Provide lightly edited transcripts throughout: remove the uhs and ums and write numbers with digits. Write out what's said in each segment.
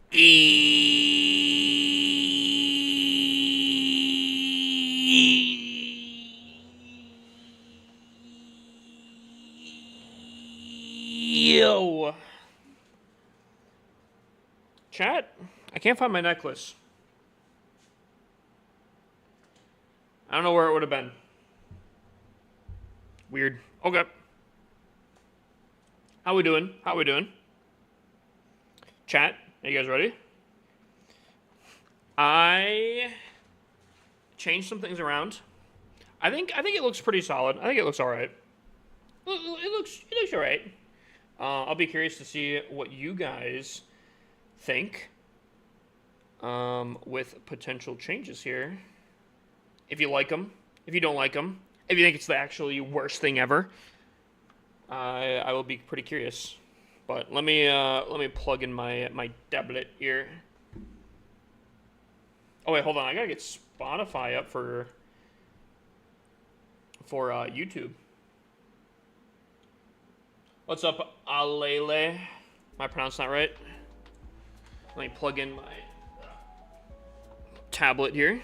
Yo. Chat, I can't find my necklace. I don't know where it would have been. Weird. Okay. How we doing? How we doing? Chat, are you guys ready? I changed some things around. I think it looks pretty solid. I think it looks all right. It looks all right. I'll be curious to see what you guys think with potential changes here. If you like them, if you don't like them, if you think it's the actually worst thing ever, I will be pretty curious. But let me plug in my tablet here. Oh wait, hold on. I gotta get Spotify up for YouTube. What's up, Alele? Am I pronouncing that right? Let me plug in my tablet here.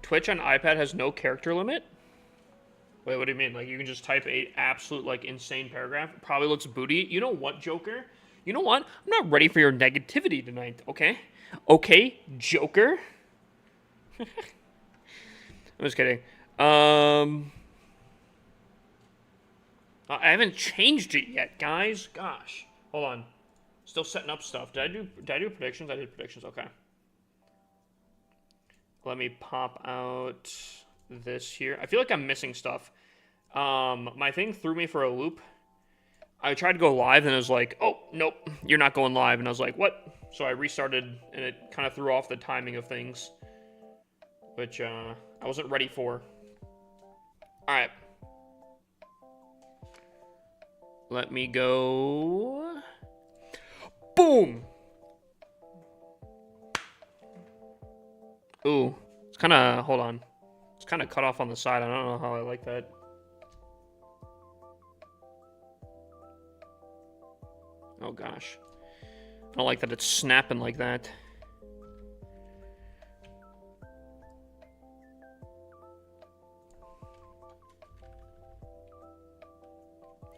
Twitch on iPad has no character limit? Wait, what do you mean? Like, you can just type a absolute, like, insane paragraph? It probably looks booty. You know what, Joker? You know what? I'm not ready for your negativity tonight, okay? Okay, Joker? I'm just kidding. I haven't changed it yet, guys. Gosh. Hold on. Still setting up stuff. Did I do predictions? I did predictions. Okay. Let me pop out this here. I feel like I'm missing stuff. My thing threw me for a loop. I tried to go live and it was like, oh, nope, you're not going live. And I was like, what? So I restarted and it kind of threw off the timing of things, which I wasn't ready for. All right. Let me go. Boom. Ooh, it's kind of, hold on. It's kind of cut off on the side. I don't know how I like that. Oh gosh. I don't like that it's snapping like that.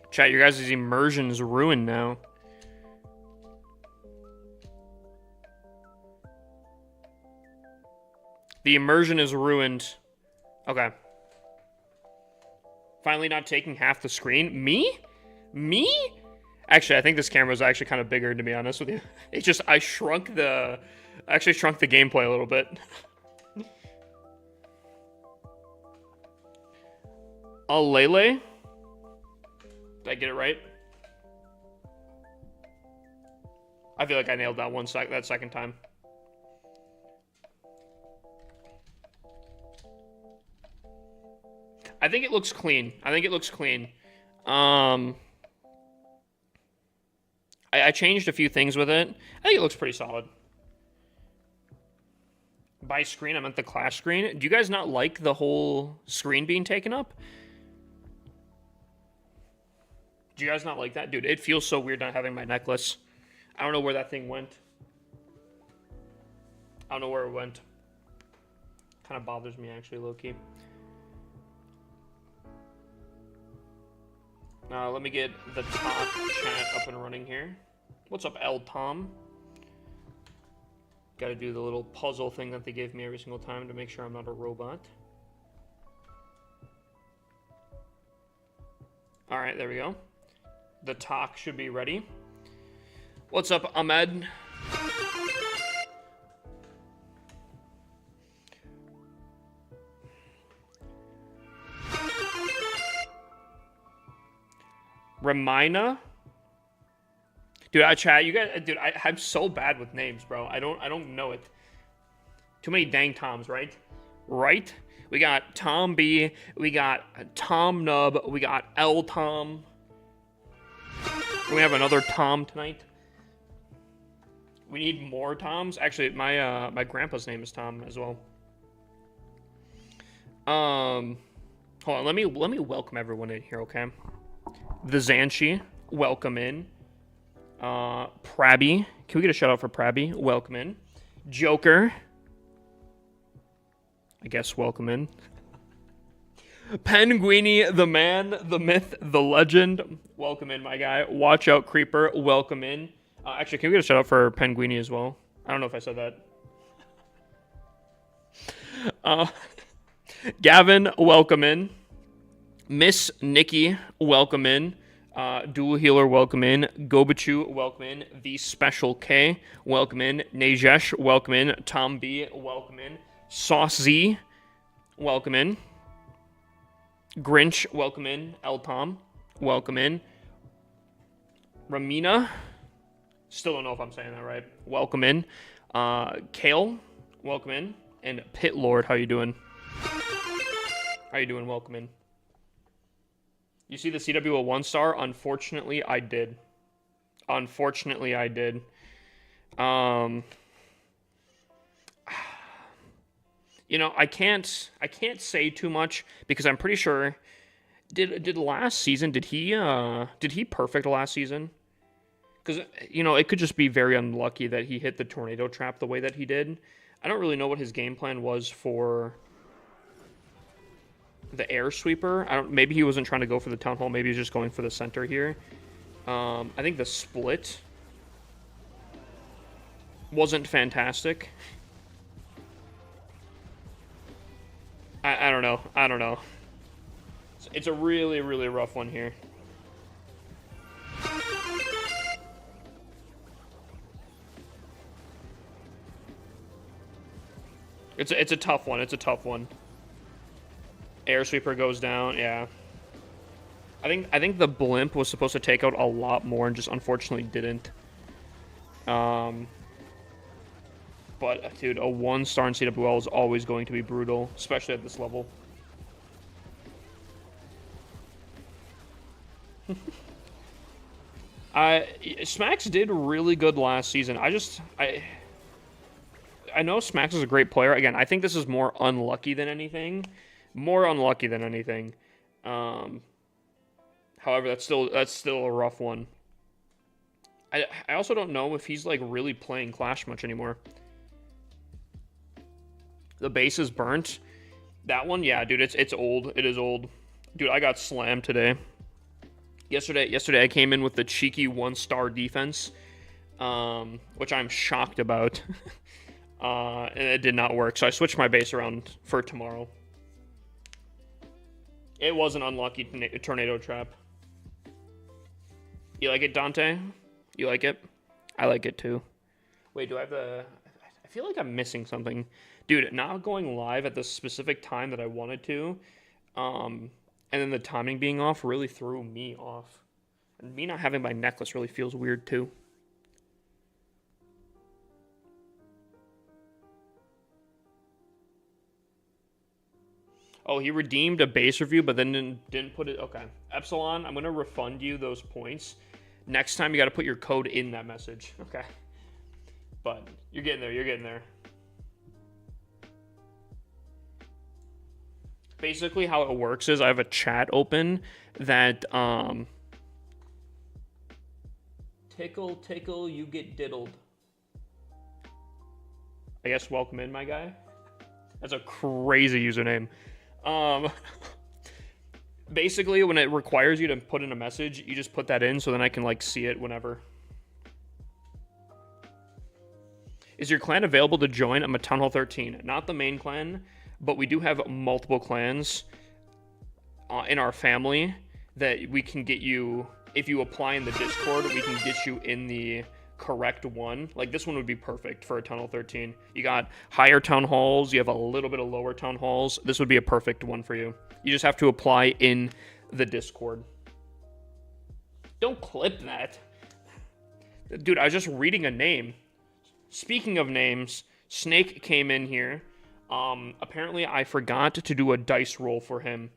Chat, your guys' immersion is ruined now. The immersion is ruined. Okay. Finally not taking half the screen. Me? Me? Actually, I think this camera is actually kind of bigger, to be honest with you. It's just, I actually shrunk the gameplay a little bit. Alele? Did I get it right? I feel like I nailed that that second time. I think it looks clean. I think it looks clean. I changed a few things with it. I think it looks pretty solid. By screen, I meant the clash screen. Do you guys not like the whole screen being taken up? Do you guys not like that? Dude, it feels so weird not having my necklace. I don't know where that thing went. I don't know where it went. Kind of bothers me, actually, low-key. Let me get the top chat up and running here. What's up, L Tom? Got to do the little puzzle thing that they give me every single time to make sure I'm not a robot. All right, there we go. The talk should be ready. What's up, Ahmed? Ramina? Dude, you guys, dude, I'm so bad with names, bro. I don't know it. Too many dang Toms, right? Right? We got Tom B, we got Tom Nub, we got L Tom. We have another Tom tonight. We need more Toms. Actually, my grandpa's name is Tom as well. Hold on, let me welcome everyone in here, okay? The Zanchi, welcome in. Prabby, can we get a shout out for Prabby? Welcome in. Joker, I guess welcome in. Penguini, the man, the myth, the legend, welcome in, my guy. Watch out, Creeper, welcome in. Actually, can we get a shout out for Penguini as well? I don't know if I said that. Gavin, welcome in. Miss Nikki, welcome in. Dual Healer, welcome in. Gobachu, welcome in. The Special K, welcome in. Najesh, welcome in. Tom B, welcome in. Sauce Z, welcome in. Grinch, welcome in. El Tom, welcome in. Ramina, still don't know if I'm saying that right. Welcome in. Kale, welcome in. And Pit Lord, how you doing? How you doing? Welcome in. You see the CWL 1-star? Unfortunately, I did. Unfortunately, I did. You know, I can't say too much because I'm pretty sure did last season did he perfect last season? Because you know, it could just be very unlucky that he hit the tornado trap the way that he did. I don't really know what his game plan was for the air sweeper. Maybe he wasn't trying to go for the town hall, maybe he's just going for the center here. I think the split wasn't fantastic. I don't know. I don't know. It's a really, really rough one here. It's a tough one. It's a tough one. Air sweeper goes down. Yeah. I think the blimp was supposed to take out a lot more and just unfortunately didn't. But, dude, a 1-star in CWL is always going to be brutal, especially at this level. Smacks did really good last season. I know Smacks is a great player. Again, I think this is more unlucky than anything. More unlucky than anything. However, that's still a rough one. I also don't know if he's, like, really playing Clash much anymore. The base is burnt. That one, yeah, dude, it's old. It is old. Dude, I got slammed today. Yesterday I came in with the cheeky 1-star defense, which I'm shocked about. And it did not work, so I switched my base around for tomorrow. It was an unlucky tornado trap. You like it, Dante? You like it? I like it too. Wait, do I have the... I feel like I'm missing something. Dude, not going live at the specific time that I wanted to, and then the timing being off really threw me off. And me not having my necklace really feels weird too. Oh, he redeemed a base review, but then didn't put it... Okay. Epsilon, I'm going to refund you those points. Next time, you got to put your code in that message. Okay. But you're getting there. You're getting there. Basically, how it works is I have a chat open that... Tickle, tickle, you get diddled. I guess welcome in, my guy. That's a crazy username. Basically, when it requires you to put in a message, you just put that in so then I can, like, see it whenever. Is your clan available to join? I'm a Town Hall 13. Not the main clan, but we do have multiple clans in our family that we can get you... If you apply in the Discord, we can get you in the correct one. Like, this one would be perfect for a Town Hall 13. You got higher town halls, you have a little bit of lower town halls. This would be a perfect one for you. You just have to apply in the Discord. Don't clip that. Dude, I was just reading a name. Speaking of names, Snake came in here. Apparently I forgot to do a dice roll for him.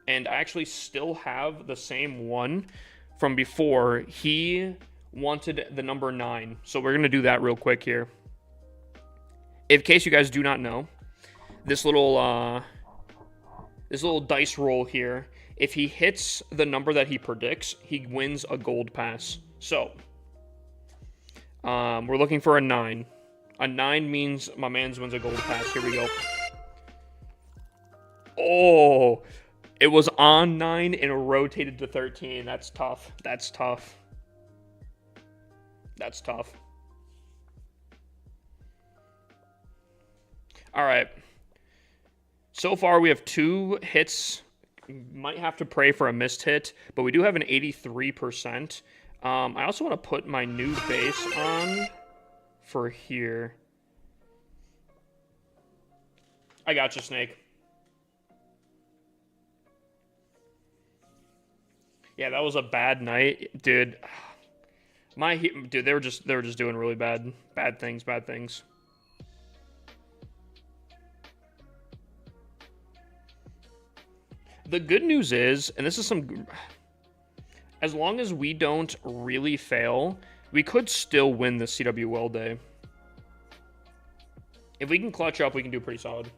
And I actually still have the same one from before. He wanted the number 9. So we're going to do that real quick here. In case you guys do not know, this little this little dice roll here. If he hits the number that he predicts, he wins a gold pass. So, we're looking for a 9. A 9 means my man's wins a gold pass. Here we go. Oh, it was on 9 and rotated to 13. That's tough. That's tough. That's tough. All right. So far, we have 2 hits. Might have to pray for a missed hit, but we do have an 83%. I also want to put my new base on for here. I got you, Snake. Yeah, that was a bad night, dude. Dude, they were just doing really bad things. The good news is, and this is as long as we don't really fail, we could still win the CWL day. If we can clutch up, we can do pretty solid.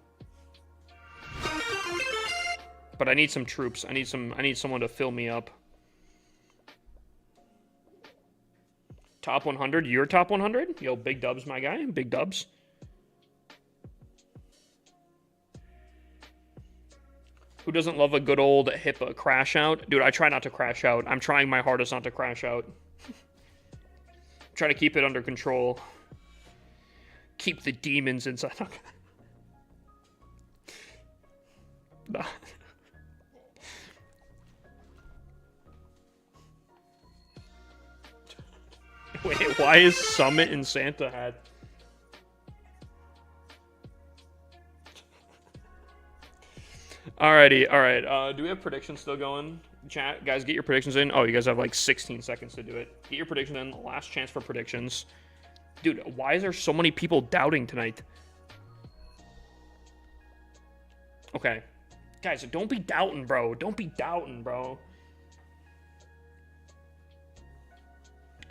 But I need some troops. I need someone to fill me up. Top 100? You're top 100? Yo, big dubs, my guy. Big dubs. Who doesn't love a good old HIPAA crash out? Dude, I try not to crash out. I'm trying my hardest not to crash out. Try to keep it under control. Keep the demons inside. Nah. Wait, why is Summit in Santa hat? Alrighty, alright. Do we have predictions still going? Chat, guys, get your predictions in. Oh, you guys have like 16 seconds to do it. Get your prediction in. Last chance for predictions. Dude, why is there so many people doubting tonight? Okay. Guys, don't be doubting, bro. Don't be doubting, bro.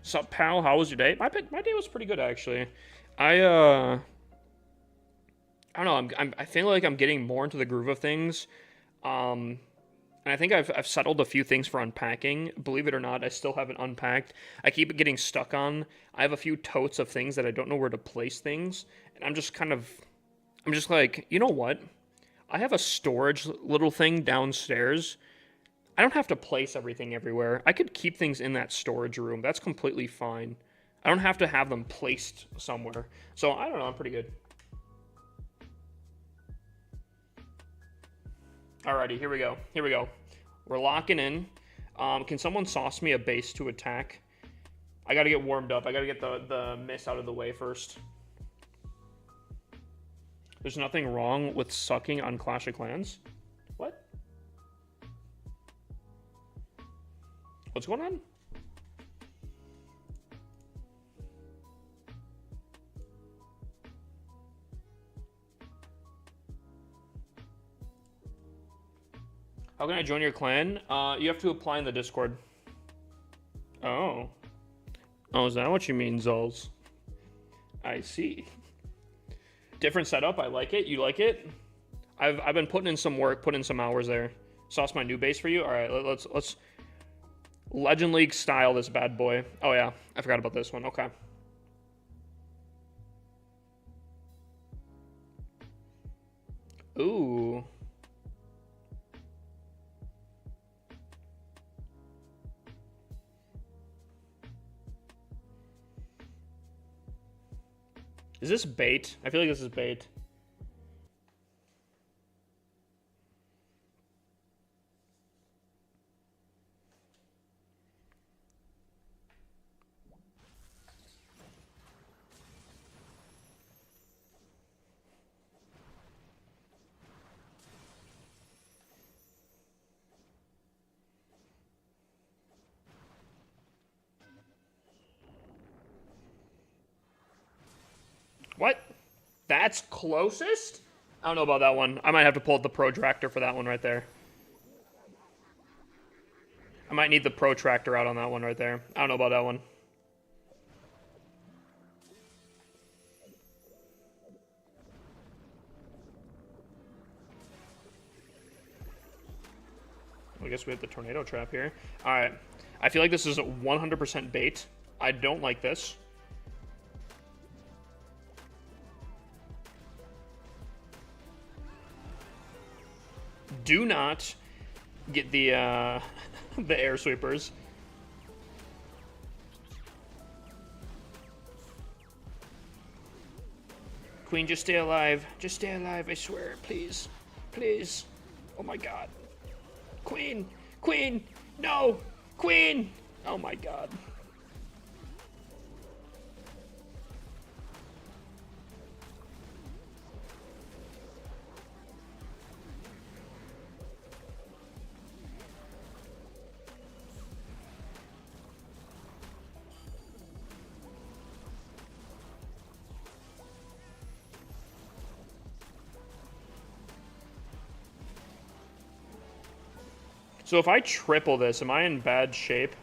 Sup, pal? How was your day? My day was pretty good, actually. I don't know. I feel like I'm getting more into the groove of things. And I think I've settled a few things for unpacking. Believe it or not, I still haven't unpacked. I keep getting stuck on. I have a few totes of things that I don't know where to place things. And I'm just like, you know what? I have a storage little thing downstairs. I don't have to place everything everywhere. I could keep things in that storage room. That's completely fine. I don't have to have them placed somewhere. So, I don't know. I'm pretty good. Alrighty, here we go. Here we go. We're locking in. Can someone sauce me a base to attack? I gotta get warmed up. I gotta get the miss out of the way first. There's nothing wrong with sucking on Clash of Clans. What? What's going on? How can I join your clan? You have to apply in the Discord. Oh. Oh, is that what you mean, Zulz? I see. Different setup. I like it. You like it? I've been putting in some work, putting in some hours there. Sauce my new base for you. All right, let's Legend League style this bad boy. Oh yeah, I forgot about this one. Okay. Ooh. Is this bait? I feel like this is bait. What? That's closest? I don't know about that one. I might have to pull up the protractor for that one right there. I might need the protractor out on that one right there. I don't know about that one. I guess we have the tornado trap here. All right. I feel like this is 100% bait. I don't like this. Do not get the the air sweepers. Queen, just stay alive. Just stay alive, I swear. Please. Please. Oh my god. Queen! Queen! No! Queen! Oh my god. So if I triple this, am I in bad shape?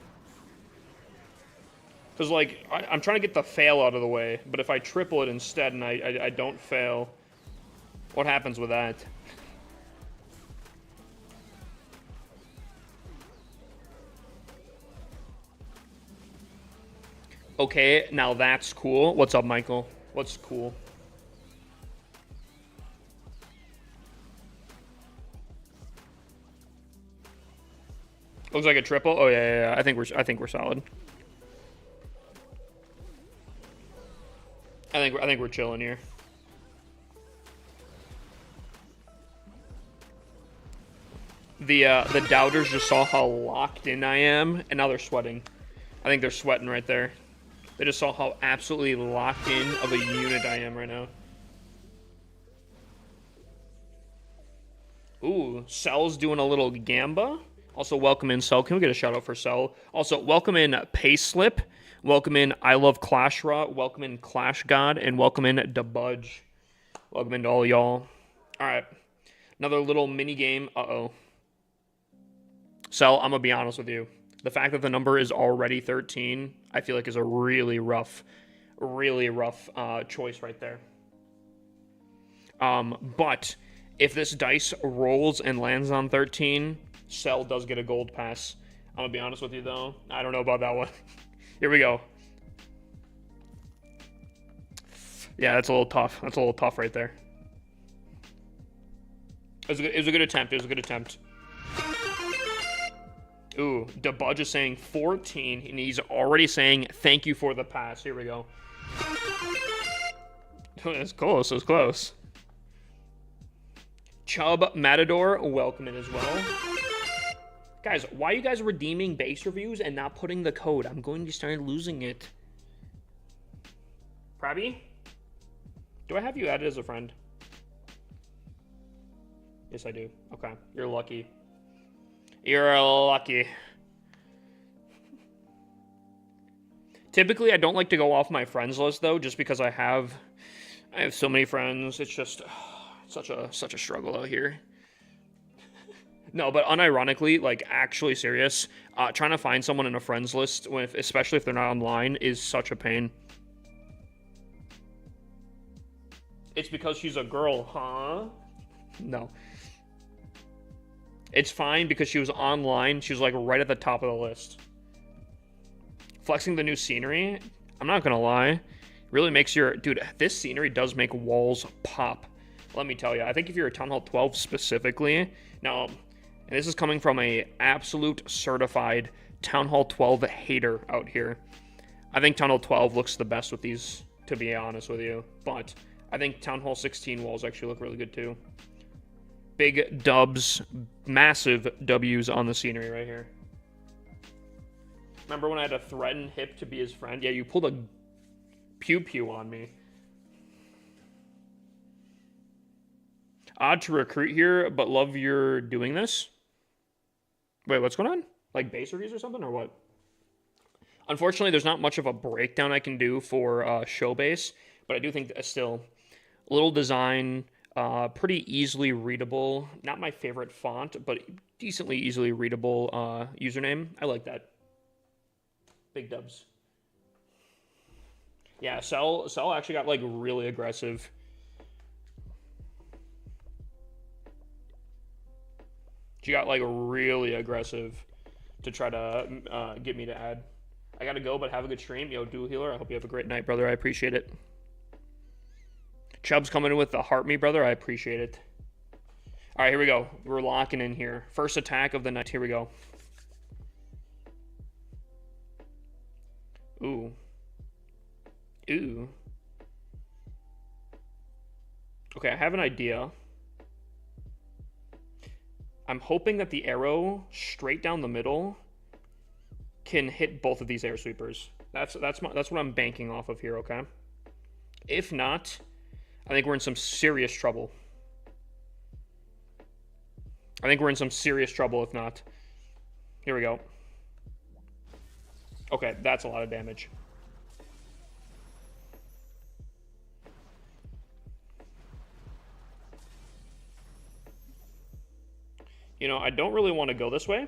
Because, like, I'm trying to get the fail out of the way, but if I triple it instead and I don't fail, what happens with that? Okay, now that's cool. What's up, Michael? What's cool? Looks like a triple. Oh yeah. I think we're solid. I think we're chilling here. The doubters just saw how locked in I am, and now they're sweating. I think they're sweating right there. They just saw how absolutely locked in of a unit I am right now. Ooh, Cell's doing a little gamba. Also, welcome in, Cell. Can we get a shout out for Cell? Also, welcome in Payslip. Welcome in I Love Clash Raw. Welcome in Clash God. And welcome in Debudge. Welcome into all y'all. All right. Another little mini game. Uh-oh. Cell, I'm going to be honest with you. The fact that the number is already 13, I feel like is a really rough choice right there. But if this dice rolls and lands on 13, Cell does get a gold pass. I'm going to be honest with you, though. I don't know about that one. Here we go. Yeah, that's a little tough. That's a little tough right there. It was a good attempt. It was a good attempt. Ooh, Debudge is saying 14, and he's already saying thank you for the pass. Here we go. It's close. It was close. Chubb Matador, welcome in as well. Guys, why are you guys redeeming base reviews and not putting the code? I'm going to start losing it. Krabby? Do I have you added as a friend? Yes, I do. Okay, you're lucky. You're lucky. Typically, I don't like to go off my friends list, though, just because I have so many friends. It's just such a struggle out here. No, but unironically, like, actually serious, trying to find someone in a friends list, especially if they're not online, is such a pain. It's because she's a girl, huh? No. It's fine because she was online. She was, like, right at the top of the list. Flexing the new scenery, I'm not gonna lie, really makes your... Dude, this scenery does make walls pop. Let me tell you. I think if you're a Town Hall 12 specifically... Now, and this is coming from a absolute certified Town Hall 12 hater out here. I think Town Hall 12 looks the best with these, to be honest with you. But I think Town Hall 16 walls actually look really good, too. Big dubs, massive W's on the scenery right here. Remember when I had to threaten Hip to be his friend? Yeah, you pulled a pew-pew on me. Odd to recruit here, but love you're doing this. Wait, what's going on? Like base reviews or something, or what? Unfortunately, there's not much of a breakdown I can do for show base, but I do think still little design, pretty easily readable. Not my favorite font, but decently easily readable username. I like that. Big dubs. Yeah, Cell actually got like really aggressive. She got like really aggressive to try to get me to add. I gotta go, but have a good stream. Yo, Dual Healer, I hope you have a great night, brother. I appreciate it. Chubb's coming in with the heart me, brother. I appreciate it. All right, here we go. We're locking in here. First attack of the night. Here we go. Ooh. Ooh. Okay, I have an idea. I'm hoping that the arrow straight down the middle can hit both of these air sweepers. That's what I'm banking off of here, okay? If not, I think we're in some serious trouble. I think we're in some serious trouble if not. Here we go. Okay, that's a lot of damage. You know, I don't really want to go this way.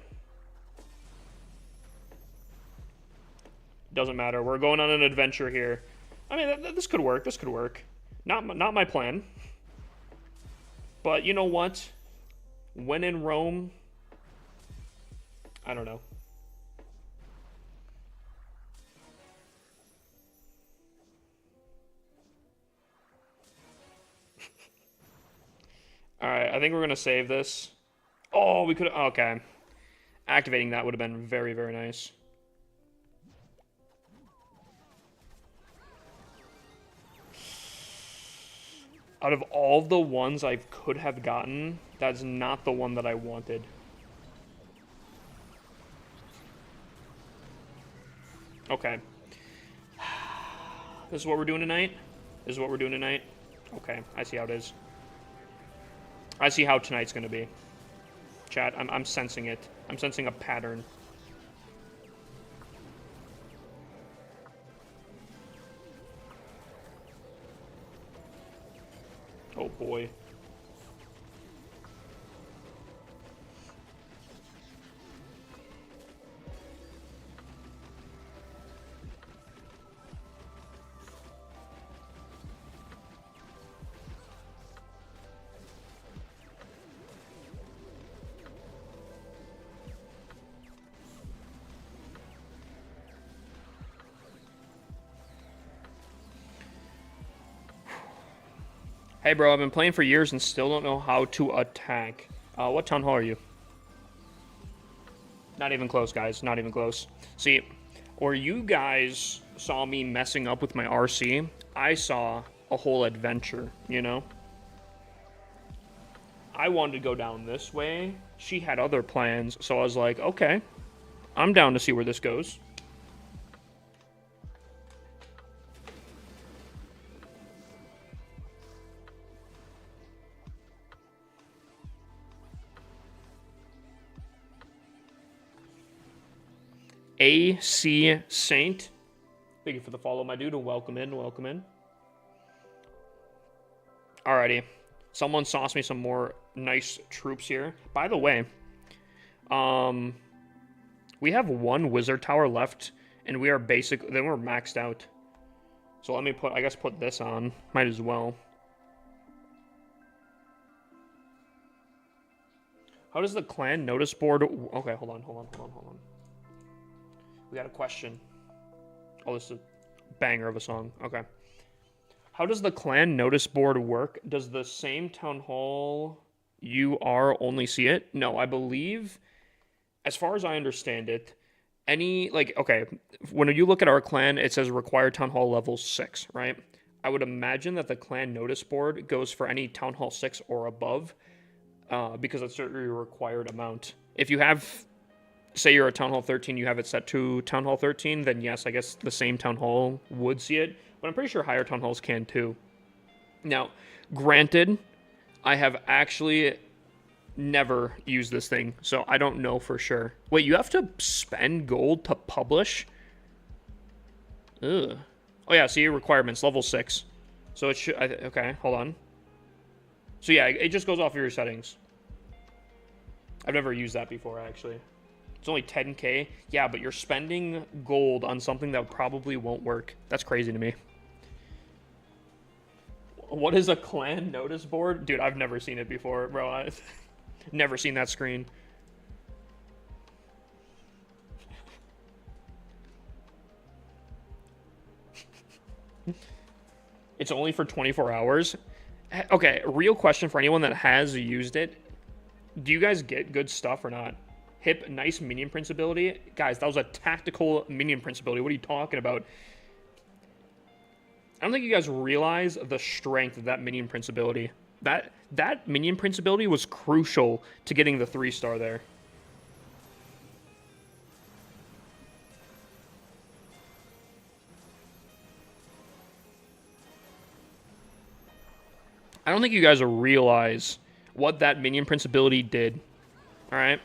Doesn't matter. We're going on an adventure here. I mean, this could work. This could work. Not my plan. But you know what? When in Rome, I don't know. All right, I think we're going to save this. Oh, we could... Okay. Activating that would have been very, very nice. Out of all the ones I could have gotten, that's not the one that I wanted. Okay. This is what we're doing tonight? This is what we're doing tonight? Okay, I see how it is. I see how tonight's gonna be. Chat, I'm sensing it. I'm sensing a pattern. Oh boy. Hey bro, I've been playing for years and still don't know how to attack. What town hall are you? Not even close, guys. Not even close. See, or you guys saw me messing up with my RC, I saw a whole adventure, you know? I wanted to go down this way. She had other plans, so I was like, okay, I'm down to see where this goes. AC Saint. Thank you for the follow, my dude, and welcome in, welcome in. Alrighty. Someone sauced me some more nice troops here. By the way, we have one wizard tower left, and we are then we're maxed out. So let me put this on. Might as well. How does the clan notice board... Okay, hold on. We got a question. Oh, this is a banger of a song. Okay. How does the clan notice board work? Does the same town hall you are only see it? No, I believe, as far as I understand it, okay, when you look at our clan, it says required town hall level 6, right? I would imagine that the clan notice board goes for any town hall 6 or above, because that's your required amount. If you have... Say you're at Town Hall 13, you have it set to Town Hall 13, then yes, I guess the same Town Hall would see it. But I'm pretty sure higher Town Halls can too. Now, granted, I have actually never used this thing, so I don't know for sure. Wait, you have to spend gold to publish? Ugh. Oh yeah, see your requirements, level 6. So it should... Okay, hold on. So yeah, it just goes off of your settings. I've never used that before, actually. It's only 10k. Yeah, but you're spending gold on something that probably won't work. That's crazy to me. What is a clan notice board? Dude, I've never seen it before, bro. I've never seen that screen. It's only for 24 hours. Okay, real question for anyone that has used it. Do you guys get good stuff or not? Hip, nice minion prince ability. Guys, that was a tactical minion prince ability. What are you talking about? I don't think you guys realize the strength of that minion prince ability. That minion prince ability was crucial to getting the 3-star there. I don't think you guys realize what that minion prince ability did. All right.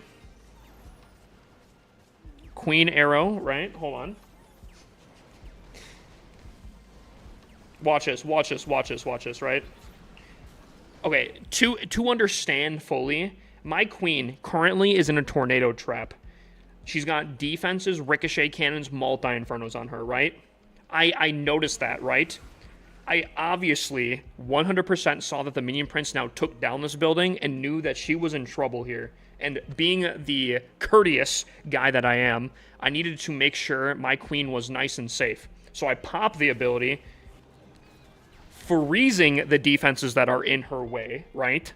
Queen arrow, right? Hold on. Watch this, watch this, watch this, watch this, right? Okay, to understand fully, my queen currently is in a tornado trap. She's got defenses, ricochet cannons, multi-infernos on her, right? I noticed that, right? I obviously 100% saw that the minion prince now took down this building and knew that she was in trouble here. And being the courteous guy that I am, I needed to make sure my queen was nice and safe. So I popped the ability, freezing the defenses that are in her way, right?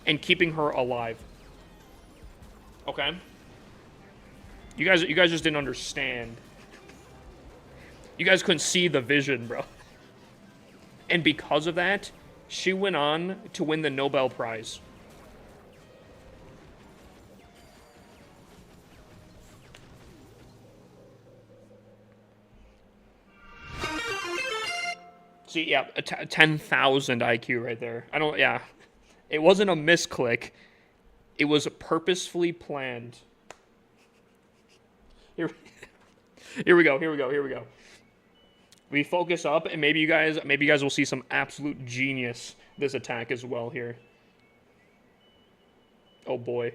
And keeping her alive. Okay? You guys just didn't understand. You guys couldn't see the vision, bro. And because of that, she went on to win the Nobel Prize. See, yeah, 10,000 IQ right there. Yeah. It wasn't a misclick. It was purposefully planned. Here we go, here we go, here we go. We focus up, and maybe you guys will see some absolute genius this attack as well here. Oh boy.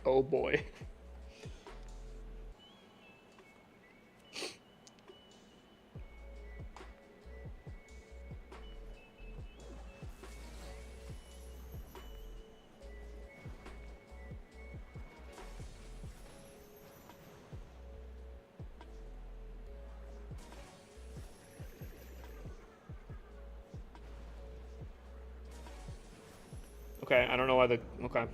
Oh boy. Okay, I don't know why okay.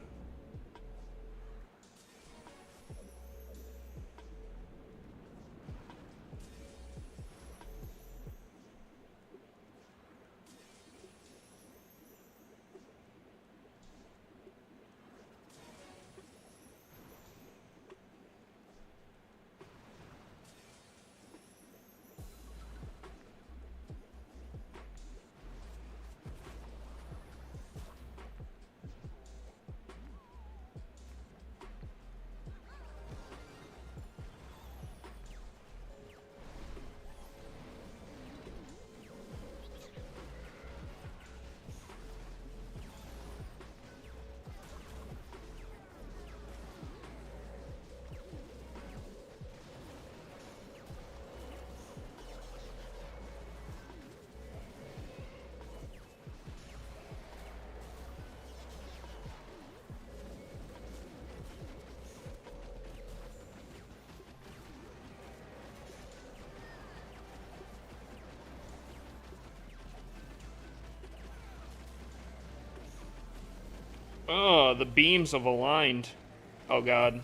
Oh, the beams have aligned. Oh god.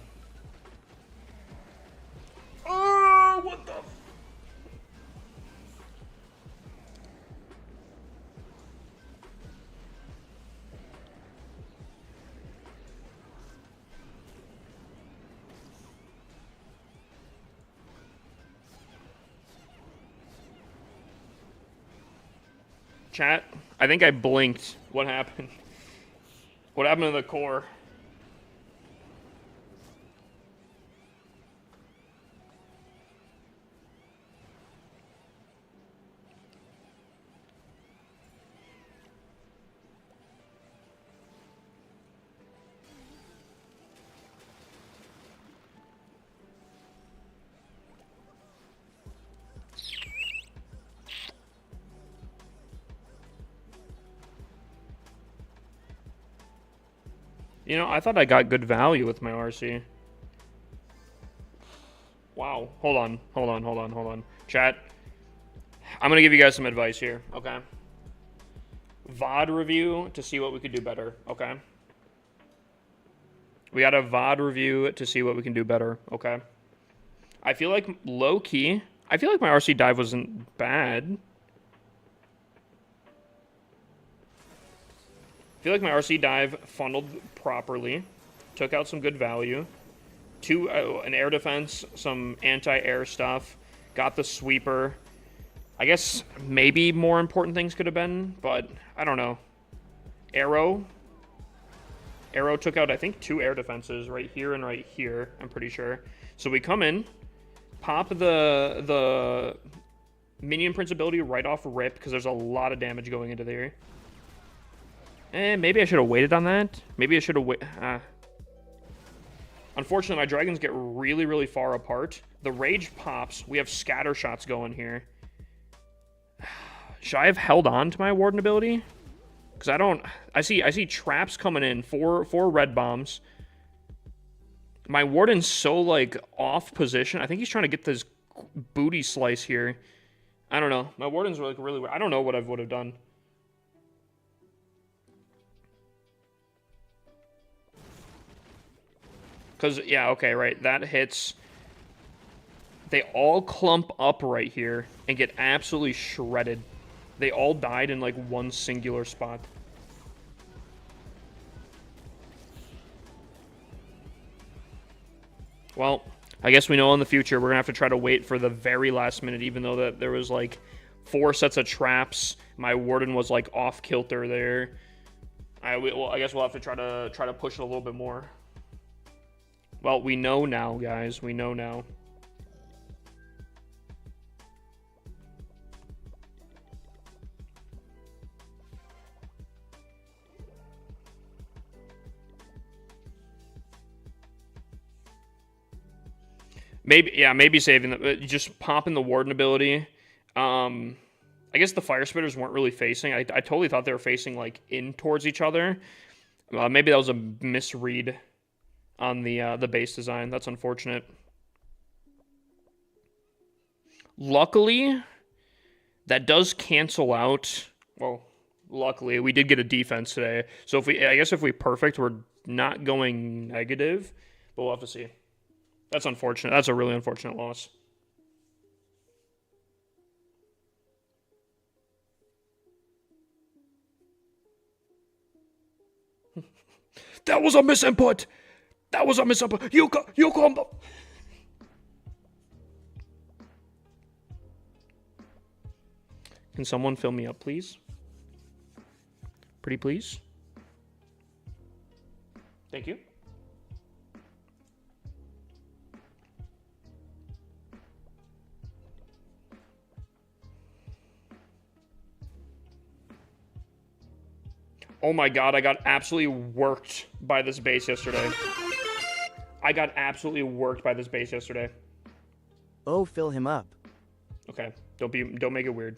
Oh, what the? Chat, I think I blinked. What happened? What happened to the core? You know, I thought I got good value with my RC. Wow. Hold on. Chat, I'm going to give you guys some advice here, okay? VOD review to see what we could do better, okay? We got a VOD review to see what we can do better, okay? I feel like, low-key, I feel like my RC dive wasn't bad. I feel like my RC dive funneled properly, took out some good value. An air defense, some anti-air stuff, got the sweeper. I guess maybe more important things could have been, but I don't know. Arrow took out, I think, 2 air defenses right here and right here, I'm pretty sure. So we come in, pop the minion prince ability right off rip, because there's a lot of damage going into there. And maybe I should have waited on that. Maybe I should have waited. Unfortunately, my dragons get really, really far apart. The rage pops. We have scatter shots going here. Should I have held on to my warden ability? Because I don't... I see traps coming in. Four red bombs. My warden's so, like, off position. I think he's trying to get this booty slice here. I don't know. My warden's, like, really... I don't know what I would have done. Because, yeah, okay, right. That hits. They all clump up right here and get absolutely shredded. They all died in, like, one singular spot. Well, I guess we know in the future we're going to have to try to wait for the very last minute, even though that there was, like, 4 sets of traps. My warden was, like, off kilter there. I guess we'll have to try to push it a little bit more. Well, we know now, guys. We know now. Maybe saving them. Just popping the warden ability. I guess the fire spitters weren't really facing. I totally thought they were facing, like, in towards each other. Maybe that was a misread on the base design. That's unfortunate. Luckily, that does cancel out. Well, luckily, we did get a defense today. So I guess if we perfect, we're not going negative, but we'll have to see. That's unfortunate. That's a really unfortunate loss. That was a misinput. That was a misinput. You come. Can someone fill me up, please? Pretty please. Thank you. Oh my god, I got absolutely worked by this base yesterday. Oh, fill him up. Okay, don't make it weird.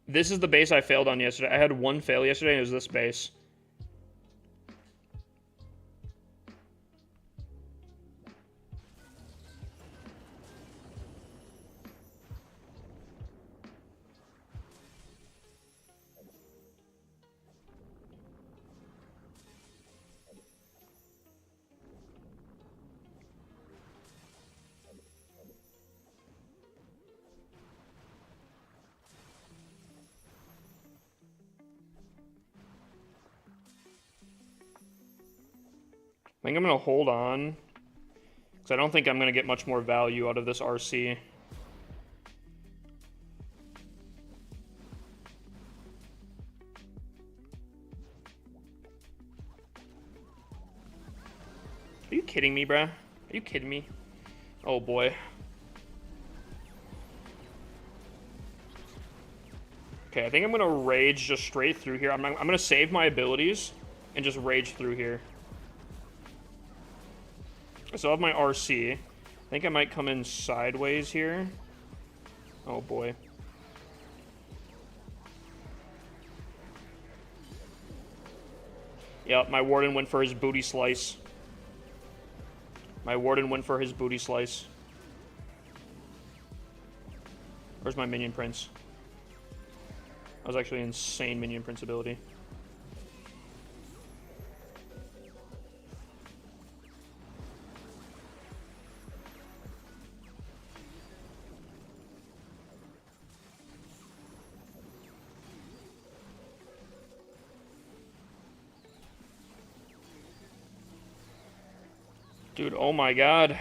This is the base I failed on yesterday. I had one fail yesterday, and it was this base. I think I'm going to hold on, because I don't think I'm going to get much more value out of this RC. Are you kidding me, bruh? Are you kidding me? Oh, boy. Okay, I think I'm going to rage just straight through here. I'm going to save my abilities and just rage through here. I still have my RC. I think I might come in sideways here. Oh, boy. Yep, my Warden went for his booty slice. My Warden went for his booty slice. Where's my Minion Prince? That was actually insane Minion Prince ability. Dude, oh my god.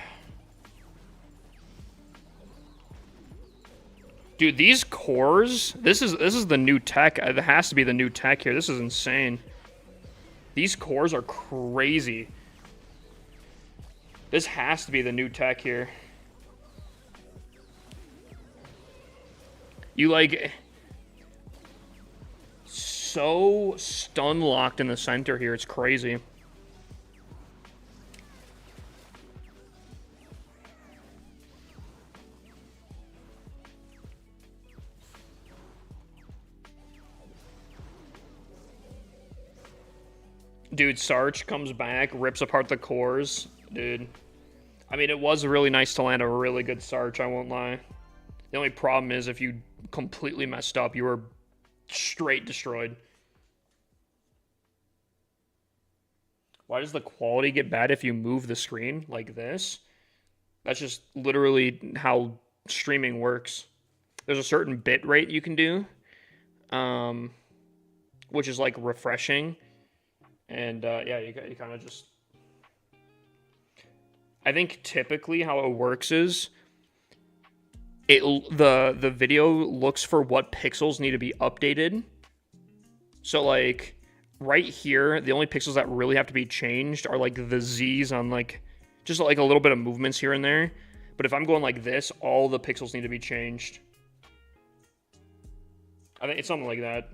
Dude, these cores, this is the new tech. It has to be the new tech here. This is insane. These cores are crazy. This has to be the new tech here. You like so stun locked in the center here. It's crazy. Dude, Sarch comes back, rips apart the cores. Dude. I mean, it was really nice to land a really good Sarch, I won't lie. The only problem is if you completely messed up, you were straight destroyed. Why does the quality get bad if you move the screen like this? That's just literally how streaming works. There's a certain bit rate you can do, which is like refreshing. And yeah, you kind of just... I think typically how it works is the video looks for what pixels need to be updated. So like right here, the only pixels that really have to be changed are like the Z's on like just like a little bit of movements here and there. But if I'm going like this, all the pixels need to be changed. I think it's something like that.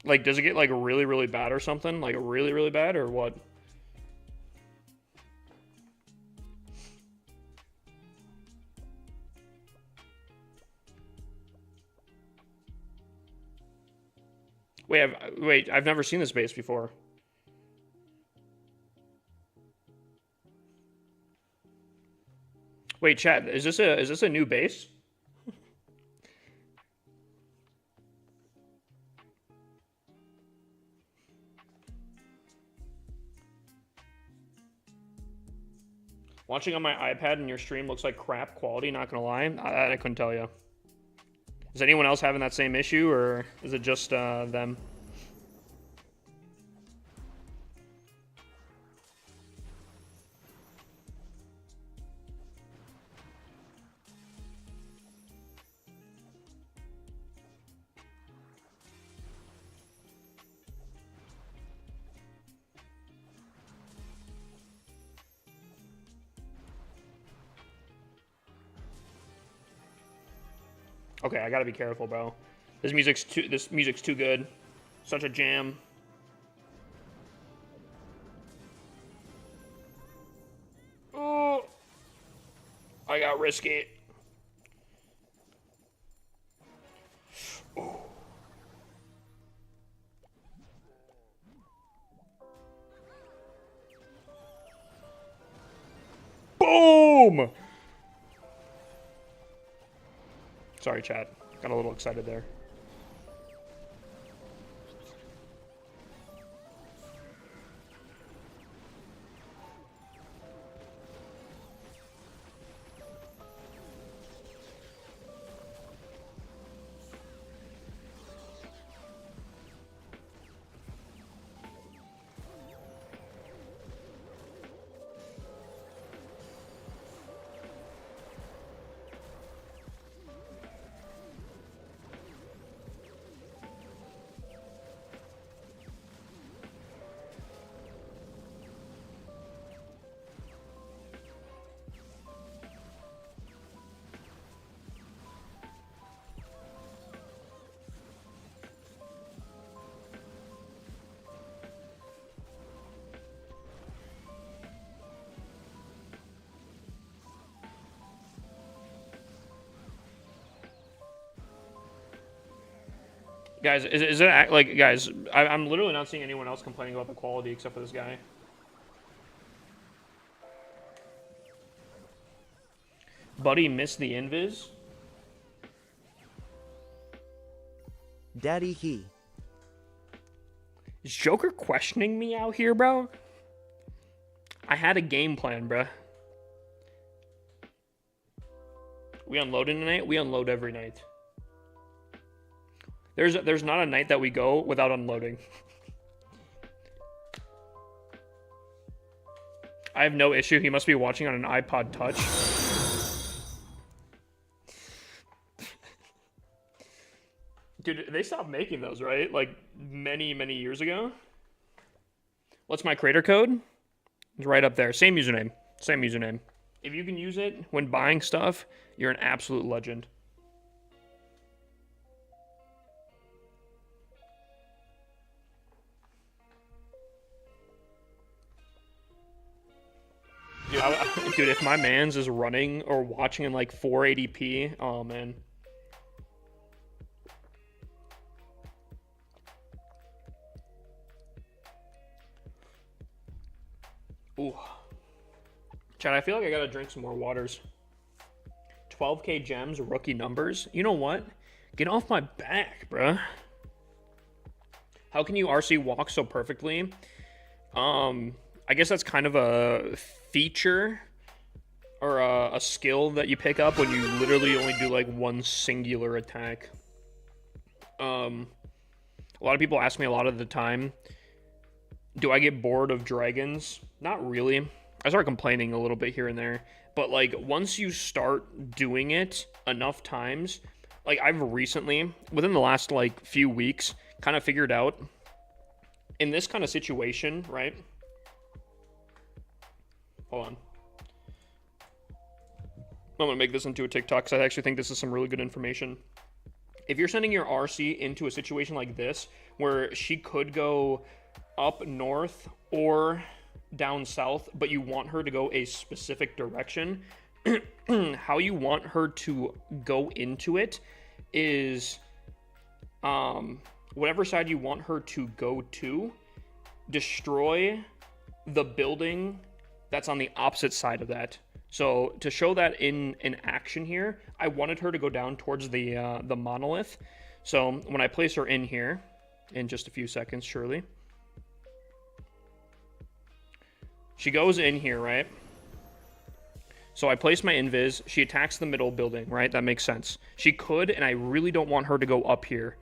Like, does it get, like, really, really bad or something? Like, really, really bad, or what? Wait, I've never seen this base before. Wait, chat, is this a new base? Watching on my iPad and your stream looks like crap quality, not gonna lie. I couldn't tell you. Is anyone else having that same issue, or is it just them? Okay, I gotta be careful, bro. This music's too good. Such a jam. Oh, I got risky. Oh. Boom! Sorry, chat. Got a little excited there. Guys, is it like, guys, I'm literally not seeing anyone else complaining about the quality except for this guy. Buddy missed the invis. Daddy he. Is Joker questioning me out here, bro? I had a game plan, bro. We unloading tonight? We unload every night. There's not a night that we go without unloading. I have no issue. He must be watching on an iPod Touch. Dude, they stopped making those, right? Like, many, many years ago. What's my creator code? It's right up there. Same username. Same username. If you can use it when buying stuff, you're an absolute legend. Dude, if my man's is running or watching in like 480p, oh man. Ooh. Chad, I feel like I gotta drink some more waters. 12k gems, rookie numbers. You know what? Get off my back, bruh. How can you RC walk so perfectly? I guess that's kind of a feature or a skill that you pick up when you literally only do like one singular attack. A lot of people ask me a lot of the time, do I get bored of dragons? Not really. I start complaining a little bit here and there, but like once you start doing it enough times, like I've recently, within the last like few weeks, kind of figured out in this kind of situation, right? Hold on. I'm gonna make this into a TikTok because I actually think this is some really good information. If you're sending your RC into a situation like this, where she could go up north or down south, but you want her to go a specific direction, how you want her to go into it is whatever side you want her to go to, destroy the building that's on the opposite side of that. So to show that in action here, I wanted her to go down towards the monolith. So when I place her in here, in just a few seconds, surely. She goes in here, right? So I place my invis. She attacks the middle building, right? That makes sense. She could, and I really don't want her to go up here.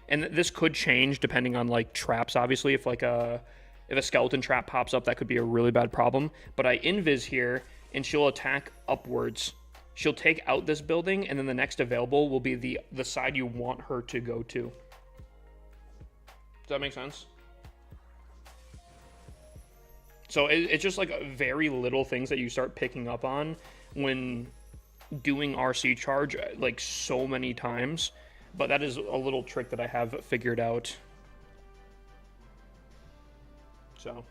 And this could change depending on like traps, obviously. If like if a skeleton trap pops up, that could be a really bad problem. But I invis here, and she'll attack upwards. She'll take out this building, and then the next available will be the side you want her to go to. Does that make sense? So it's just like very little things that you start picking up on when doing RC charge like so many times. But that is a little trick that I have figured out. So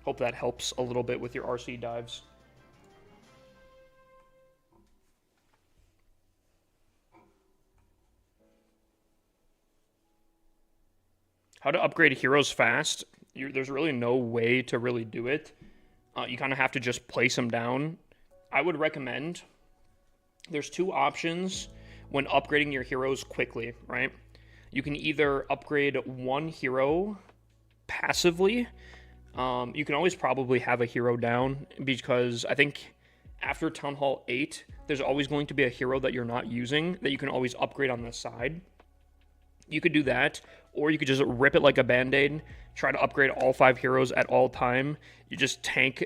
hope that helps a little bit with your RC dives. How to upgrade heroes fast? There's really no way to really do it. You kind of have to just place them down. I would recommend, there's two options when upgrading your heroes quickly, right? You can either upgrade one hero passively. You can always probably have a hero down, because I think after Town Hall 8, there's always going to be a hero that you're not using that you can always upgrade on the side. You could do that, or you could just rip it like a band-aid, try to upgrade all 5 heroes at all time. You just tank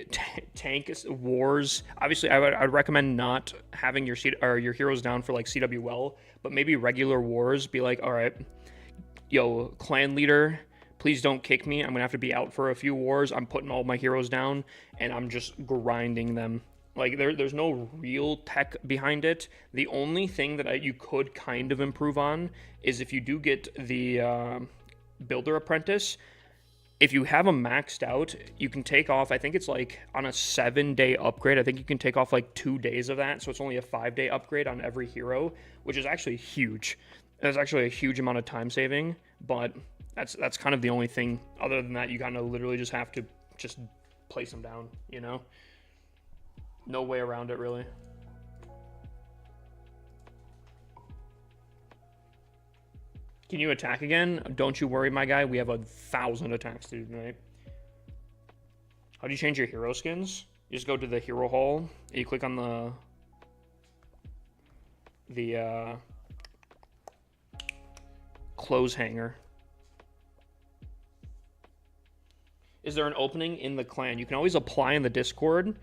wars. Obviously, I'd recommend not having your heroes down for like CWL, but maybe regular wars. Be like, all right, yo, clan leader, please don't kick me. I'm gonna have to be out for a few wars. I'm putting all my heroes down, and I'm just grinding them. Like, there's no real tech behind it. The only thing that you could kind of improve on is if you do get the Builder Apprentice, if you have them maxed out, you can take off, I think it's like on a 7-day upgrade, I think you can take off like 2 days of that. So it's only a 5-day upgrade on every hero, which is actually huge. That's actually a huge amount of time saving, but that's kind of the only thing. Other than that, you kind of literally just have to just place them down, you know? No way around it, really. Can you attack again? Don't you worry, my guy. We have 1,000 attacks to do tonight. How do you change your hero skins? You just go to the hero hall, and you click on the clothes hanger. Is there an opening in the clan? You can always apply in the Discord.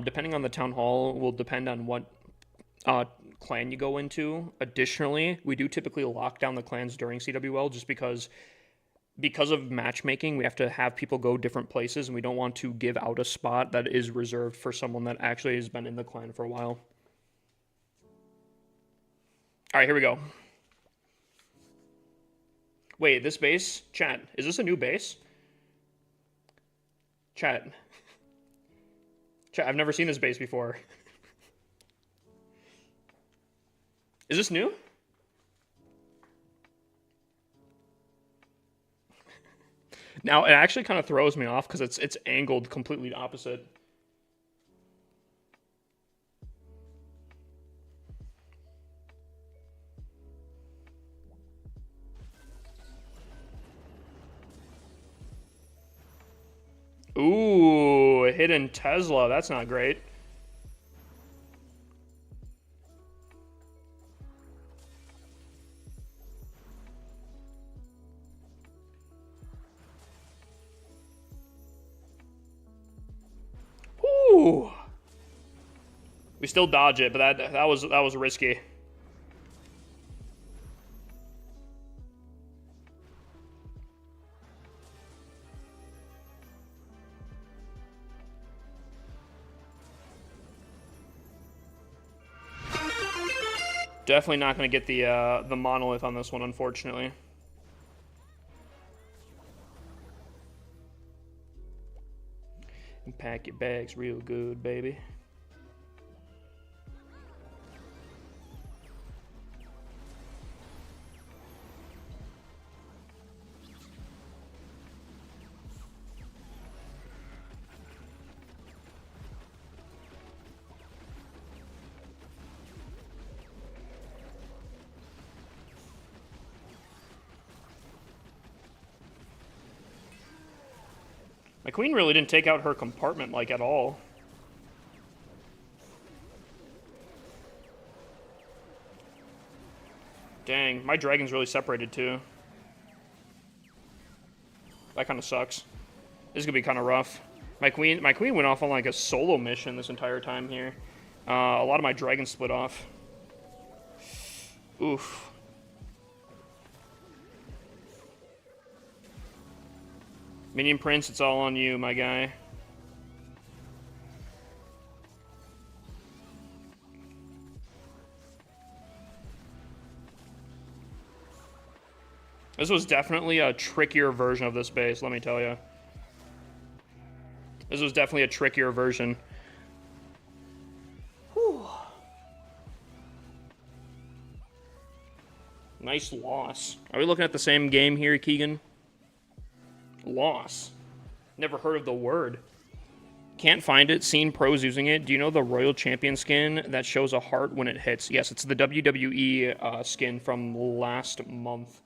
Depending on the town hall, will depend on what clan you go into. Additionally, we do typically lock down the clans during CWL just because of matchmaking. We have to have people go different places, and we don't want to give out a spot that is reserved for someone that actually has been in the clan for a while. All right, here we go. Wait, this base? Chat, is this a new base? Chat, I've never seen this base before. Is this new? Now, it actually kind of throws me off because it's angled completely opposite. Ooh, a hidden Tesla. That's not great. Ooh. We still dodge it, but that was risky. Definitely not going to get the monolith on this one, unfortunately. And pack your bags real good, baby. My queen really didn't take out her compartment, like, at all. Dang, my dragon's really separated, too. That kind of sucks. This is gonna be kind of rough. My queen went off on, like, a solo mission this entire time here. A lot of my dragons split off. Oof. Minion Prince, it's all on you, my guy. This was definitely a trickier version of this base, let me tell you. This was definitely a trickier version. Whew. Nice loss. Are we looking at the same game here, Keegan? Loss. Never heard of the word. Can't find it. Seen pros using it. Do you know the Royal Champion skin that shows a heart when it hits? Yes, it's the WWE skin from last month.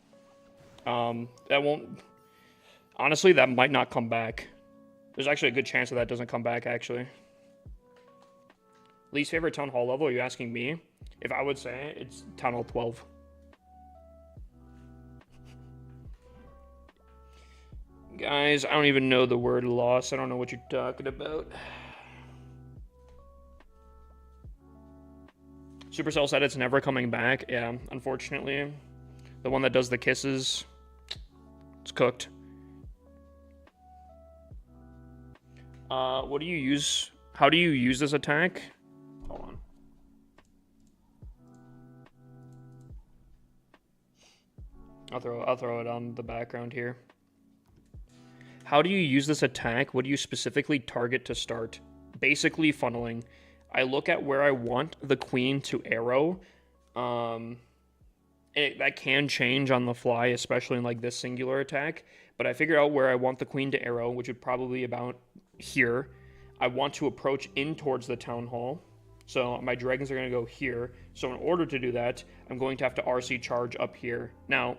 That won't... Honestly, that might not come back. There's actually a good chance that doesn't come back, actually. Least favorite Town Hall level? Are you asking me? If I would say, it's Town Hall 12. Guys, I don't even know the word loss. I don't know what you're talking about. Supercell said it's never coming back. Yeah, unfortunately. The one that does the kisses, it's cooked. What do you use? How do you use this attack? Hold on. I'll throw it on the background here. How do you use this attack? What do you specifically target to start? Basically funneling. I look at where I want the queen to arrow. That can change on the fly, especially in like this singular attack. But I figure out where I want the queen to arrow, which would probably be about here. I want to approach in towards the town hall. So my dragons are going to go here. So in order to do that, I'm going to have to RC charge up here. Now,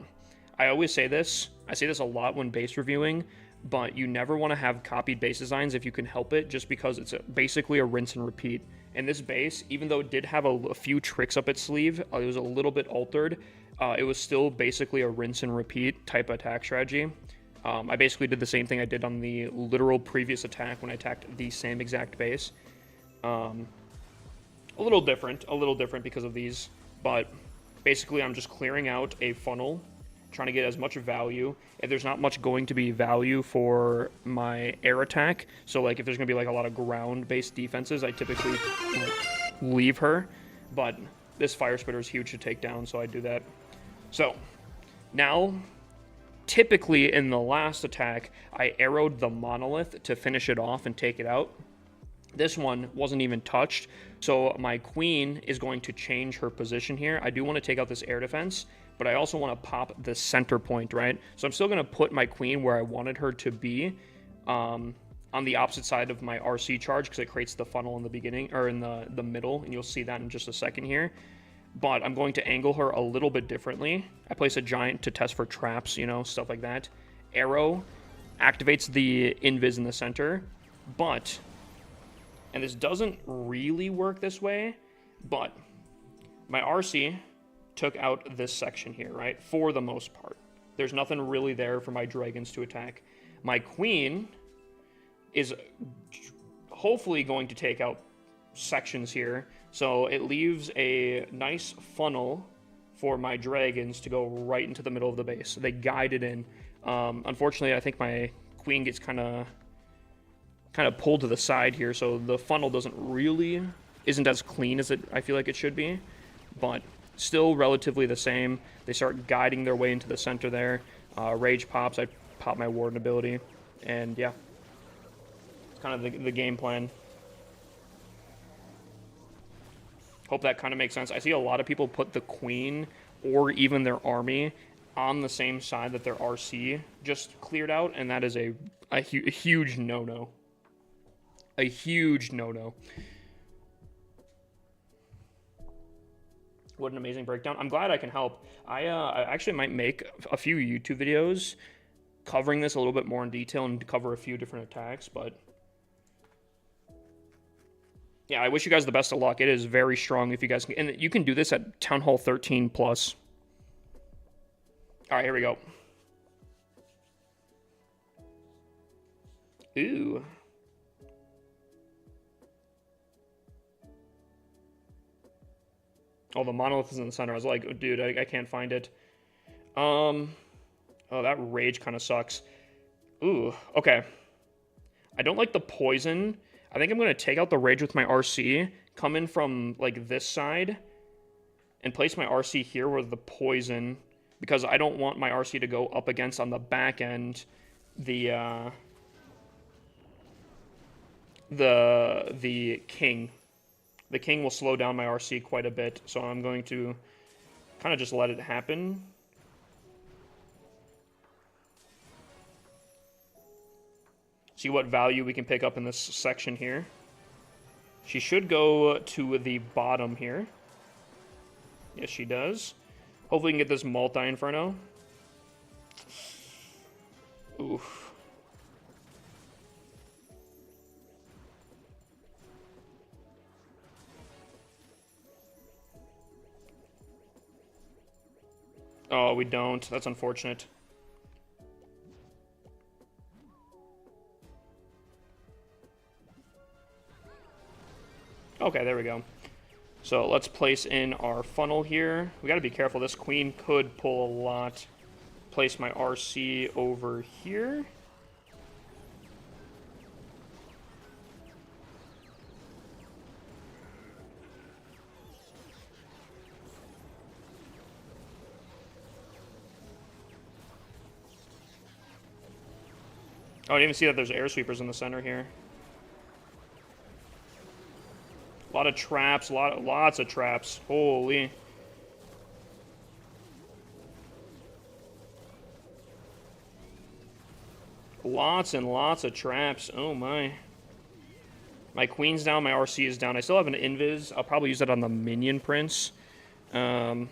I always say this. I say this a lot when base reviewing, but you never want to have copied base designs if you can help it, just because it's basically a rinse and repeat. And this base, even though it did have a few tricks up its sleeve, it was a little bit altered. It was still basically a rinse and repeat type attack strategy. I basically did the same thing I did on the literal previous attack when I attacked the same exact base. A little different because of these, but basically I'm just clearing out a funnel, trying to get as much value. If there's not much going to be value for my air attack, so like if there's going to be like a lot of ground-based defenses, I typically leave her, but this fire spitter is huge to take down, so I do that. So now, typically in the last attack, I arrowed the monolith to finish it off and take it out. This one wasn't even touched, so my queen is going to change her position here. I do want to take out this air defense, but I also want to pop the center point, right? So I'm still going to put my queen where I wanted her to be, on the opposite side of my RC charge, because it creates the funnel in the beginning, or in the middle, and you'll see that in just a second here. But I'm going to angle her a little bit differently. I place a giant to test for traps, you know, stuff like that. Arrow activates the invis in the center, but, and this doesn't really work this way, but my RC took out this section here, right? For the most part. There's nothing really there for my dragons to attack. My queen is hopefully going to take out sections here, so it leaves a nice funnel for my dragons to go right into the middle of the base. They guide it in. Unfortunately, I think my queen gets kind of pulled to the side here, so the funnel isn't as clean as I feel like it should be, but still relatively the same. They start guiding their way into the center there. Rage pops. I pop my warden ability, and yeah, it's kind of the game plan. Hope that kind of makes sense. I see a lot of people put the queen or even their army on the same side that their RC just cleared out, and that is a huge no-no. A huge no-no. What an amazing breakdown. I'm glad I can help. I actually might make a few YouTube videos covering this a little bit more in detail and cover a few different attacks, but yeah, I wish you guys the best of luck. It is very strong if you guys can. And you can do this at Town Hall 13 plus. All right, here we go. Ooh. Oh, the monolith is in the center. I was like, oh, dude, I can't find it. Oh, that rage kind of sucks. Ooh, okay. I don't like the poison. I think I'm going to take out the rage with my RC, come in from, like, this side, and place my RC here with the poison, because I don't want my RC to go up against, on the back end, the king. The king will slow down my RC quite a bit, so I'm going to kind of just let it happen. See what value we can pick up in this section here. She should go to the bottom here. Yes, she does. Hopefully we can get this multi-inferno. Oof. Oh, we don't. That's unfortunate. Okay, there we go. So let's place in our funnel here. We got to be careful. This queen could pull a lot. Place my RC over here. Oh, I didn't even see that there's air sweepers in the center here. A lot of traps, lots of traps. Holy. Lots and lots of traps. Oh my. My queen's down, my RC is down. I still have an invis. I'll probably use that on the minion prince. This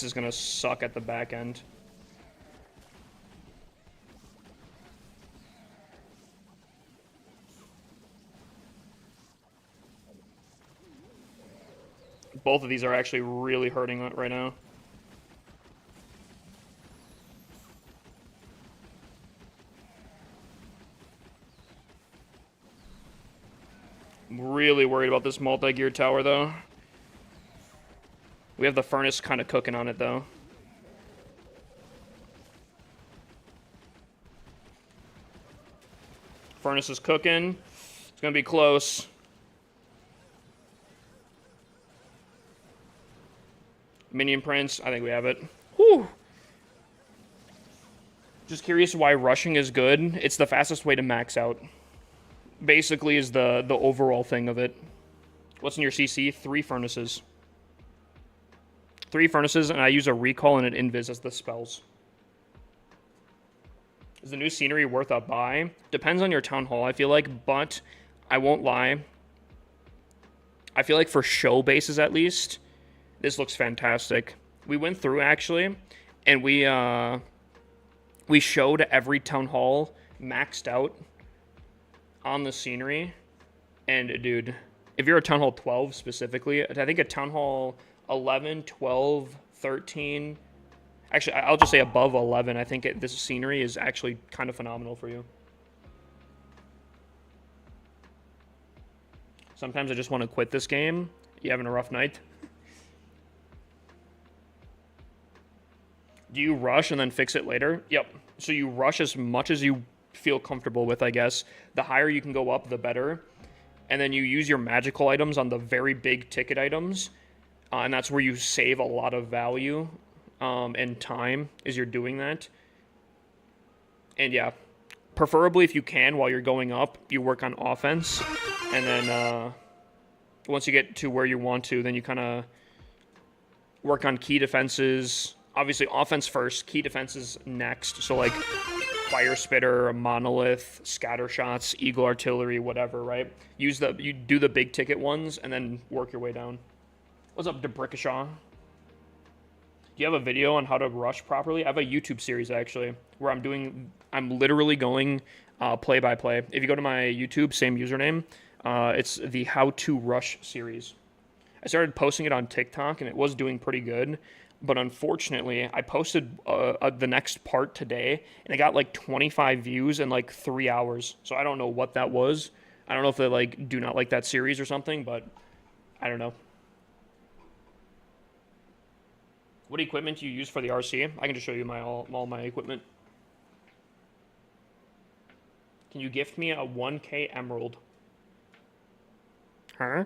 is gonna suck at the back end. Both of these are actually really hurting right now. I'm really worried about this multi-gear tower, though. We have the furnace kind of cooking on it, though. Furnace is cooking. It's gonna be close. Minion Prince, I think we have it. Whew. Just curious why rushing is good. It's the fastest way to max out. Basically is the overall thing of it. What's in your CC? 3 furnaces. 3 furnaces, and I use a recall and an invis as the spells. Is the new scenery worth a buy? Depends on your town hall, I feel like, but I won't lie. I feel like for show bases at least, this looks fantastic. We went through actually, and we showed every town hall maxed out on the scenery. And dude, if you're a town hall 12 specifically, I think a town hall 11, 12, 13, actually I'll just say above 11, I think this scenery is actually kind of phenomenal for you. Sometimes I just want to quit this game. You having a rough night? Do you rush and then fix it later? Yep. So you rush as much as you feel comfortable with, I guess. The higher you can go up, the better. And then you use your magical items on the very big ticket items. And that's where you save a lot of value and time as you're doing that. And yeah, preferably if you can, while you're going up, you work on offense. And then once you get to where you want to, then you kind of work on key defenses. Obviously, offense first, key defenses next. So, like, fire spitter, monolith, scatter shots, eagle artillery, whatever, right? You do the big ticket ones, and then work your way down. What's up, DeBrickashaw? Do you have a video on how to rush properly? I have a YouTube series, actually, where I'm literally going play by play. If you go to my YouTube, same username, it's the How to Rush series. I started posting it on TikTok, and it was doing pretty good. But unfortunately, I posted the next part today, and it got like 25 views in like 3 hours. So I don't know what that was. I don't know if they like do not like that series or something, but I don't know. What equipment do you use for the RC? I can just show you all my equipment. Can you gift me a 1K emerald? Huh?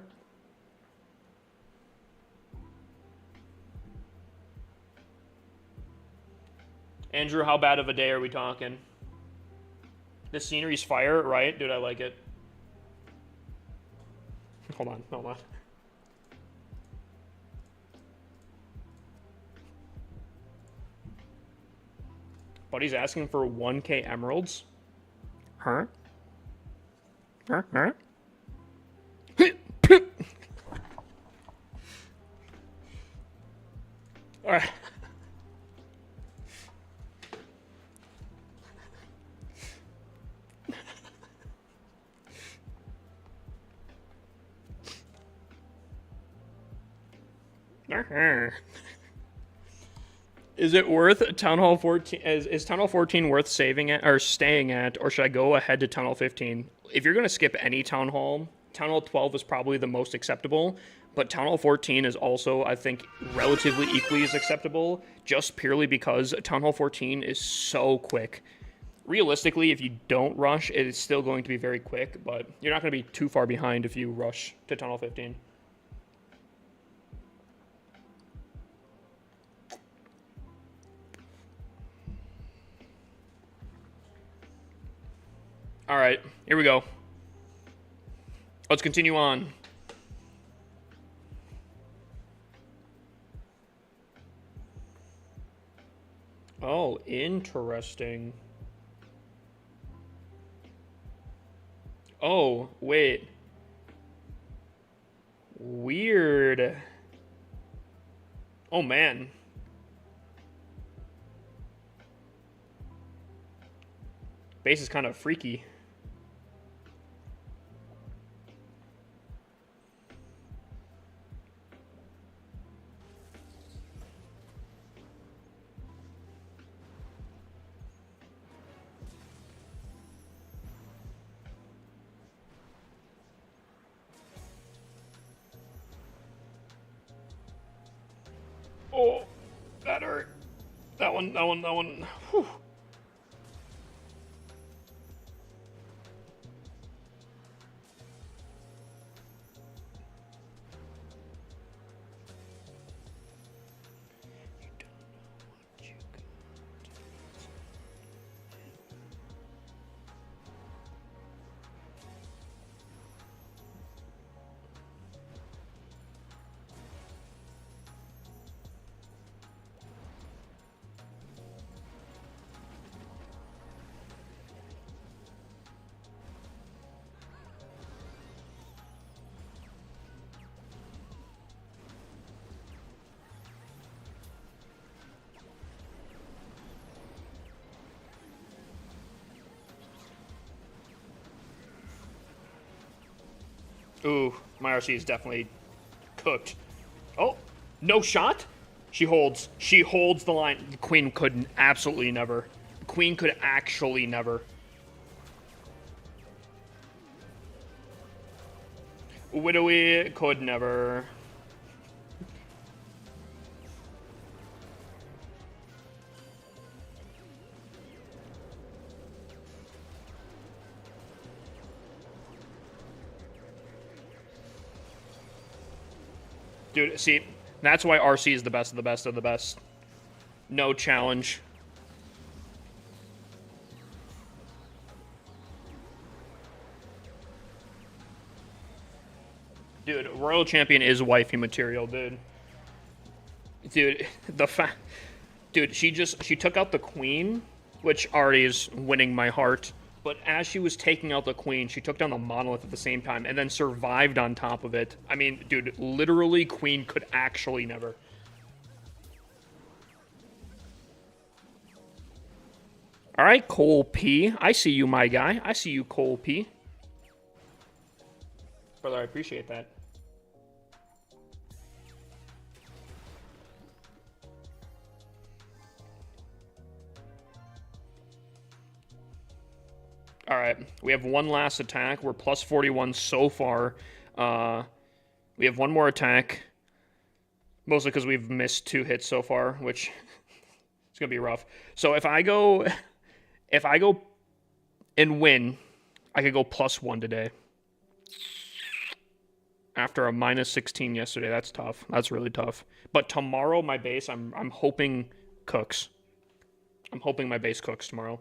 Andrew, how bad of a day are we talking? The scenery's fire, right? Dude, I like it. Hold on. Buddy's asking for 1K emeralds. Huh? Huh? Alright. Is it worth Town Hall 14? Is Town Hall 14 worth saving at or staying at, or should I go ahead to Town Hall 15? If you're going to skip any Town Hall 12 is probably the most acceptable, but Town Hall 14 is also, I think, relatively equally as acceptable, just purely because Town Hall 14 is so quick. Realistically, if you don't rush, it is still going to be very quick, but you're not going to be too far behind if you rush to Town Hall 15. All right, here we go. Let's continue on. Oh, interesting. Oh, wait. Weird. Oh, man. Base is kind of freaky. Oh, that hurt. That one. Whew. Ooh, my RC is definitely cooked. Oh, no shot? She holds. She holds the line. The queen could absolutely never. The queen could actually never. Widowy could never. Dude, see, that's why RC is the best of the best of the best. No challenge. Dude, Royal Champion is wifey material, dude. Dude, the fact... Dude, she took out the queen, which already is winning my heart. But as she was taking out the queen, she took down the monolith at the same time and then survived on top of it. I mean, dude, literally queen could actually never. All right, Cole P. I see you, my guy. I see you, Cole P. Brother, I appreciate that. All right, we have one last attack. We're plus 41 so far. We have one more attack. Mostly because we've missed 2 hits so far, which is gonna be rough. So if I go and win, I could go +1 today. After a -16 yesterday, that's tough. That's really tough. But tomorrow, my base, I'm hoping cooks. I'm hoping my base cooks tomorrow.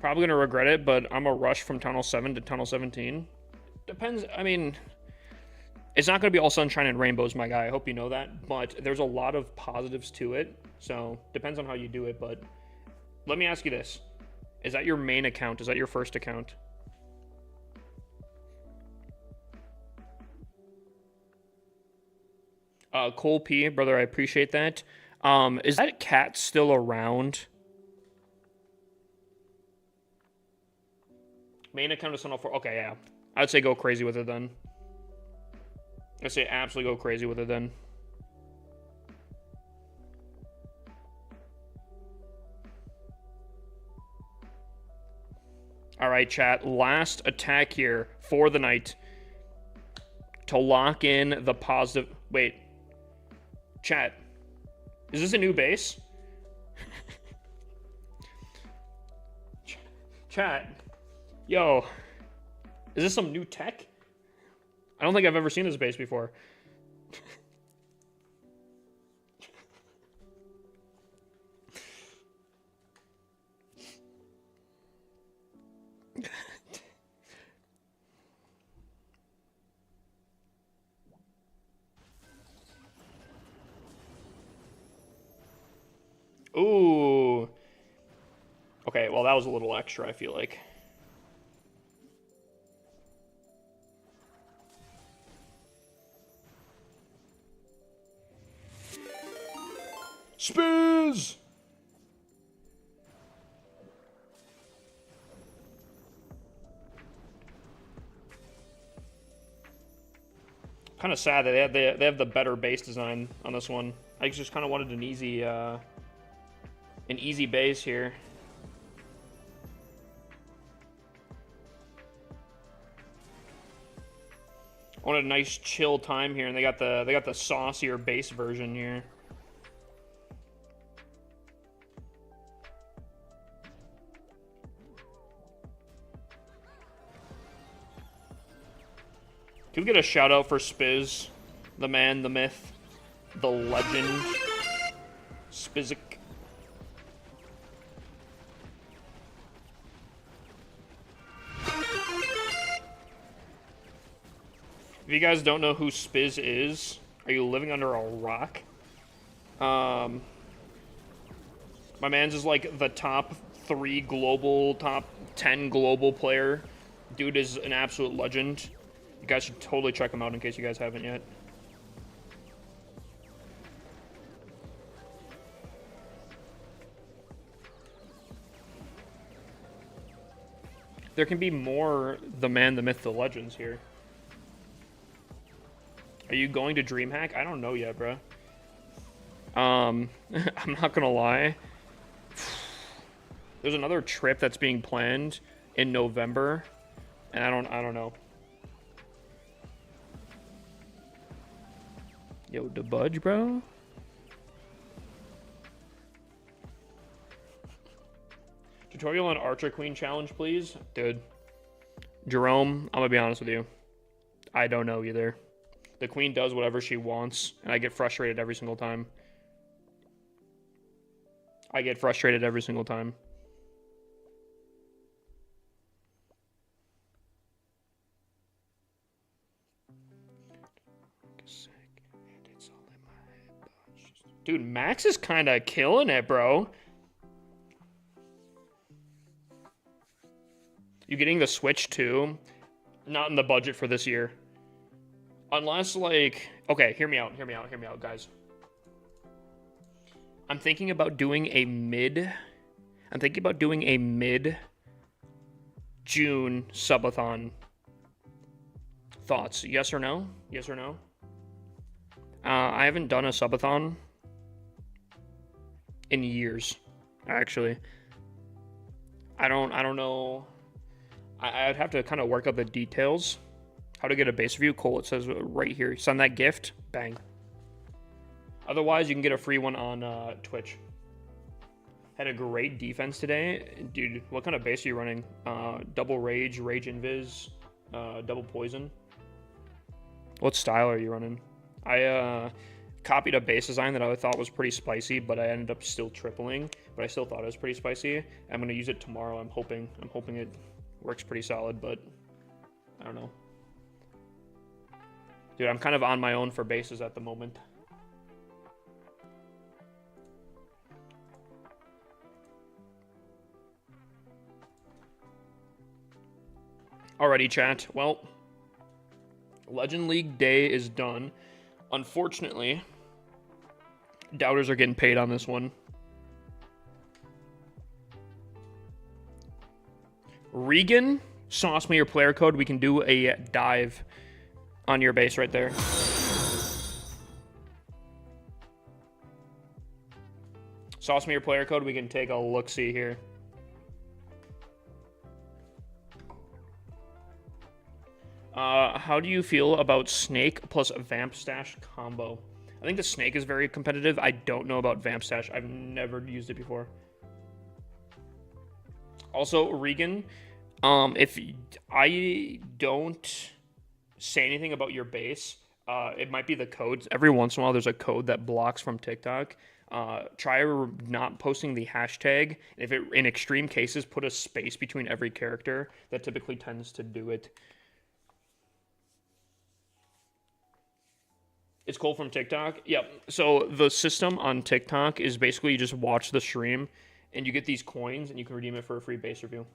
Probably going to regret it, but I'm a rush from Tunnel 7 to Tunnel 17. Depends. I mean, it's not going to be all sunshine and rainbows, my guy. I hope you know that. But there's a lot of positives to it. So, depends on how you do it. But let me ask you this. Is that your main account? Is that your first account? Cole P, brother, I appreciate that. Is that cat still around? Main account is Tunnel 4. Okay, yeah. I'd say go crazy with it then. I'd say absolutely go crazy with it then. All right, chat. Last attack here for the night. To lock in the positive... Wait. Chat. Is this a new base? Chat. Yo. Is this some new tech? I don't think I've ever seen this base before. Ooh. Okay, well, that was a little extra, I feel like. Spiz! Kind of sad that they have the better base design on this one. I just kind of wanted an easy base here. I wanted a nice chill time here, and they got the saucier base version here. Can we get a shout out for Spiz, the man, the myth, the legend, Spizik? If you guys don't know who Spiz is, are you living under a rock? My man's is like the top 10 global player. Dude is an absolute legend. You guys should totally check him out in case you guys haven't yet. There can be more the man, the myth, the legends here. Are you going to DreamHack? I don't know yet, bro. I'm not gonna lie. There's another trip that's being planned in November, and I don't know. Yo, the budge, bro. Tutorial on Archer Queen challenge, please, dude. Jerome, I'm gonna be honest with you. I don't know either. The queen does whatever she wants, and I get frustrated every single time. I get frustrated every single time. Dude, Max is kind of killing it, bro. You getting the Switch too? Not in the budget for this year. Unless, like... Okay, hear me out, guys. I'm thinking about doing a mid-June subathon. Thoughts? Yes or no? Yes or no? I haven't done a subathon in years, actually. I don't know. I'd have to kind of work out the details. How to get a base review? Cole, it says right here. Send that gift. Bang. Otherwise, you can get a free one on Twitch. Had a great defense today. Dude, what kind of base are you running? Double Rage, Rage Invis, Double Poison. What style are you running? I copied a base design that I thought was pretty spicy, but I ended up still tripling. But I still thought it was pretty spicy. I'm going to use it tomorrow. I'm hoping it works pretty solid, but I don't know. Dude, I'm kind of on my own for bases at the moment. Alrighty, chat. Well, Legend League Day is done. Unfortunately, doubters are getting paid on this one. Regan, sauce me your player code. We can do a dive on your base right there. Sauce me your player code. We can take a look-see here. How do you feel about Snake plus Vamp Stash combo? I think the Snake is very competitive. I don't know about Vamp Stash. I've never used it before. Also, Regan, if I don't say anything about your base, it might be the codes. Every once in a while, there's a code that blocks from TikTok. Try not posting the hashtag. If it, in extreme cases, put a space between every character. That typically tends to do it. It's cool from TikTok. Yep. So the system on TikTok is basically you just watch the stream, and you get these coins, and you can redeem it for a free base review.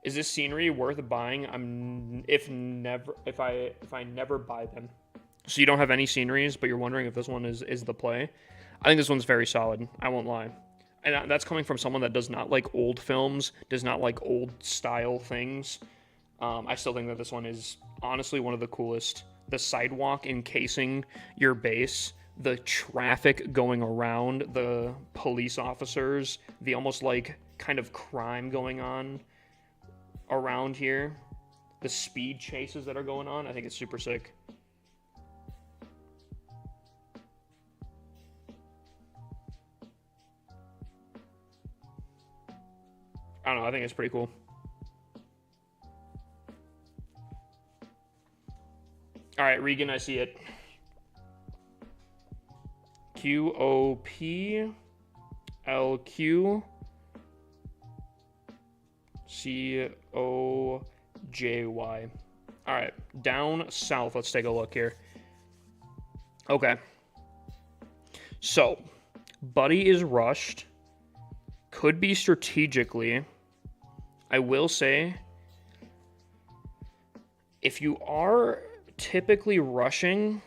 Is this scenery worth buying? If I never buy them. So you don't have any sceneries, but you're wondering if this one is the play. I think this one's very solid. I won't lie. And that's coming from someone that does not like old films, does not like old style things. I still think that this one is honestly one of the coolest. The sidewalk encasing your base, the traffic going around, the police officers, the almost like kind of crime going on around here, the speed chases that are going on. I think it's super sick. I don't know, I think it's pretty cool. All right, Regan, I see it. QOPLQ COJY. All right, down south. Let's take a look here. Okay. So, Buddy is rushed. Could be strategically. I will say, if you are typically rushing,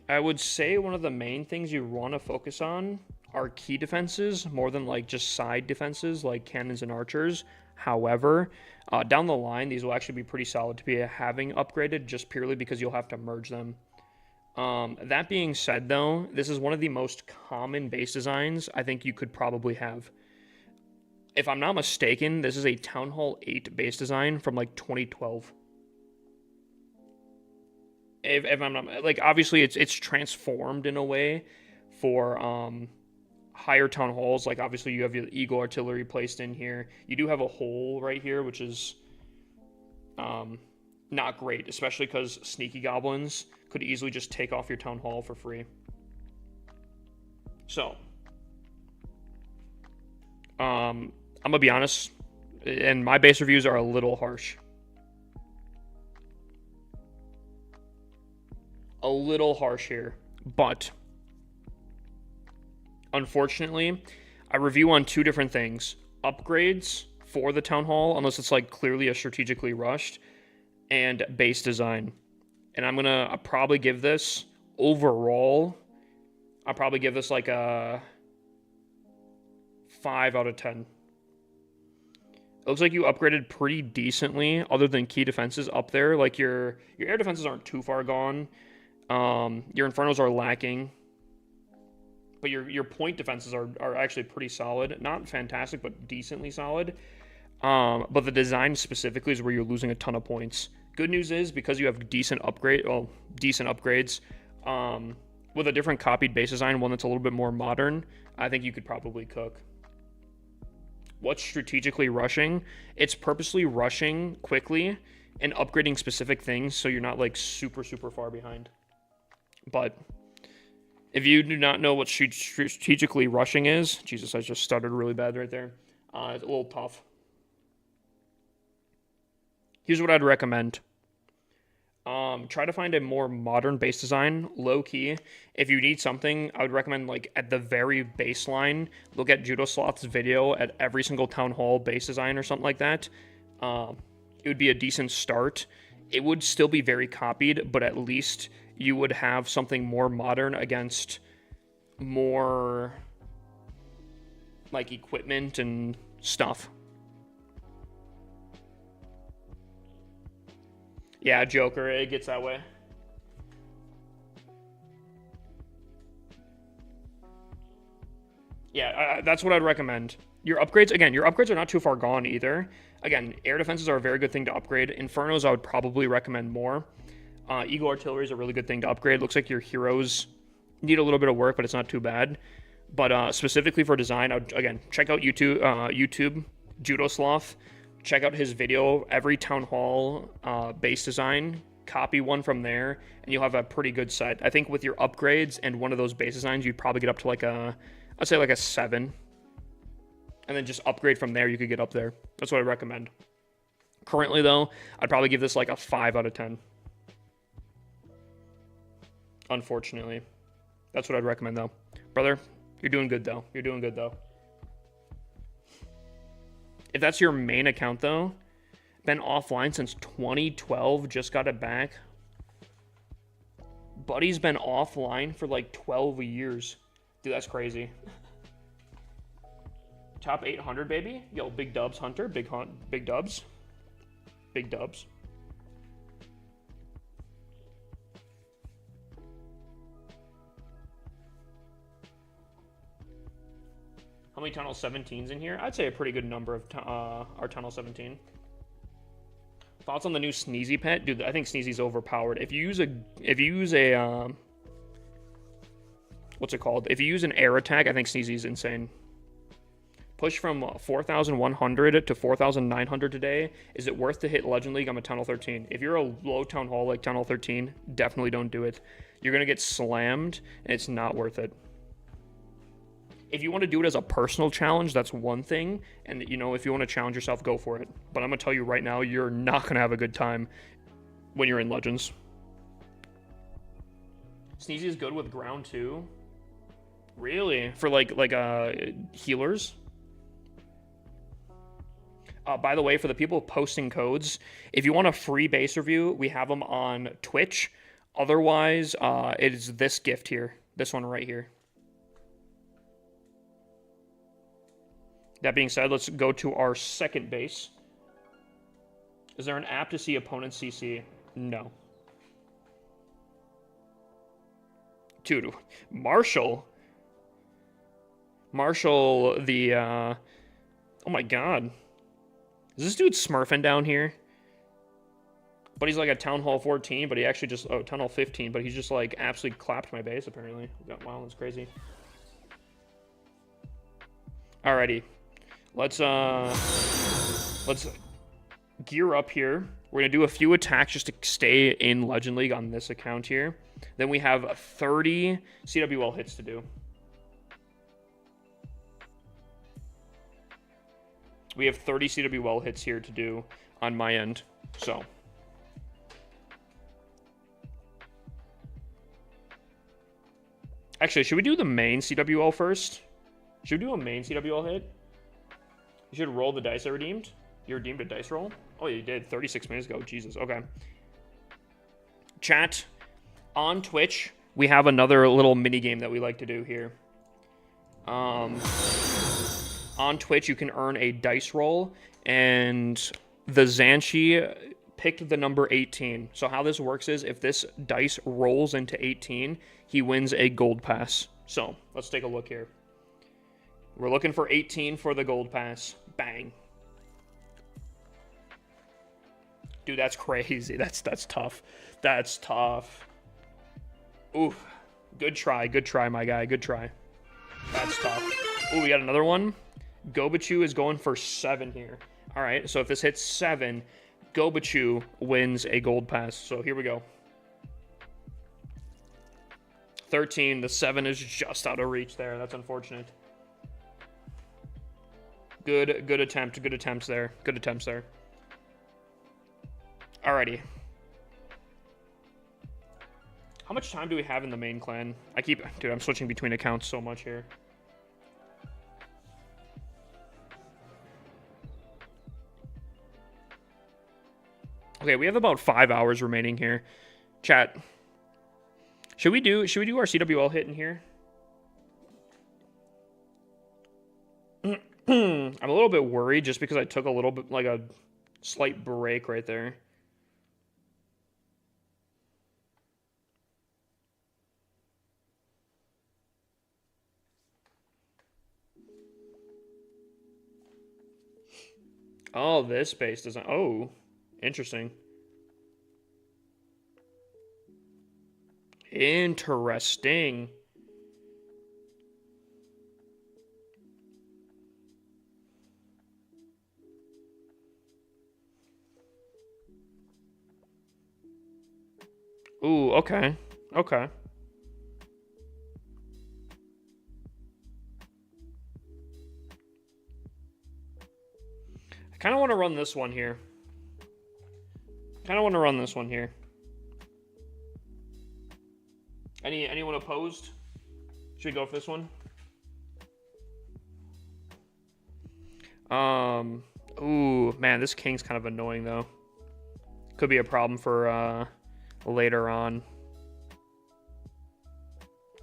I would say one of the main things you want to focus on are key defenses more than like just side defenses like cannons and archers. However, down the line, these will actually be pretty solid to be having upgraded just purely because you'll have to merge them. That being said, though, this is one of the most common base designs I think you could probably have. If I'm not mistaken, this is a Town Hall 8 base design from like 2012. If I'm not, like, obviously it's transformed in a way for higher town halls. Like, obviously you have your Eagle artillery placed in here. You do have a hole right here, which is not great, especially because sneaky goblins could easily just take off your town hall for free. So, I'm gonna be honest, and my base reviews are a little harsh. A little harsh here, but unfortunately, I review on two different things: upgrades for the town hall, unless it's like clearly a strategically rushed, and base design. And I'm gonna probably give this overall. I'll probably give this like a 5 out of 10. It looks like you upgraded pretty decently, other than key defenses up there. Like your air defenses aren't too far gone. Your Infernos are lacking, but your point defenses are actually pretty solid. Not fantastic, but decently solid. But the design specifically is where you're losing a ton of points. Good news is, because you have decent upgrades, with a different copied base design, one that's a little bit more modern, I think you could probably cook. What's strategically rushing? It's purposely rushing quickly and upgrading specific things so you're not like super far behind. But if you do not know what strategically rushing is, Jesus, I just stuttered really bad right there. It's a little tough. Here's what I'd recommend. Try to find a more modern base design, low key. If you need something, I would recommend, like, at the very baseline, look at Judo Sloth's video at every single town hall base design or something like that. It would be a decent start. It would still be very copied, but at least you would have something more modern against more, like, equipment and stuff. Yeah, Joker, it gets that way. Yeah, that's what I'd recommend. Your upgrades are not too far gone either. Again, air defenses are a very good thing to upgrade. Infernos, I would probably recommend more. Eagle artillery is a really good thing to upgrade. Looks like your heroes need a little bit of work, but it's not too bad. But specifically for design, again, check out YouTube. Judo Sloth. Check out his video. Every Town Hall base design, copy one from there, and you'll have a pretty good set. I think with your upgrades and one of those base designs, you'd probably get up to like I'd say like a 7. And then just upgrade from there, you could get up there. That's what I recommend. Currently, though, I'd probably give this like a 5 out of 10. Unfortunately. That's what I'd recommend, though. Brother, you're doing good, though. You're doing good, though. If that's your main account, though, been offline since 2012, just got it back. Buddy's been offline for like 12 years. Dude, that's crazy. Top 800, baby. Yo, big dubs, Hunter. Big dubs. Big dubs. How many Tunnel 17s in here? I'd say a pretty good number of our Tunnel 17. Thoughts on the new Sneezy pet? Dude, I think Sneezy's overpowered. If you use a what's it called? If you use an air attack, I think Sneezy's insane. Push from 4,100 to 4,900 today. Is it worth to hit Legend League? I'm a Tunnel 13. If you're a low Town Hall like Tunnel 13, definitely don't do it. You're going to get slammed, and it's not worth it. If you want to do it as a personal challenge, that's one thing. And, you know, if you want to challenge yourself, go for it. But I'm going to tell you right now, you're not going to have a good time when you're in Legends. Sneezy is good with ground, too. Really? For, like healers? By the way, for the people posting codes, if you want a free base review, we have them on Twitch. Otherwise, it is this gift here. This one right here. That being said, let's go to our second base. Is there an app to see opponent's CC? No. Dude, Marshall, the, oh my god. Is this dude smurfing down here? But he's like a Town Hall 14, but he actually just, oh, Town Hall 15, but he's just like absolutely clapped my base, apparently. Wow, that's crazy. Alrighty. Let's gear up here. We're gonna do a few attacks just to stay in Legend League on this account here. Then we have 30 CWL hits to do. We have 30 CWL hits here to do on my end. So. Actually, should we do the main CWL first? Should we do a main CWL hit? You should roll the dice I redeemed. You redeemed a dice roll? Oh, you did. 36 minutes ago. Jesus. Okay. Chat. On Twitch, we have another little mini game that we like to do here. On Twitch, you can earn a dice roll, and the Xanshi picked the number 18. So how this works is, if this dice rolls into 18, he wins a gold pass. So let's take a look here. We're looking for 18 for the gold pass. Bang. Dude, that's crazy. That's tough. That's tough. Oof. Good try, my guy. Good try. That's tough. Ooh, we got another one. Gobachu is going for 7 here. All right, so if this hits 7, Gobachu wins a gold pass. So here we go. 13. The 7 is just out of reach there. That's unfortunate. Good attempt. Good attempts there. Good attempts there. Alrighty. How much time do we have in the main clan? Dude, I'm switching between accounts so much here. Okay, we have about 5 hours remaining here. Chat. Should we do our CWL hit in here? I'm a little bit worried just because I took a little bit, like a slight break right there. Oh, this base doesn't. Oh, interesting. Interesting. Ooh, okay. Okay. I kind of want to run this one here. Anyone opposed? Should we go for this one? Ooh, man, this king's kind of annoying though. Could be a problem for later on.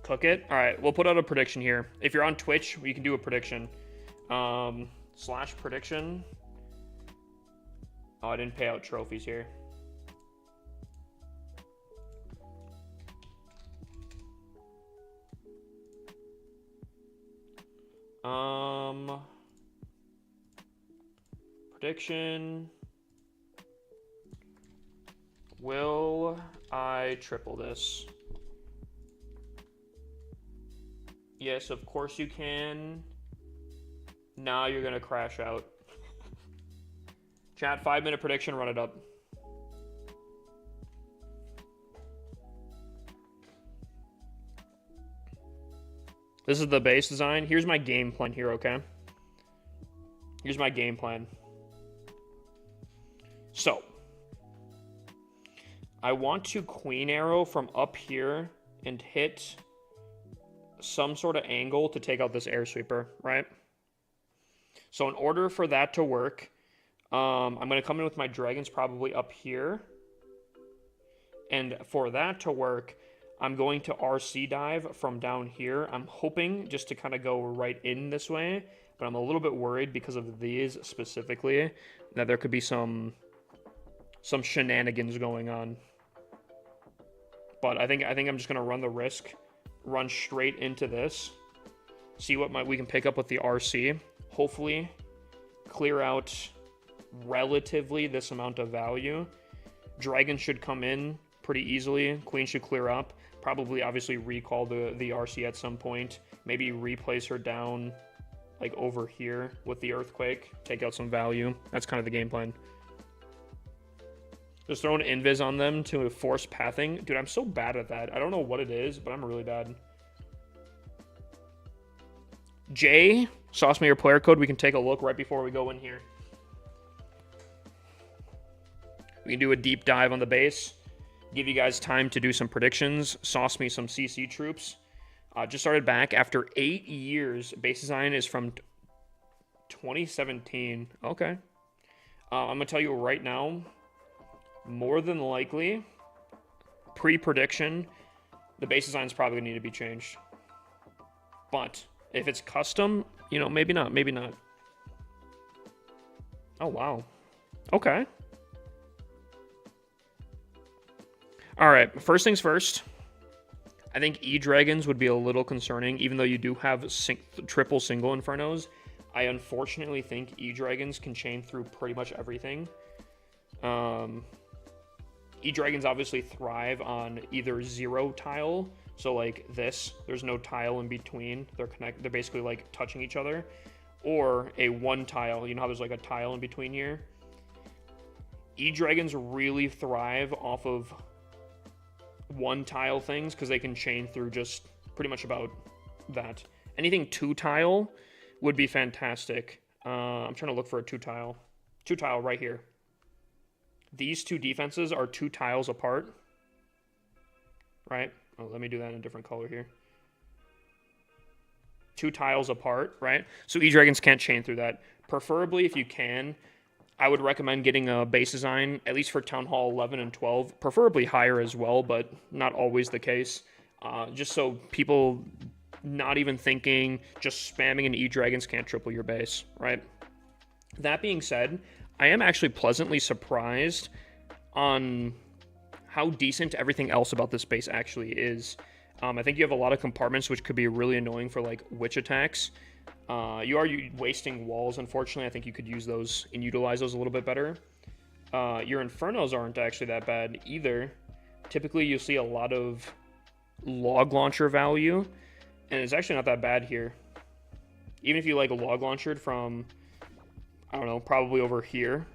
Cook it. All right, we'll put out a prediction here. If you're on Twitch, we can do a prediction. Slash prediction. Oh, I didn't pay out trophies here. Prediction. Will I triple this? Yes, of course you can. Now you're gonna crash out. Chat, 5-minute prediction, run it up. This is the base design. Here's my game plan here, okay? Here's my game plan. So, I want to queen arrow from up here and hit some sort of angle to take out this air sweeper, right? So in order for that to work, I'm going to come in with my dragons probably up here. And for that to work, I'm going to RC dive from down here. I'm hoping just to kind of go right in this way, but I'm a little bit worried because of these specifically that there could be some shenanigans going on. But I think I'm just going to run the risk, run straight into this, see what we can pick up with the RC. Hopefully clear out relatively this amount of value. Dragon should come in pretty easily. Queen should clear up. Probably obviously recall the RC at some point. Maybe replace her down like over here with the earthquake. Take out some value. That's kind of the game plan. Just throwing invis on them to force pathing. Dude, I'm so bad at that. I don't know what it is, but I'm really bad. Jay, sauce me your player code. We can take a look right before we go in here. We can do a deep dive on the base. Give you guys time to do some predictions. Sauce me some CC troops. Just started back after 8 years. Base design is from 2017. Okay. I'm going to tell you right now, more than likely, pre-prediction, the base design is probably going to need to be changed. But if it's custom, you know, maybe not. Maybe not. Oh, wow. Okay. All right, first things first. I think E-Dragons would be a little concerning, even though you do have triple single Infernos. I unfortunately think E-Dragons can chain through pretty much everything. E-Dragons obviously thrive on either 0 tile, so like this, there's no tile in between. They're basically like touching each other. Or a 1 tile, you know how there's like a tile in between here? E-Dragons really thrive off of 1 tile things because they can chain through just pretty much about that. Anything 2 tile would be fantastic. I'm trying to look for a 2 tile. 2 tile right here. These 2 defenses are 2 tiles apart. Right? Oh, let me do that in a different color here. 2 tiles apart, right? So E-Dragons can't chain through that. Preferably, if you can, I would recommend getting a base design, at least for Town Hall 11 and 12. Preferably higher as well, but not always the case. Just so people not even thinking, just spamming an E-Dragons can't triple your base, right? That being said, I am actually pleasantly surprised on how decent everything else about this base actually is. I think you have a lot of compartments, which could be really annoying for like witch attacks. You are wasting walls, unfortunately. I think you could use those and utilize those a little bit better. Your Infernos aren't actually that bad either. Typically, you'll see a lot of log launcher value, and it's actually not that bad here. Even if you like a log launcher from, I don't know, probably over here,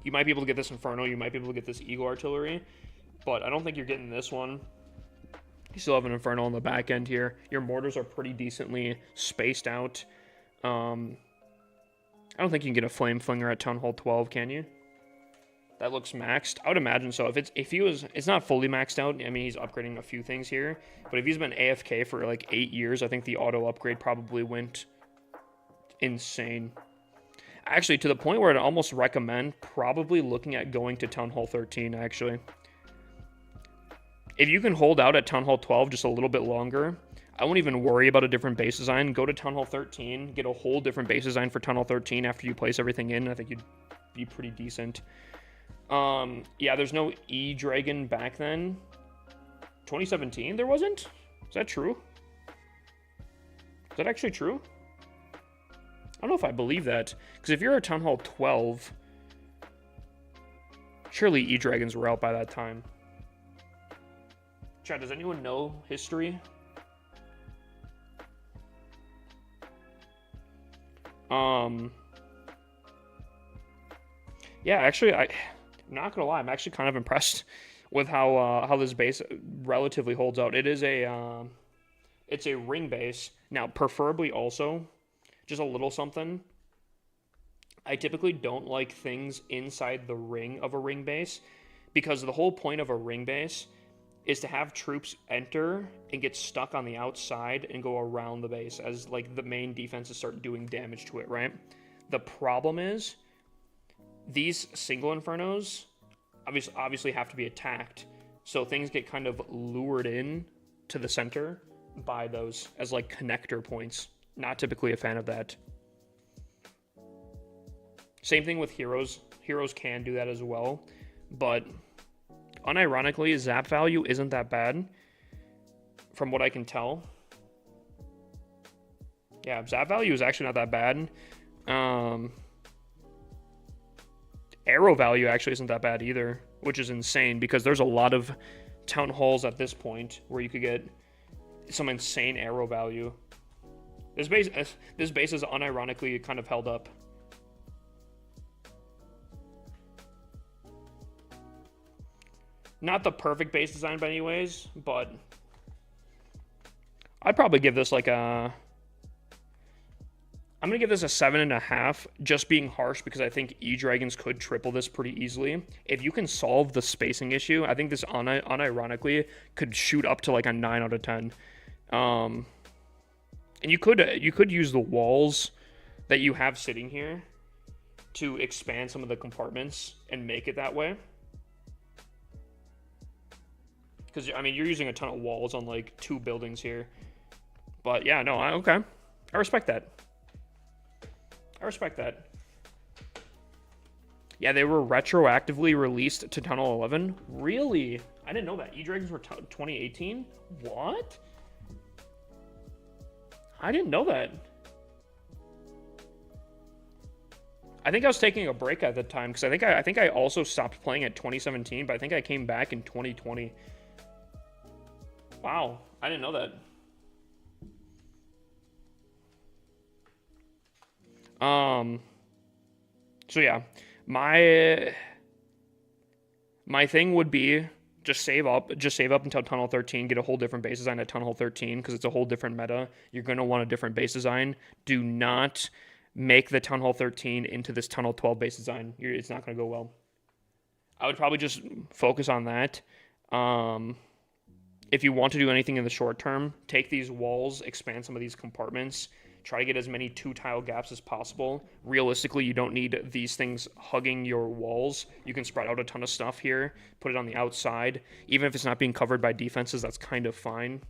you might be able to get this Inferno, you might be able to get this Eagle Artillery. but I don't think you're getting this one. You still have an Inferno on the back end here. Your mortars are pretty decently spaced out. I don't think you can get a Flame Flinger at Town Hall 12, can you? That looks maxed. I would imagine so. It's not fully maxed out. I mean, he's upgrading a few things here, but if he's been AFK for like 8 years, I think the auto upgrade probably went insane. Actually, to the point where I'd almost recommend probably looking at going to Town Hall 13, actually. If you can hold out at Town Hall 12 just a little bit longer, I won't even worry about a different base design. Go to Town Hall 13, get a whole different base design for Town Hall 13 after you place everything in. I think you'd be pretty decent. Yeah, there's no E-Dragon back then. 2017, there wasn't? Is that true? Is that actually true? I don't know if I believe that. Because if you're at Town Hall 12, surely E-Dragons were out by that time. Chat, does anyone know history? Yeah, actually, I'm not gonna lie, I'm actually kind of impressed with how this base relatively holds out. It's a ring base. Now, preferably also, just a little something. I typically don't like things inside the ring of a ring base, because the whole point of a ring base is to have troops enter and get stuck on the outside and go around the base as like the main defenses start doing damage to it, right? The problem is these single Infernos obviously have to be attacked, so things get kind of lured in to the center by those as like connector points. Not typically a fan of that. Same thing with heroes. Heroes can do that as well, but unironically, zap value isn't that bad, from what I can tell. Yeah, zap value is actually not that bad. Arrow value actually isn't that bad either, which is insane, because there's a lot of town halls at this point where you could get some insane arrow value. This base is unironically kind of held up. Not the perfect base design by any ways, but I'd probably give this like a... I'm going to give this a 7.5, just being harsh, because I think E-Dragons could triple this pretty easily. If you can solve the spacing issue, I think this unironically could shoot up to like a 9 out of 10. And you could use the walls that you have sitting here to expand some of the compartments and make it that way. Because, I mean, you're using a ton of walls on, like, 2 buildings here. But, yeah, no, okay. I respect that. I respect that. Yeah, they were retroactively released to Tunnel 11? Really? I didn't know that. E-Dragons were 2018? What? I didn't know that. I think I was taking a break at the time, because I think I also stopped playing at 2017, but I think I came back in 2020. Wow, I didn't know that. So yeah, my thing would be just save up until Tunnel 13, get a whole different base design at Tunnel 13, because it's a whole different meta. You're going to want a different base design. Do not make the Town Hall 13 into this Tunnel 12 base design. It's not going to go well. I would probably just focus on that. If you want to do anything in the short term, take these walls, expand some of these compartments, try to get as many 2-tile gaps as possible. Realistically, you don't need these things hugging your walls. You can spread out a ton of stuff here, put it on the outside. Even if it's not being covered by defenses, that's kind of fine.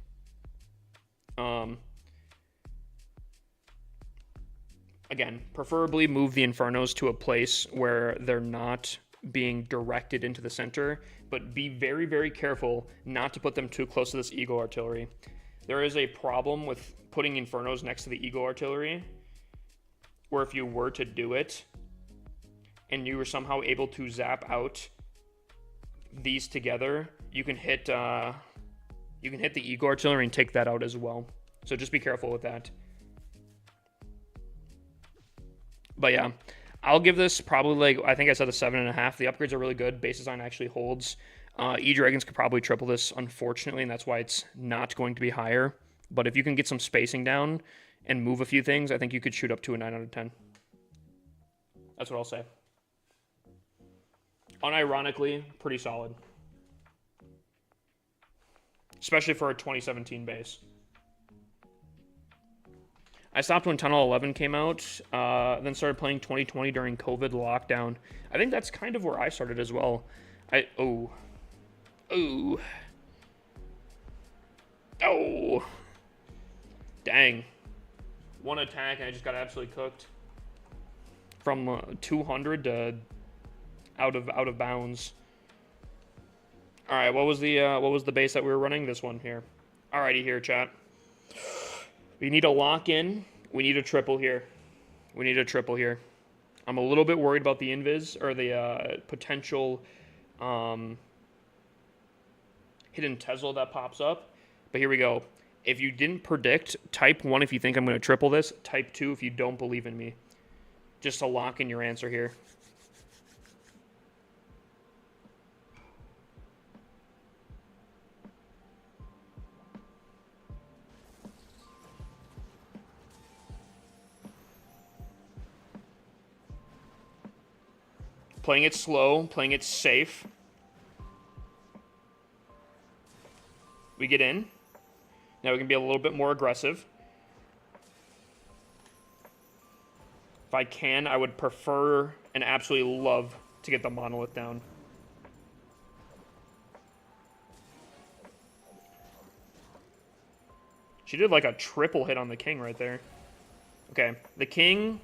Again, preferably move the Infernos to a place where they're not being directed into the center, but be very, very careful not to put them too close to this Eagle Artillery. There is a problem with putting Infernos next to the Eagle Artillery, where if you were to do it, and you were somehow able to zap out these together, you can hit the Eagle Artillery and take that out as well. So just be careful with that. But yeah, I'll give this probably, like, I think I said a 7.5. The upgrades are really good. Base design actually holds. E-Dragons could probably triple this, unfortunately, and that's why it's not going to be higher. But if you can get some spacing down and move a few things, I think you could shoot up to a 9 out of 10. That's what I'll say. Unironically, pretty solid. Especially for a 2017 base. I stopped when Tunnel 11 came out, then started playing 2020 during COVID lockdown. I think that's kind of where I started as well. Oh. Dang. One attack and I just got absolutely cooked. From 200 to out of bounds. All right, what was the base that we were running? This one here. Alrighty here, chat. We need a lock in. We need a triple here. We need a triple here. I'm a little bit worried about the invis or the potential hidden Tesla that pops up. But here we go. If you didn't predict, type 1 if you think I'm going to triple this. Type 2 if you don't believe in me. Just to lock in your answer here. Playing it slow, playing it safe. We get in. Now we can be a little bit more aggressive. If I can, I would prefer and absolutely love to get the monolith down. She did like a triple hit on the king right there. Okay, the king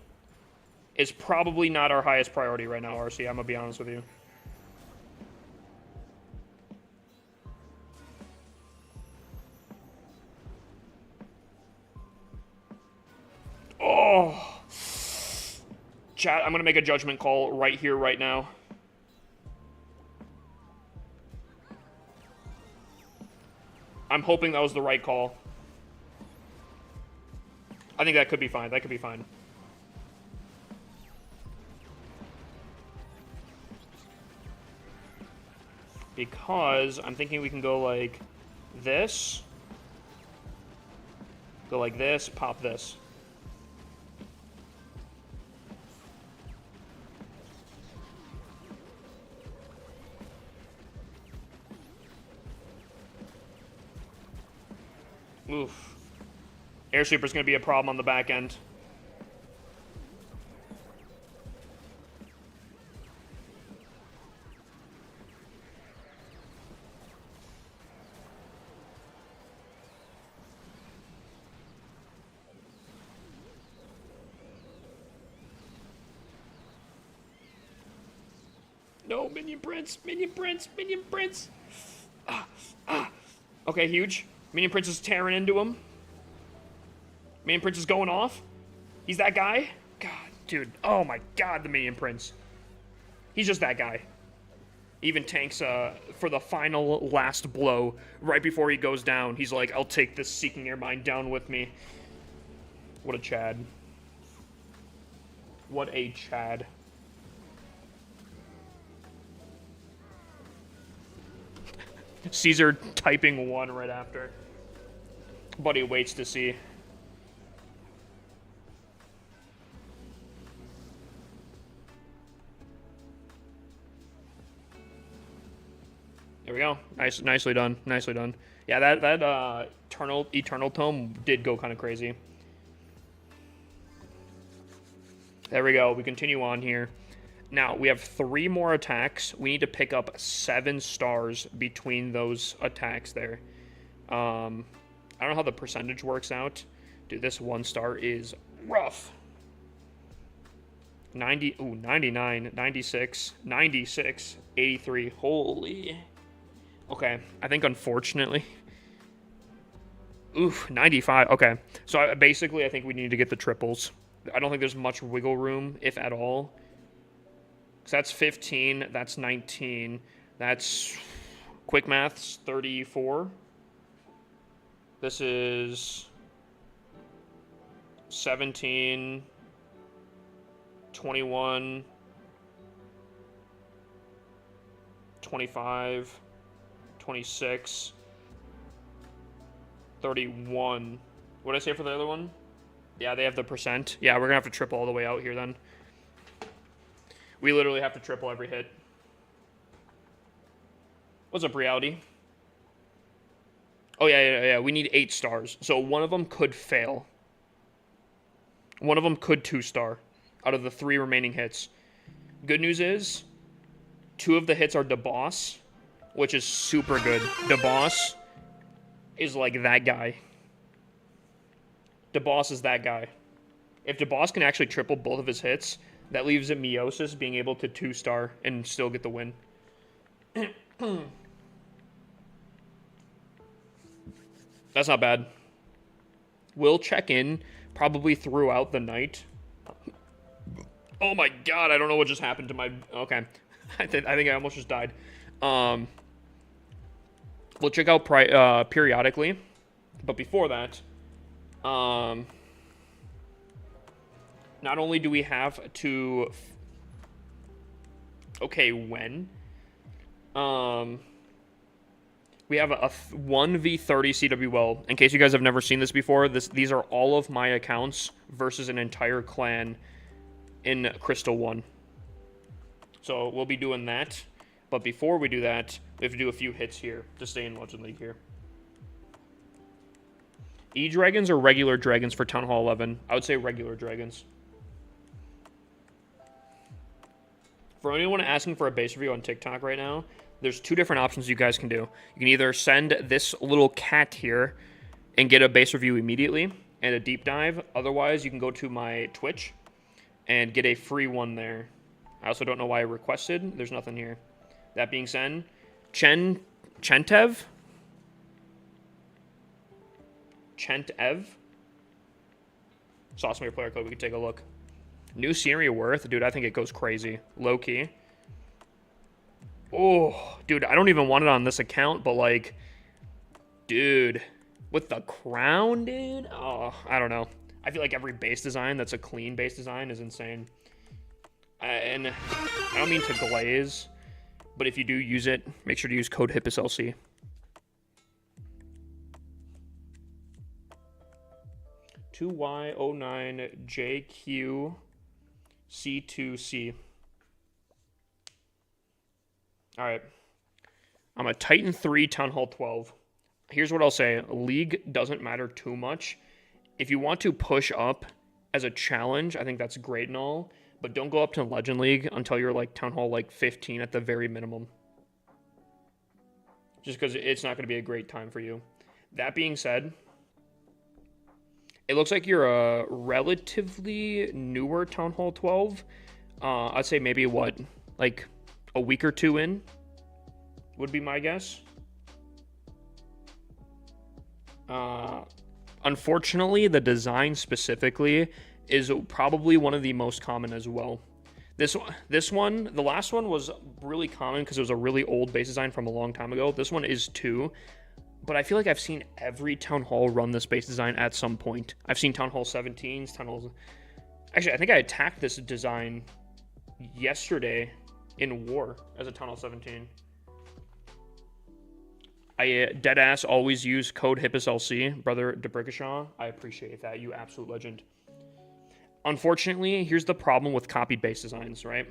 is probably not our highest priority right now, RC. I'm going to be honest with you. Oh. Chat, I'm going to make a judgment call right here, right now. I'm hoping that was the right call. I think that could be fine. That could be fine. Because I'm thinking we can go like this. Go like this, pop this. Oof. Air Sweeper's going to be a problem on the back end. No, Minion Prince, Minion Prince, Minion Prince. Okay, huge. Minion Prince is tearing into him. Minion Prince is going off. He's that guy? God, dude. Oh my god, the Minion Prince. He's just that guy. Even tanks for the final last blow. Right before he goes down, he's like, I'll take this Seeking Air Mine down with me. What a Chad. What a Chad. Caesar typing 1 right after. But he waits to see. There we go. Nicely done. Nicely done. Yeah, that Eternal Tome did go kind of crazy. There we go. We continue on here. Now, we have 3 more attacks. We need to pick up 7 stars between those attacks there. I don't know how the percentage works out. Dude, this 1 star is rough. 90, ooh, 99, 96, 96, 83. Holy. Okay, I think unfortunately. Oof, 95. Okay, so basically I think we need to get the triples. I don't think there's much wiggle room, if at all. So that's 15, that's 19, that's, quick maths, 34. This is 17, 21, 25, 26, 31. What did I say for the other one? Yeah, they have the percent. Yeah, we're going to have to triple all the way out here then. We literally have to triple every hit. What's up, Reality? Oh, yeah. We need 8 stars. So one of them could fail. One of them could 2-star out of the 3 remaining hits. Good news is 2 of the hits are DeBoss, which is super good. DeBoss is like that guy. DeBoss is that guy. If DeBoss can actually triple both of his hits, that leaves it Meiosis being able to 2-star and still get the win. That's not bad. We'll check in probably throughout the night. Oh my god, I don't know what just happened to my... Okay. I think I almost just died. We'll check out periodically. But before that... not only do we have to... Okay, when? We have a 1v30 CWL. In case you guys have never seen this before, these are all of my accounts versus an entire clan in Crystal 1. So we'll be doing that. But before we do that, we have to do a few hits here to stay in Legend League here. E-Dragons or regular Dragons for Town Hall 11? I would say regular Dragons. For anyone asking for a base review on TikTok right now, there's 2 different options you guys can do. You can either send this little cat here and get a base review immediately and a deep dive. Otherwise, you can go to my Twitch and get a free one there. I also don't know why I requested. There's nothing here. That being said, Chentev? Sauce player code. We can take a look. New scenery worth? Dude, I think it goes crazy. Low key. Oh, dude, I don't even want it on this account, but like, dude, with the crown, dude? Oh, I don't know. I feel like every base design that's a clean base design is insane. And I don't mean to glaze, but if you do use it, make sure to use code HIPPOSLC. Y09JQC2C. All right. I'm a Titan 3, Town Hall 12. Here's what I'll say. League doesn't matter too much. If you want to push up as a challenge, I think that's great and all. But don't go up to Legend League until you're like Town Hall like 15 at the very minimum. Just because it's not going to be a great time for you. That being said, it looks like you're a relatively newer Town Hall 12. I'd say maybe what? Like a week or 2 in would be my guess. Unfortunately, the design specifically is probably one of the most common as well. This one, the last one was really common because it was a really old base design from a long time ago. This one is too, but I feel like I've seen every Town Hall run this base design at some point. I've seen Town Hall 17s, Town Halls... Actually, I think I attacked this design yesterday in War as a Town Hall 17. I deadass always use code HIPPOSLC, brother DeBrickashaw. I appreciate that, you absolute legend. Unfortunately, here's the problem with copied base designs, right?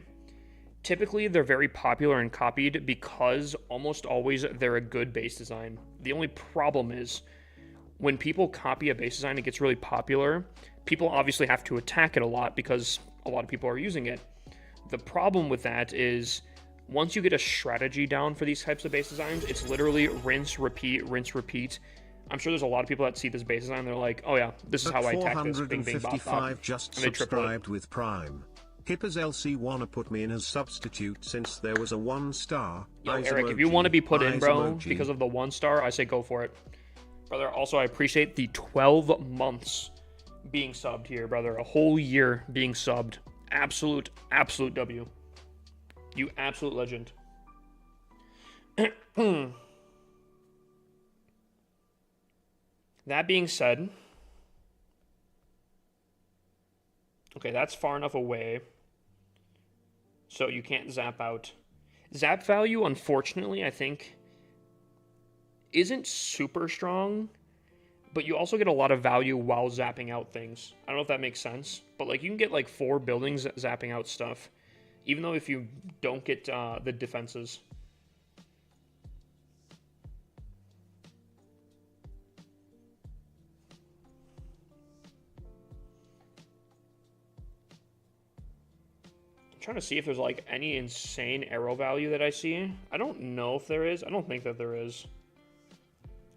Typically, they're very popular and copied because almost always they're a good base design. The only problem is when people copy a base design, it gets really popular. People obviously have to attack it a lot because a lot of people are using it. The problem with that is once you get a strategy down for these types of base designs, it's literally rinse, repeat, rinse, repeat. I'm sure there's a lot of people that see this base design, they're like, oh yeah, this is how I attack this. Bing, bing, bop, bop. Just subscribed with Prime. Hippers LC wanna put me in as substitute since there was a 1-star. Yo, Eric, if you want to be put in, bro, because of the 1-star, I say go for it. Brother, also, I appreciate the 12 months being subbed here, brother. A whole year being subbed. Absolute W. You absolute legend. That being said, okay, that's far enough away, so you can't zap out. Zap value, unfortunately, I think isn't super strong, but you also get a lot of value while zapping out things. I don't know if that makes sense, but like you can get like 4 buildings zapping out stuff, even though if you don't get the defenses. Trying to see if there's like any insane arrow value that I see. I don't know if there is. I don't think that there is.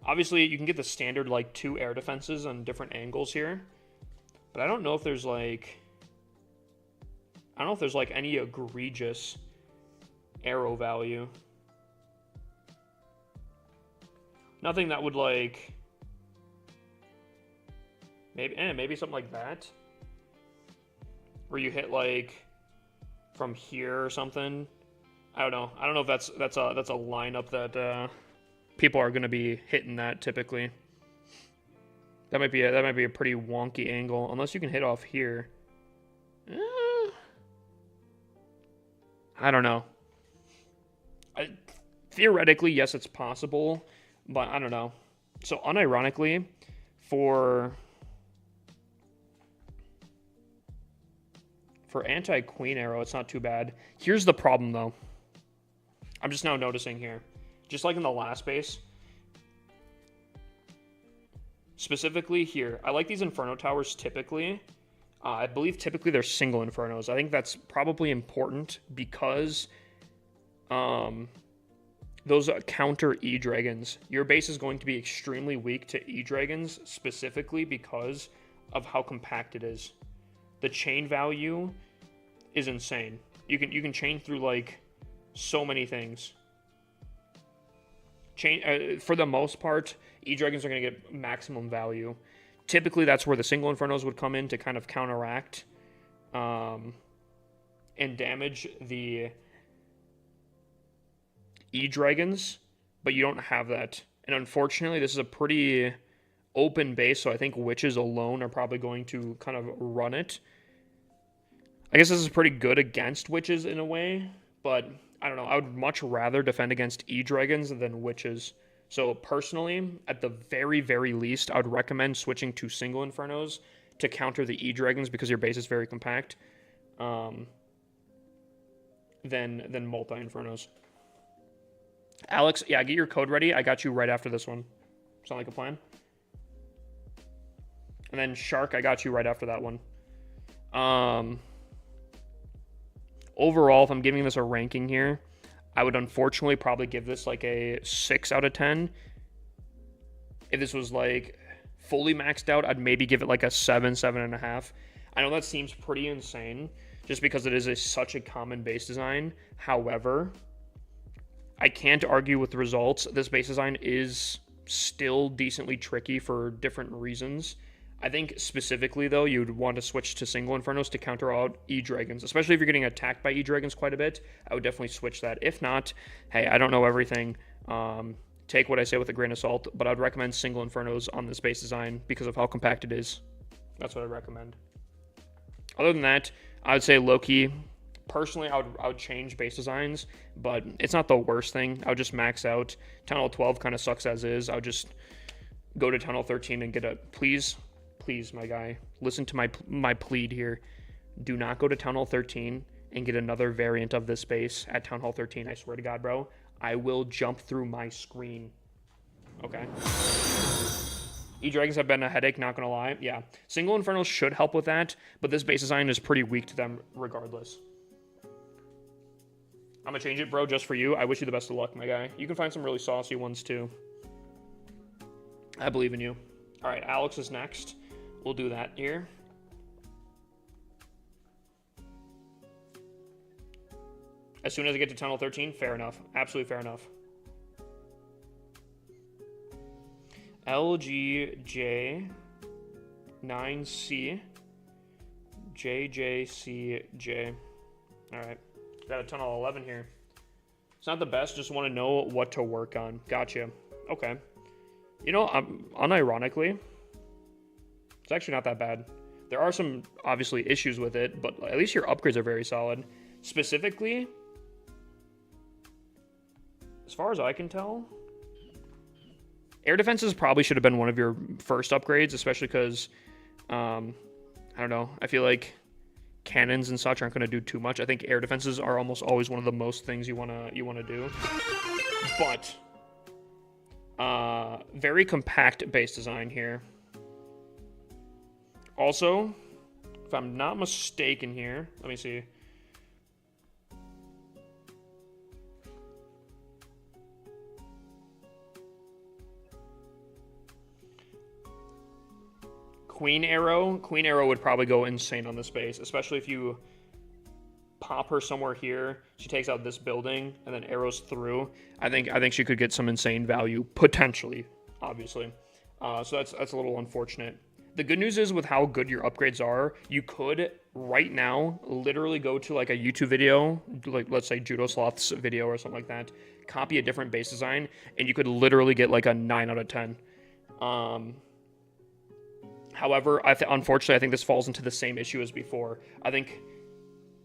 Obviously, you can get the standard like 2 air defenses on different angles here, but I don't know if there's like any egregious arrow value. Nothing that would like maybe something like that, where you hit like from here or something. I don't know. I don't know if that's a lineup that people are going to be hitting that typically. That might be a pretty wonky angle unless you can hit off here. I don't know. Theoretically, yes, it's possible, but I don't know. So unironically, for anti-queen arrow, it's not too bad. Here's the problem, though. I'm just now noticing here. Just like in the last base. Specifically here. I like these Inferno Towers typically. I believe typically they're single Infernos. I think that's probably important because those counter E-Dragons. Your base is going to be extremely weak to E-Dragons specifically because of how compact it is. The chain value is insane. You can chain through like so many things. For the most part, E-Dragons are going to get maximum value. Typically, that's where the single Infernos would come in to kind of counteract and damage the E-Dragons, but you don't have that. And unfortunately, this is a pretty open base, so I think Witches alone are probably going to kind of run it. I guess this is pretty good against Witches in a way, but I don't know. I would much rather defend against E-Dragons than Witches. So personally, at the very, very least, I would recommend switching to single Infernos to counter the E-Dragons because your base is very compact than multi-Infernos. Alex, yeah, get your code ready. I got you right after this one. Sound like a plan? And then Shark, I got you right after that one. Overall, if I'm giving this a ranking here, I would unfortunately probably give this like a 6 out of 10. If this was like fully maxed out, I'd maybe give it like a 7, 7.5. I know that seems pretty insane just because it is such a common base design. However, I can't argue with the results. This base design is still decently tricky for different reasons. I think specifically, though, you'd want to switch to single Infernos to counter out E-Dragons. Especially if you're getting attacked by E-Dragons quite a bit, I would definitely switch that. If not, hey, I don't know everything. Take what I say with a grain of salt, but I'd recommend single Infernos on this base design because of how compact it is. That's what I'd recommend. Other than that, I would say low-key. Personally, I would change base designs, but it's not the worst thing. I would just max out. Town Hall 12 kind of sucks as is. I would just go to Town Hall 13 and get a... Please, my guy, listen to my plead here. Do not go to Town Hall 13 and get another variant of this base at Town Hall 13. I swear to God, bro. I will jump through my screen. Okay. E-Dragons have been a headache, not gonna lie. Yeah. Single Infernos should help with that, but this base design is pretty weak to them regardless. I'm gonna change it, bro, just for you. I wish you the best of luck, my guy. You can find some really saucy ones, too. I believe in you. All right, Alex is next. We'll do that here. As soon as I get to Tunnel 13, fair enough. Absolutely fair enough. LGJ 9C JJCJ. All right, got a Tunnel 11 here. It's not the best, just want to know what to work on. Gotcha. Okay. You know, unironically, it's actually not that bad. There are some, obviously, issues with it, but at least your upgrades are very solid. Specifically, as far as I can tell, Air defenses probably should have been one of your first upgrades, especially because, I don't know, I feel like cannons and such aren't going to do too much. I think air defenses are almost always one of the most things you wanna do. But very compact base design here. Also, if I'm not mistaken here, let me see. Queen Arrow would probably go insane on this base, especially if you pop her somewhere here. She takes out this building and then arrows through. I think she could get some insane value potentially, obviously. So that's a little unfortunate. The good news is with how good your upgrades are, you could right now literally go to like a YouTube video, like let's say Judo Sloth's video or something like that, copy a different base design, and you could literally get like a 9 out of 10. However, unfortunately, I think this falls into the same issue as before. I think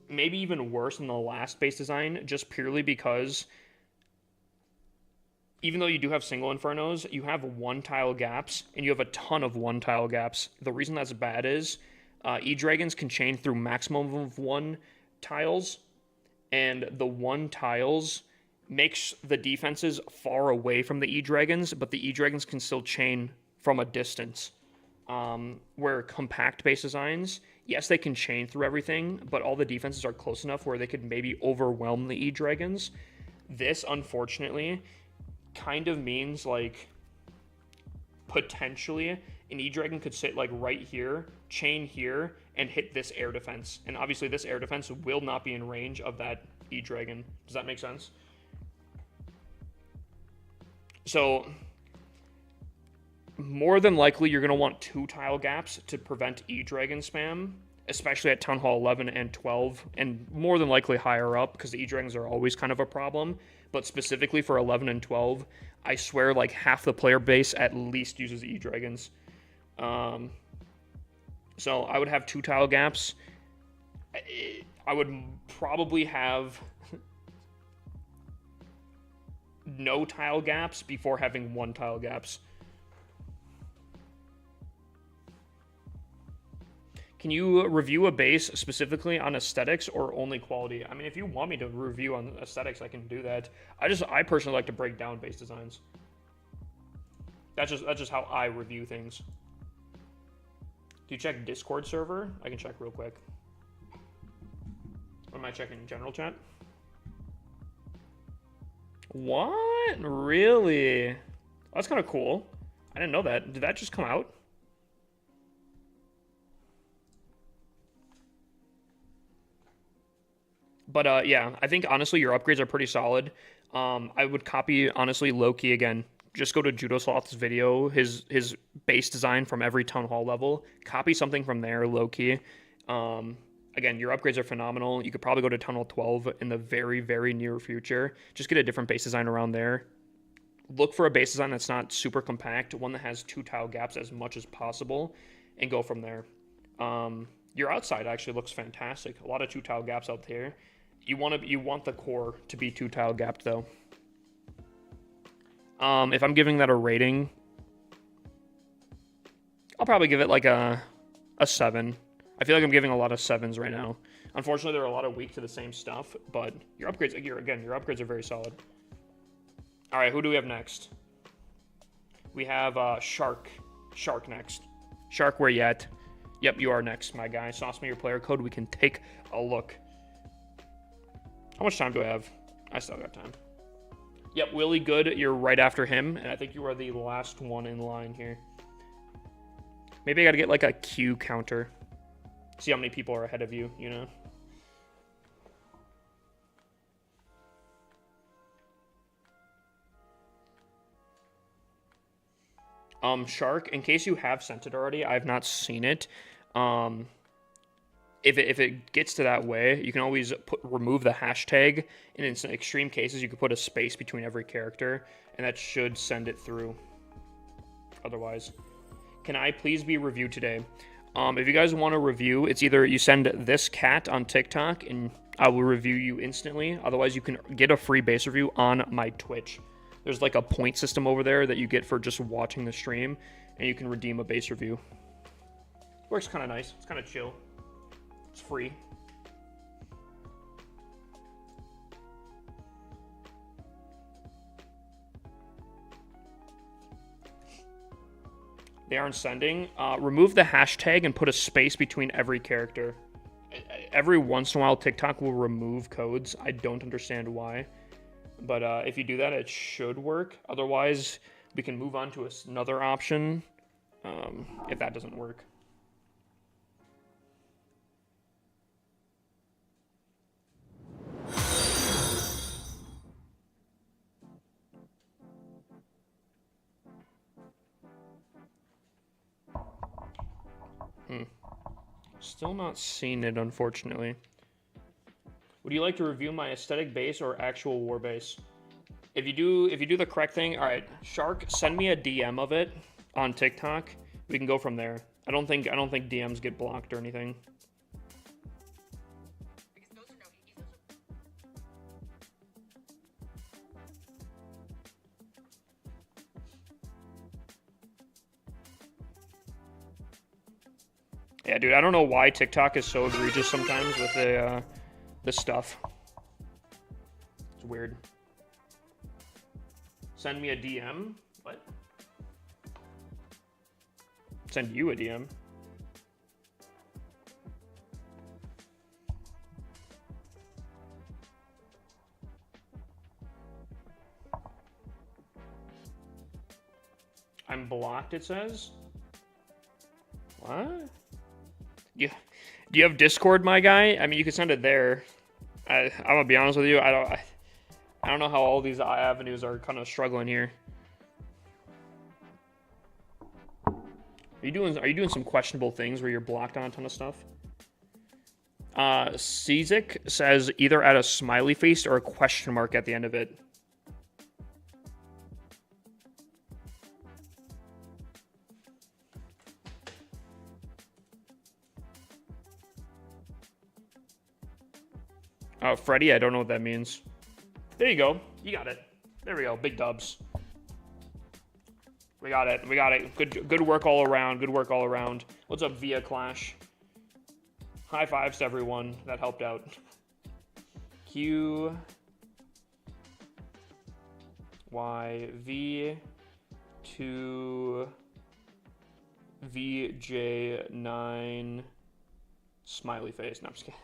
maybe even worse than the last base design, just purely because even though you do have single Infernos, you have one-tile gaps, and you have a ton of one-tile gaps. The reason that's bad is E-Dragons can chain through maximum of 1 tiles, and the 1 tiles makes the defenses far away from the E-Dragons, but the E-Dragons can still chain from a distance. Where compact base designs, yes, they can chain through everything, but all the defenses are close enough where they could maybe overwhelm the E-Dragons. This, unfortunately, kind of means, like, potentially an E-Dragon could sit, like, right here, chain here, and hit this air defense. And obviously this air defense will not be in range of that E-Dragon. Does that make sense? So more than likely, you're going to want 2 tile gaps to prevent E-Dragon spam, especially at Town Hall 11 and 12, and more than likely higher up, because the E-Dragons are always kind of a problem. But specifically for 11 and 12, I swear like half the player base at least uses E-Dragons. So I would have 2 tile gaps. I would probably have no tile gaps before having 1 tile gaps. Can you review a base specifically on aesthetics or only quality? I mean, if you want me to review on aesthetics, I can do that. I personally like to break down base designs. That's just how I review things. Do you check Discord server? I can check real quick. Or am I checking general chat? What? Really? That's kind of cool. I didn't know that. Did that just come out? But yeah, I think honestly your upgrades are pretty solid. I would copy honestly Loki again. Just go to Judo Sloth's video, his base design from every Town Hall level. Copy something from there, Loki. Again, your upgrades are phenomenal. You could probably go to Town Hall 12 in the very, very near future. Just get a different base design around there. Look for a base design that's not super compact, one that has 2 tile gaps as much as possible, and go from there. Your outside actually looks fantastic. A lot of 2 tile gaps out there. You want the core to be 2 tile gapped though. If I'm giving that a rating, I'll probably give it like a 7. I feel like I'm giving a lot of 7s right now. Unfortunately, there are a lot of weak to the same stuff, but your upgrades your upgrades are very solid. All right, who do we have next? We have Shark. Shark next. Shark, where you at? Yep, you are next, my guy. Sauce me your player code. We can take a look. How much time do I have? I still got time. Yep, Willie Good, you're right after him, and I think you are the last one in line here. Maybe I gotta get like a Q counter. See how many people are ahead of you, you know? Shark, in case you have sent it already, I've not seen it. If it gets to that way, you can always remove the hashtag, and in some extreme cases, you could put a space between every character, and that should send it through. Otherwise, can I please be reviewed today? If you guys want to review, it's either you send this cat on TikTok, and I will review you instantly. Otherwise, you can get a free base review on my Twitch. There's like a point system over there that you get for just watching the stream, and you can redeem a base review. Works kind of nice. It's kind of chill. It's free. They aren't sending. Remove the hashtag and put a space between every character. Every once in a while, TikTok will remove codes. I don't understand why. But if you do that, it should work. Otherwise, we can move on to another option if that doesn't work. Still not seen it, unfortunately. Would you like to review my aesthetic base or actual war base? If you do the correct thing, all right, Shark, send me a DM of it on TikTok. We can go from there. I don't think DMs get blocked or anything. Yeah, dude, I don't know why TikTok is so egregious sometimes with the stuff. It's weird. Send me a DM? What? Send you a DM? I'm blocked, it says? What? Do you have Discord, my guy? I mean, you can send it there. I'm gonna be honest with you. I don't know how all these avenues are kind of struggling here. Are you doing some questionable things where you're blocked on a ton of stuff? Cizik says either add a smiley face or a question mark at the end of it. Freddy, I don't know what that means. There you go. You got it. There we go. Big dubs. We got it. We got it. Good work all around. Good work all around. What's up, Via Clash? High fives to everyone that helped out. Q Y V 2 VJ9 smiley face. No, I'm just kidding.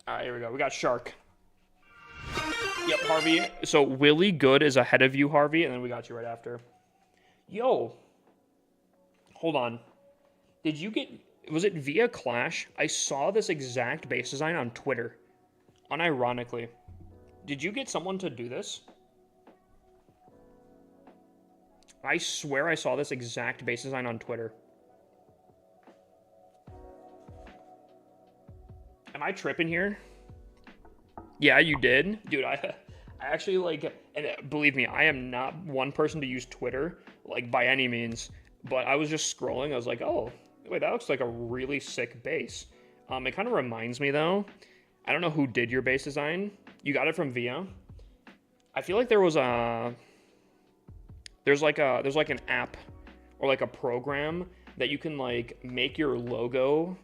All right, here we go. We got Shark. Yep, Harvey. So Willie Good is ahead of you, Harvey, and then we got you right after. Yo. Hold on. Did you get... Was it via Clash? I saw this exact base design on Twitter. Unironically. Did you get someone to do this? I swear I saw this exact base design on Twitter. Am I tripping here? Yeah, you did. Dude, I actually, like, and believe me, I am not one person to use Twitter, like, by any means. But I was just scrolling. I was like, oh, wait, that looks like a really sick base. It kind of reminds me, though. I don't know who did your base design. You got it from Via. I feel like there was a... There's like an app or like a program that you can, like, make your logo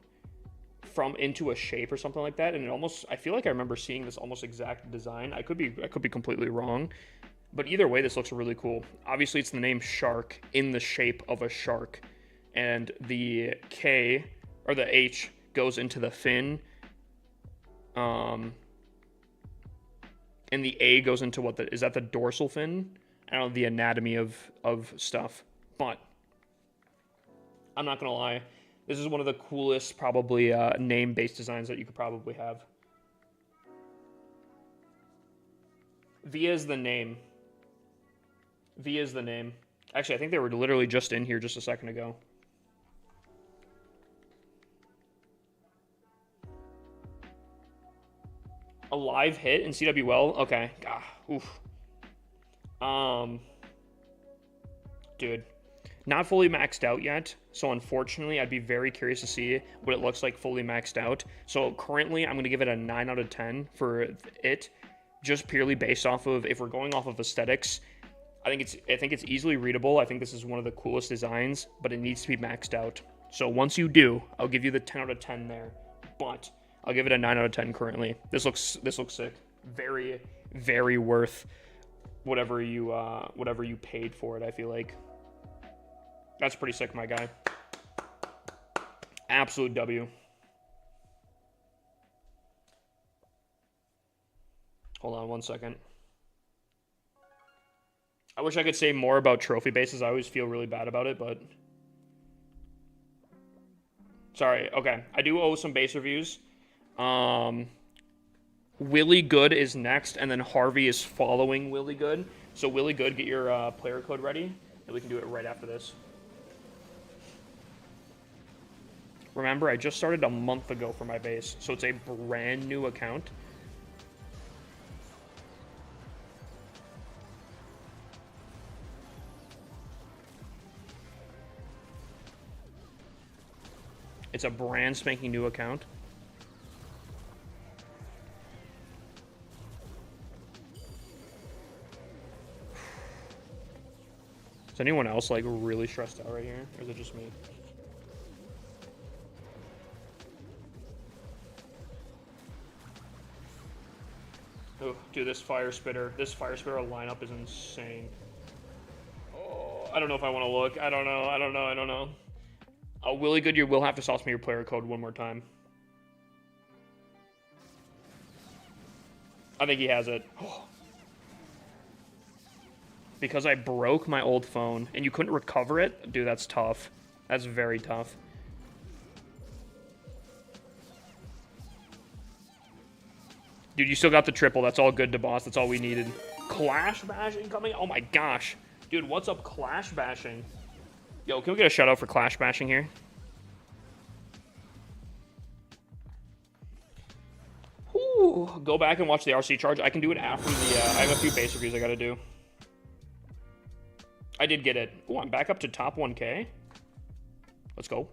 from into a shape or something like that, and it almost, I feel like I remember seeing this almost exact design. I could be completely wrong, but either way, this looks really cool. Obviously, it's the name Shark in the shape of a shark, and the K or the H goes into the fin, and the A goes into what is that the dorsal fin? I don't know the anatomy of stuff, but I'm not gonna lie. This is one of the coolest, probably, name-based designs that you could probably have. Via is the name. Via is the name. Actually, I think they were literally just in here just a second ago. A live hit in CWL? Okay. Oof. Dude. Not fully maxed out yet, so unfortunately, I'd be very curious to see what it looks like fully maxed out. So currently, I'm going to give it a 9 out of 10 for it. just purely based off of, if we're going off of aesthetics, I think it's easily readable. I think this is one of the coolest designs, but it needs to be maxed out. So once you do, I'll give you the 10 out of 10 there, but I'll give it a 9 out of 10 currently. This looks sick. Very, very worth whatever you paid for it, I feel like. That's pretty sick, my guy. Absolute W. Hold on one second. I wish I could say more about trophy bases. I always feel really bad about it, but... Sorry, okay. I do owe some base reviews. Willie Good is next, and then Harvey is following Willie Good. So Willie Good, get your player code ready, and we can do it right after this. Remember, I just started a month ago for my base, so it's a brand new account. It's a brand spanking new account. Is anyone else like really stressed out right here, or is it just me? Oh, dude, this fire spitter lineup is insane. Oh, I don't know if I want to look. I don't know. Willie Good, you will have to sauce me your player code one more time. I think he has it. Because I broke my old phone and you couldn't recover it? Dude, that's tough. That's very tough. Dude, you still got the triple. That's all good to boss. That's all we needed. Clash bashing coming? Oh my gosh. Dude, what's up, Clash bashing? Yo, can we get a shout out for Clash bashing here? Ooh, go back and watch the RC charge. I can do it after the, I have a few base reviews I gotta do. I did get it. Ooh, I'm back up to top 1K. Let's go.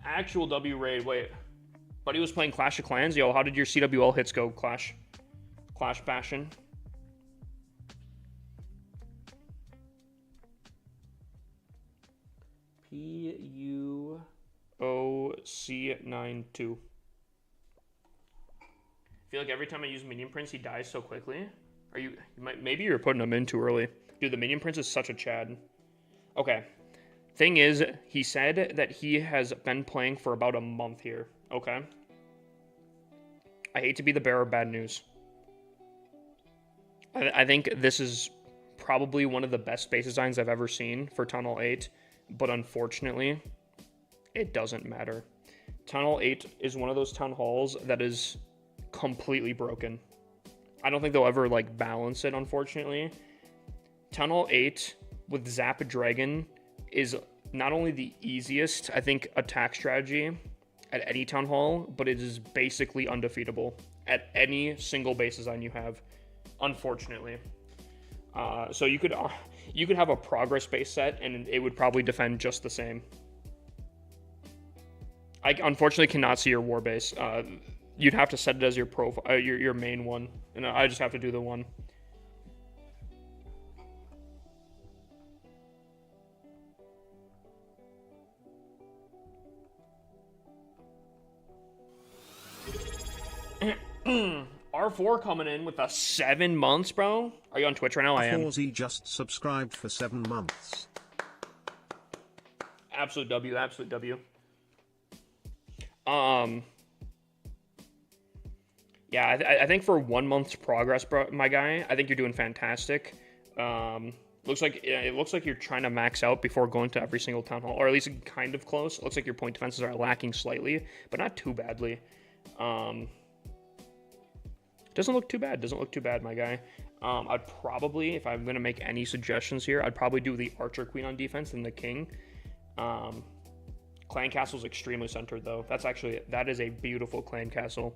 Actual W raid, wait. Buddy was playing Clash of Clans. Yo, how did your CWL hits go, Clash bashing? PUOC92. I feel like every time I use Minion Prince, he dies so quickly. Maybe you're putting him in too early. Dude, the Minion Prince is such a Chad. Okay. Thing is, he said that he has been playing for about a month here. Okay. I hate to be the bearer of bad news. I think this is probably one of the best base designs I've ever seen for Tunnel 8, but unfortunately, it doesn't matter. Tunnel 8 is one of those town halls that is completely broken. I don't think they'll ever, like, balance it, unfortunately. Tunnel 8 with Zap Dragon is not only the easiest, I think, attack strategy at any town hall, but it is basically undefeatable at any single base design you have, unfortunately. So you could have a progress base set, and it would probably defend just the same. I unfortunately cannot see your war base. You'd have to set it as your profile, your main one, and I just have to do the one. R4 coming in with 7 months, bro. Are you on Twitch right now? I am. R4Z just subscribed for 7 months. Absolute W, absolute W. Yeah, I think for 1 month's progress, bro, my guy, I think you're doing fantastic. Looks like you're trying to max out before going to every single town hall, or at least kind of close. Looks like your point defenses are lacking slightly, but not too badly. Doesn't look too bad, my guy. I'd probably, if I'm gonna make any suggestions here, I'd probably do the Archer Queen on defense and the King. Clan Castle's extremely centered, though. That is a beautiful clan castle.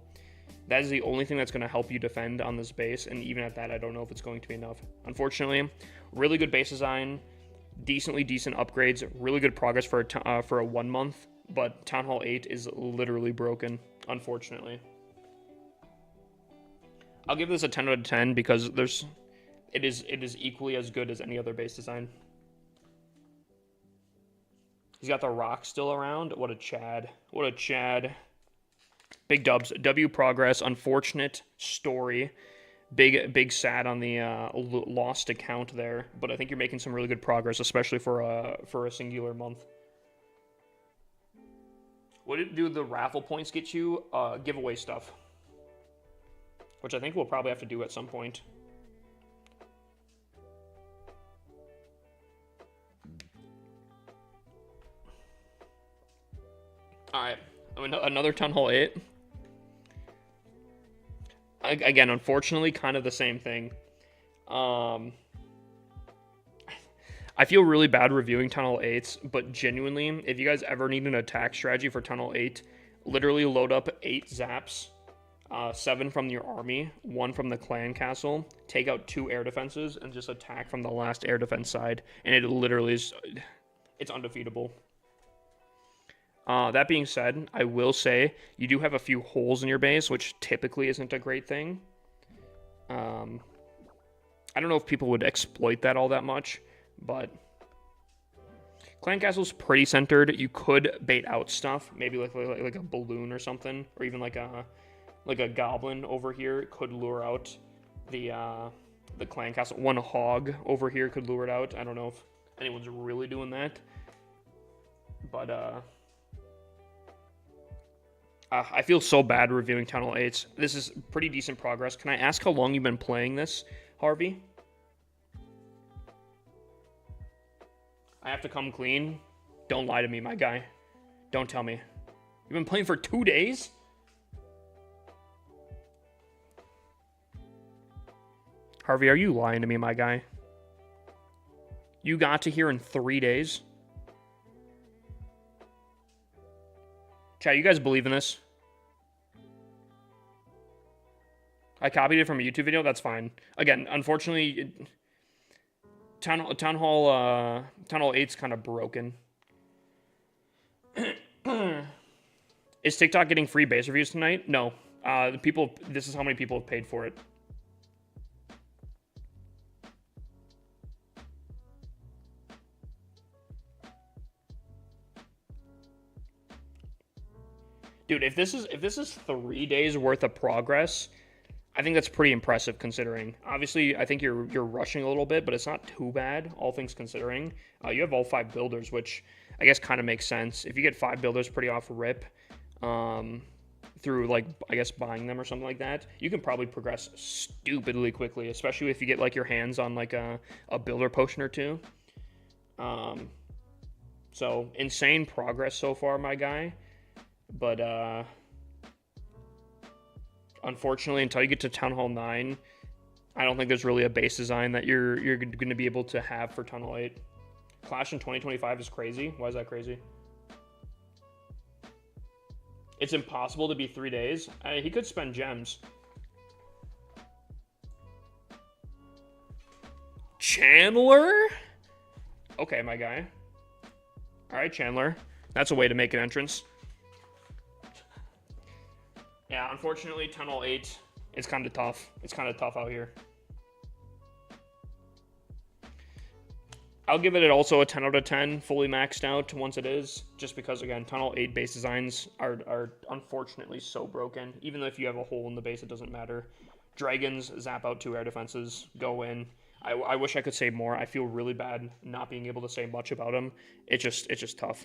That is the only thing that's going to help you defend on this base, and even at that, I don't know if it's going to be enough. Unfortunately, really good base design, decent upgrades, really good progress for a 1 month, but Town Hall 8 is literally broken, unfortunately. I'll give this a 10 out of 10 because it is equally as good as any other base design. He's got the rock still around. What a Chad. What a Chad. Big dubs. W progress. Unfortunate story. Big sad on the lost account there. But I think you're making some really good progress, especially for a singular month. What do the raffle points get you? Giveaway stuff. Which I think we'll probably have to do at some point. Alright. Another Town Hall 8. Again, unfortunately, kind of the same thing. I feel really bad reviewing Town Hall 8s, but genuinely, if you guys ever need an attack strategy for Town Hall 8, literally load up 8 zaps, 7 from your army, 1 from the clan castle, take out 2 air defenses, and just attack from the last air defense side. And it literally is... It's undefeatable. That being said, I will say you do have a few holes in your base, which typically isn't a great thing. I don't know if people would exploit that all that much, but Clan Castle's pretty centered. You could bait out stuff, maybe like a balloon or something, or even like a goblin over here could lure out the Clan Castle. One hog over here could lure it out. I don't know if anyone's really doing that, but I feel so bad reviewing Town Hall 8s. This is pretty decent progress. Can I ask how long you've been playing this, Harvey? I have to come clean. Don't lie to me, my guy. Don't tell me. You've been playing for 2 days? Harvey, are you lying to me, my guy? You got to here in 3 days? Chat, you guys believe in this? I copied it from a YouTube video. That's fine. Again, unfortunately, Town Hall 8's kind of broken. Is TikTok getting free base reviews tonight? No. This is how many people have paid for it. Dude, if this is 3 days worth of progress, I think that's pretty impressive considering. Obviously, I think you're rushing a little bit, but it's not too bad, all things considering. You have all 5 builders, which I guess kind of makes sense. If you get 5 builders pretty off rip, through like I guess buying them or something like that, you can probably progress stupidly quickly, especially if you get like your hands on like a builder potion or two. So insane progress so far, my guy. But unfortunately, until you get to Town Hall 9, I don't think there's really a base design that you're going to be able to have for Town Hall 8. Clash in 2025 is crazy. Why is that crazy? It's impossible to be 3 days. He could spend gems. Chandler? Okay, my guy. All right, Chandler. That's a way to make an entrance. Yeah, unfortunately, Town Hall 8 is kind of tough. It's kind of tough out here. I'll give it also a 10 out of 10, fully maxed out once it is, just because, again, Town Hall 8 base designs are unfortunately so broken. Even though if you have a hole in the base, it doesn't matter. Dragons zap out 2 air defenses, go in. I wish I could say more. I feel really bad not being able to say much about them. It's just tough.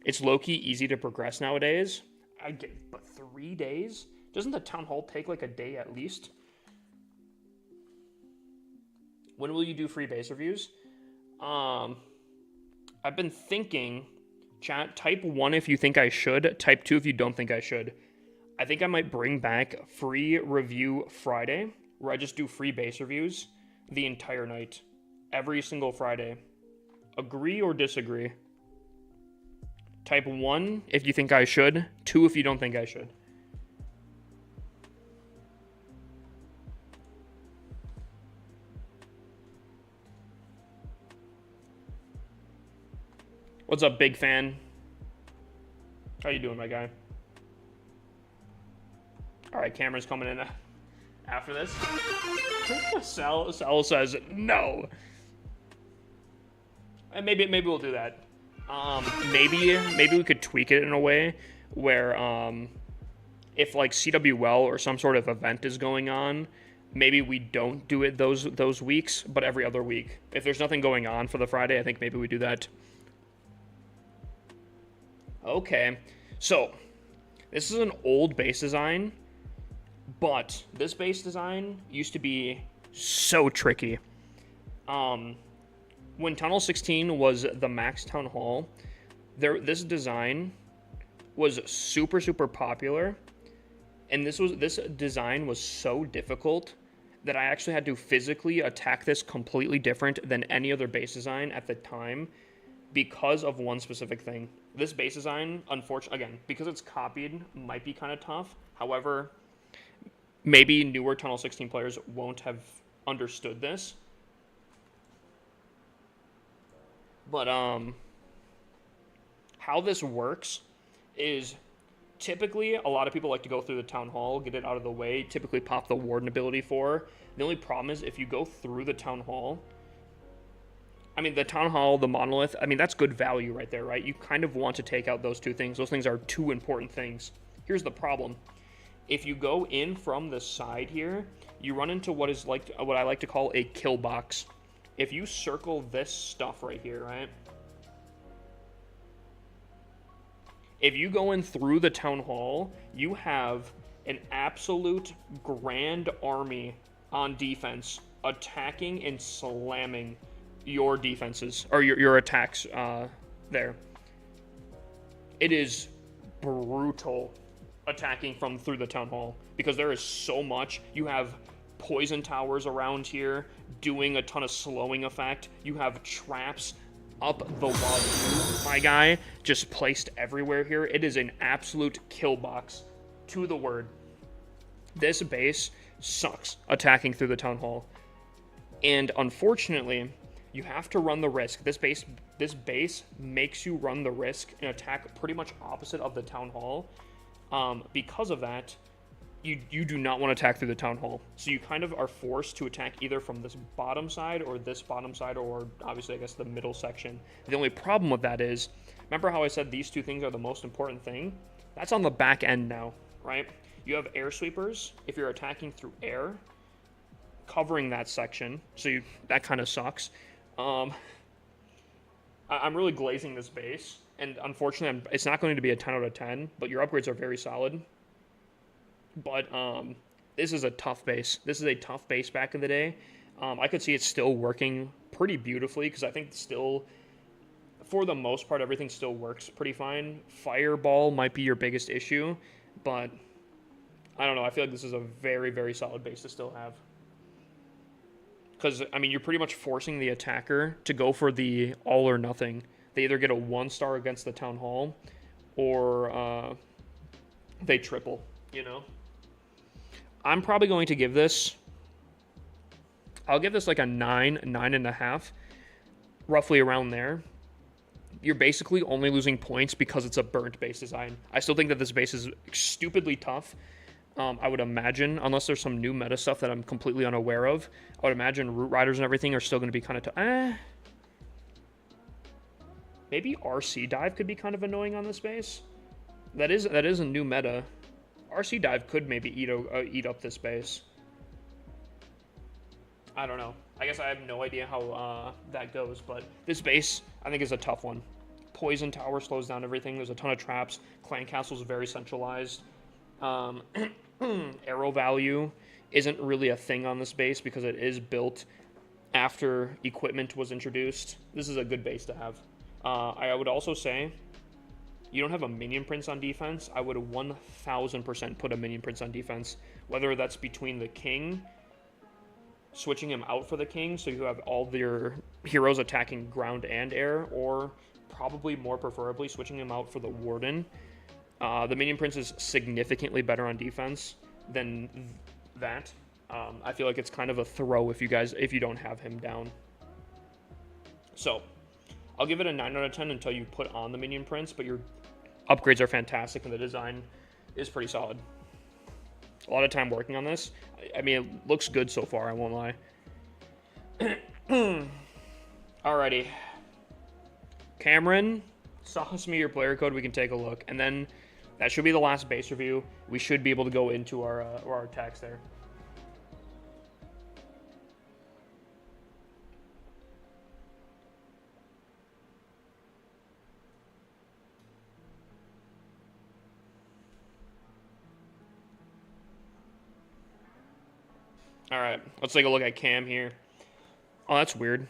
It's low-key easy to progress nowadays. I get, but 3 days? Doesn't the Town Hall take like a day at least? When will you do free base reviews? I've been thinking, chat, type 1 if you think I should, type 2 if you don't think I should. I think I might bring back free review Friday, where I just do free base reviews the entire night. Every single Friday. Agree or disagree? Type 1 if you think I should, 2 if you don't think I should. What's up, big fan? How you doing, my guy? All right. right, Cameron's coming in after this. Sal says no. And maybe we'll do that. Maybe we could tweak it in a way where if like CWL or some sort of event is going on, maybe we don't do it those weeks, but every other week. If there's nothing going on for the Friday, I think maybe we do that. Okay, so this is an old base design, but this base design used to be so tricky. When Tunnel 16 was the max town hall, this design was super popular, and this design was so difficult that I actually had to physically attack this completely different than any other base design at the time because of one specific thing. This base design, unfortunately, again, because it's copied, might be kind of tough. However, maybe newer Tunnel 16 players won't have understood this. But how this works is typically a lot of people like to go through the town hall, get it out of the way, typically pop the warden ability for. The only problem is if you go through the town hall, I mean, the town hall, the monolith, I mean, that's good value right there, right? You kind of want to take out those two things. Those things are two important things. Here's the problem. If you go in from the side here, you run into what I like to call a kill box. If you circle this stuff right here, right? If you go in through the town hall, you have an absolute grand army on defense attacking and slamming your defenses, or your attacks there. It is brutal attacking from through the town hall because there is so much. You have poison towers around here doing a ton of slowing effect. You have traps up the wazoo, my guy, just placed everywhere here. It is an absolute kill box to the word. This base sucks attacking through the town hall, and unfortunately you have to run the risk. This base makes you run the risk and attack pretty much opposite of the town hall. Because of that, you do not want to attack through the town hall. So you kind of are forced to attack either from this bottom side, or obviously I guess the middle section. The only problem with that is, remember how I said these two things are the most important thing? That's on the back end now, right? You have air sweepers if you're attacking through air, covering that section. So that kind of sucks. I'm really glazing this base, and unfortunately it's not going to be a 10 out of 10, but your upgrades are very solid. But this is a tough base. This is a tough base back in the day. I could see it still working pretty beautifully because I think still, for the most part, everything still works pretty fine. Fireball might be your biggest issue, but I don't know. I feel like this is a very solid base to still have. Because, I mean, you're pretty much forcing the attacker to go for the all or nothing. They either get a 1-star against the town hall, or they triple, you know? I'm probably going to give this, I'll give this like a 9.5, roughly around there. You're basically only losing points because it's a burnt base design. I still think that this base is stupidly tough. I would imagine, unless there's some new meta stuff that I'm completely unaware of, I would imagine Root Riders and everything are still going to be kind of tough. Maybe RC Dive could be kind of annoying on this base. That is a new meta. RC Dive could maybe eat up this base. I don't know. I guess I have no idea how that goes, but this base, I think, is a tough one. Poison Tower slows down everything. There's a ton of traps. Clan Castle is very centralized. Arrow value isn't really a thing on this base because it is built after equipment was introduced. This is a good base to have. I would also say, you don't have a minion prince on defense, I would 1000% put a minion prince on defense. Whether that's between the king, switching him out for the king, so you have all your heroes attacking ground and air, or probably more preferably switching him out for the warden. The minion prince is significantly better on defense than that. I feel like it's kind of a throw if you don't have him down. So I'll give it a 9 out of 10 until you put on the minion prince, but your upgrades are fantastic and the design is pretty solid. a lot of time working on this. I mean, it looks good so far, I won't lie. Alrighty. Cameron, sauce me your player code, we can take a look. And then that should be the last base review. We should be able to go into our attacks there. Alright, let's take a look at Cam here. Oh, that's weird.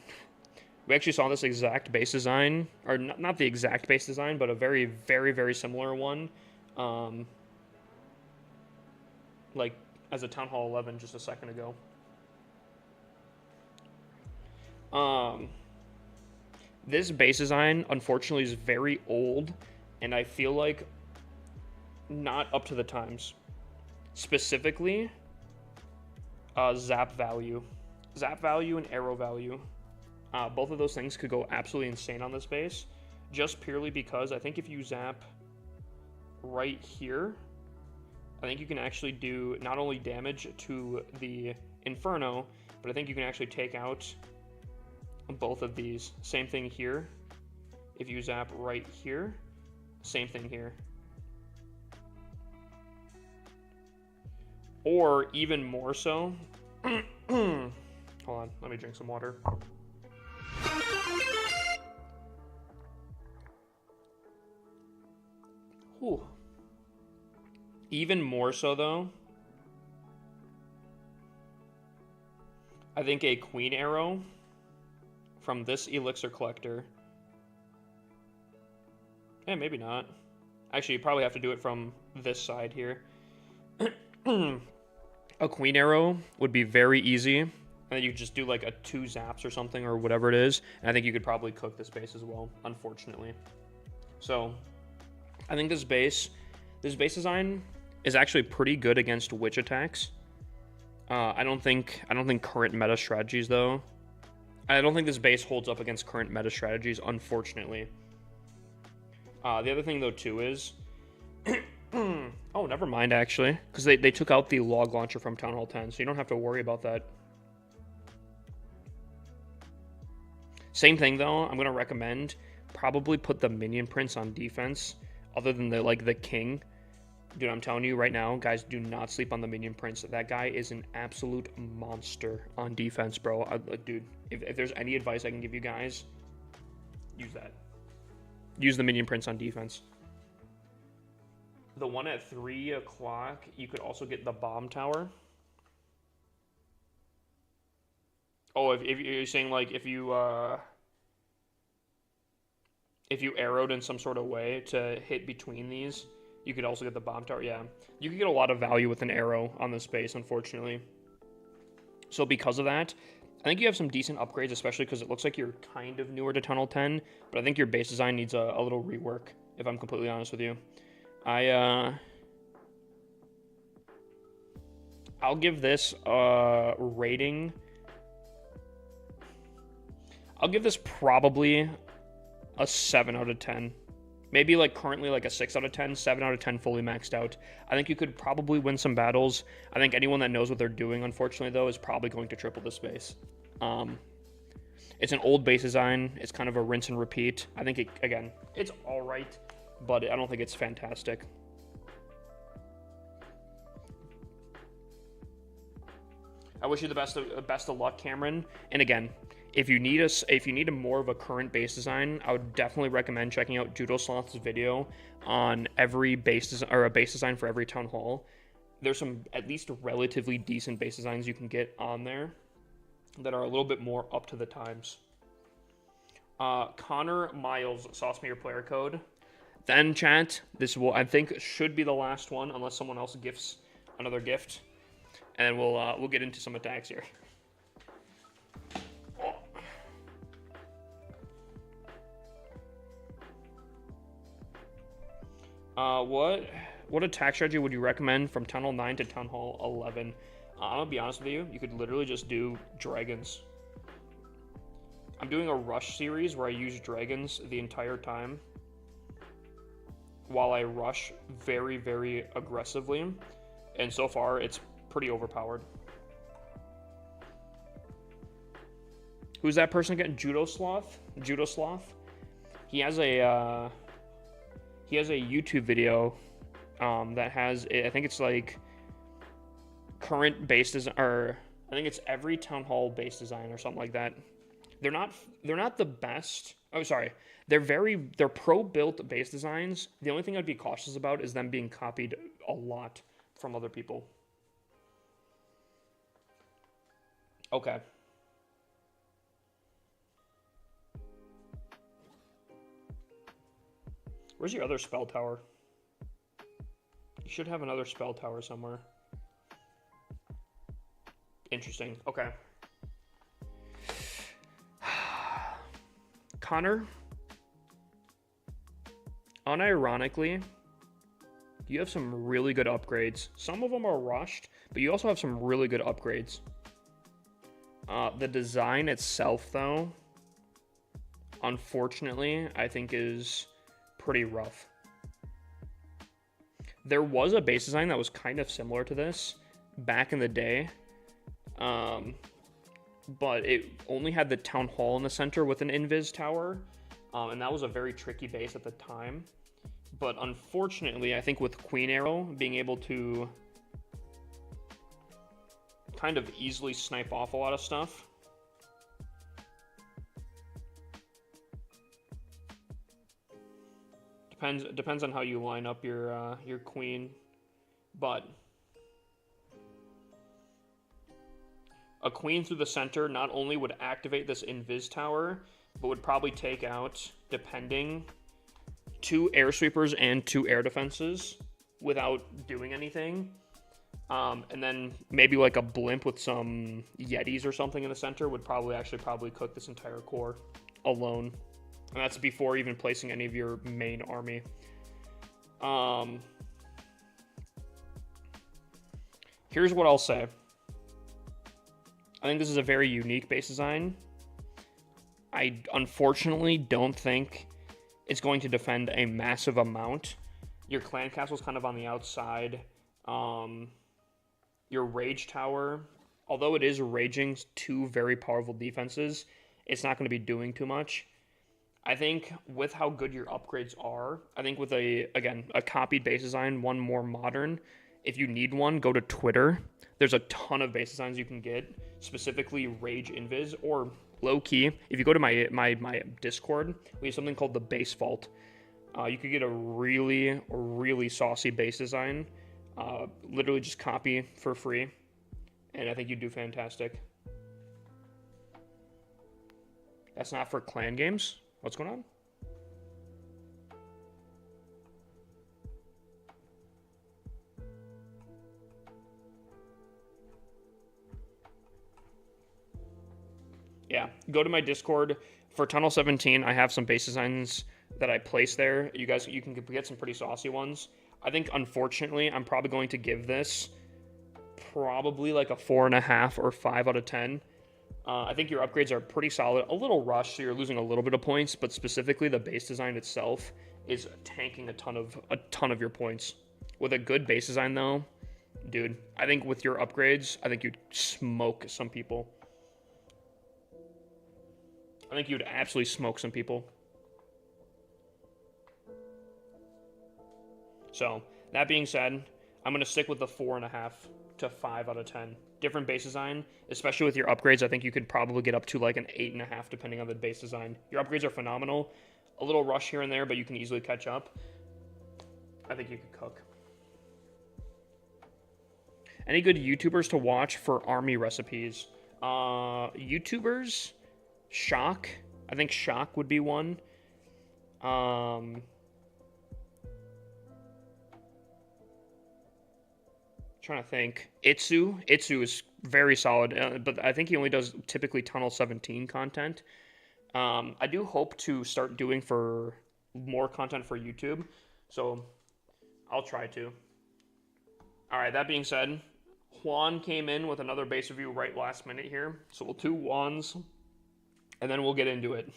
We actually saw this exact base design, or not the exact base design, but a very, very, very similar one. Like, as a Town Hall 11 just a second ago. This base design, unfortunately, is very old, and I feel like not up to the times. Specifically, zap value. Zap value and arrow value. Both of those things could go absolutely insane on this base, just purely because I think if you zap right here, I think you can actually do not only damage to the Inferno, but I think you can actually take out both of these. Same thing here. If you zap right here, same thing here. Or even more so. Hold on, let me drink some water. Whew. Even more so, though, I think a Queen Arrow from this Elixir Collector. Eh, maybe not. Actually, you probably have to do it from this side here. A Queen Arrow would be very easy. And then you could just do like a 2 zaps or something or whatever it is. And I think you could probably cook this base as well, unfortunately. So, I think this base design is actually pretty good against witch attacks. I don't think current meta strategies, though. I don't think this base holds up against current meta strategies, unfortunately. The other thing, though, too, is... oh, never mind, actually. Because they took out the log launcher from Town Hall 10, so you don't have to worry about that. Same thing, though. I'm going to recommend probably put the minion prince on defense, other than the king. Dude, I'm telling you right now, guys, do not sleep on the minion prince. That guy is an absolute monster on defense, bro. Dude, if there's any advice I can give you guys, use that. Use the minion prince on defense. The one at 3 o'clock, you could also get the bomb tower. Oh, if you're saying, like, if you arrowed in some sort of way to hit between these, you could also get the bomb tower. Yeah, you could get a lot of value with an arrow on this base, unfortunately. So because of that, I think you have some decent upgrades, especially because it looks like you're kind of newer to Tunnel 10, but I think your base design needs a little rework, if I'm completely honest with you. I'll give this rating. I'll give this probably a 7 out of 10. Maybe like currently like a 6 out of 10, 7 out of 10 fully maxed out. I think you could probably win some battles. I think anyone that knows what they're doing, unfortunately, though, is probably going to triple this base. It's an old base design. It's kind of a rinse and repeat. I think, again, it's all right, but I don't think it's fantastic. I wish you the best of luck, Cameron. And again, if you need a more of a current base design, I would definitely recommend checking out Judo Sloth's video on every base design, or a base design for every town hall. There's some at least relatively decent base designs you can get on there that are a little bit more up to the times. Connor Miles, sauce me your player code. Then chat, this will, I think, should be the last one unless someone else gifts another gift, and we'll get into some attacks here. What attack strategy would you recommend from Town Hall 9 to Town Hall 11? I'm gonna be honest with you, you could literally just do dragons. I'm doing a rush series where I use dragons the entire time while I rush very, very aggressively. And so far, it's pretty overpowered. Who's that person again? Judo Sloth? Judo Sloth? He has a YouTube video that has, I think it's like current base design, or I think it's every town hall base design or something like that. They're not the best. Oh, sorry. They're pro-built base designs. The only thing I'd be cautious about is them being copied a lot from other people. Okay. Where's your other spell tower? You should have another spell tower somewhere. Interesting. Okay. Connor, unironically, you have some really good upgrades. Some of them are rushed, but you also have some really good upgrades. The design itself, though, unfortunately, I think is pretty rough. There was a base design that was kind of similar to this back in the day, but it only had the town hall in the center with an invis tower, and that was a very tricky base at the time. But unfortunately, I think with Queen Arrow being able to kind of easily snipe off a lot of stuff, depends on how you line up your queen, but a queen through the center not only would activate this invis tower, but would probably take out, depending, 2 air sweepers and 2 air defenses without doing anything. And then maybe like a blimp with some yetis or something in the center would probably cook this entire core alone. And that's before even placing any of your main army. Here's what I'll say. I think this is a very unique base design. I unfortunately don't think it's going to defend a massive amount. Your clan castle's kind of on the outside. Your rage tower, although it is raging 2 very powerful defenses, it's not going to be doing too much. I think with how good your upgrades are, I think with a copied base design, one more modern, if you need one, go to Twitter. There's a ton of base designs you can get, specifically Rage Invis, or low-key, if you go to my Discord, we have something called the Base Vault. You could get a really, really saucy base design, literally just copy for free, and I think you'd do fantastic. That's not for clan games. What's going on? Yeah, go to my Discord. For Tunnel 17, I have some base designs that I place there. You can get some pretty saucy ones. I think, unfortunately, I'm probably going to give this probably like a 4.5 or 5 out of 10. I think your upgrades are pretty solid. A little rushed, so you're losing a little bit of points, but specifically the base design itself is tanking a ton of your points. With a good base design, though, dude, I think with your upgrades, I think you'd smoke some people. I think you'd absolutely smoke some people. So, that being said, I'm going to stick with the 4.5 to 5 out of 10. Different base design, especially with your upgrades, I think you could probably get up to like an 8.5 depending on the base design. Your upgrades are phenomenal. A little rush here and there, but you can easily catch up. I think you could cook. Any good YouTubers to watch for army recipes? YouTubers? Shock. I think Shock would be one. Trying to think. Itsu is very solid, but I think he only does typically Tunnel 17 content. I do hope to start doing for more content for YouTube, so I'll try to. All right, that being said, Juan came in with another base review right last minute here, so we'll do Juan's, and then we'll get into it.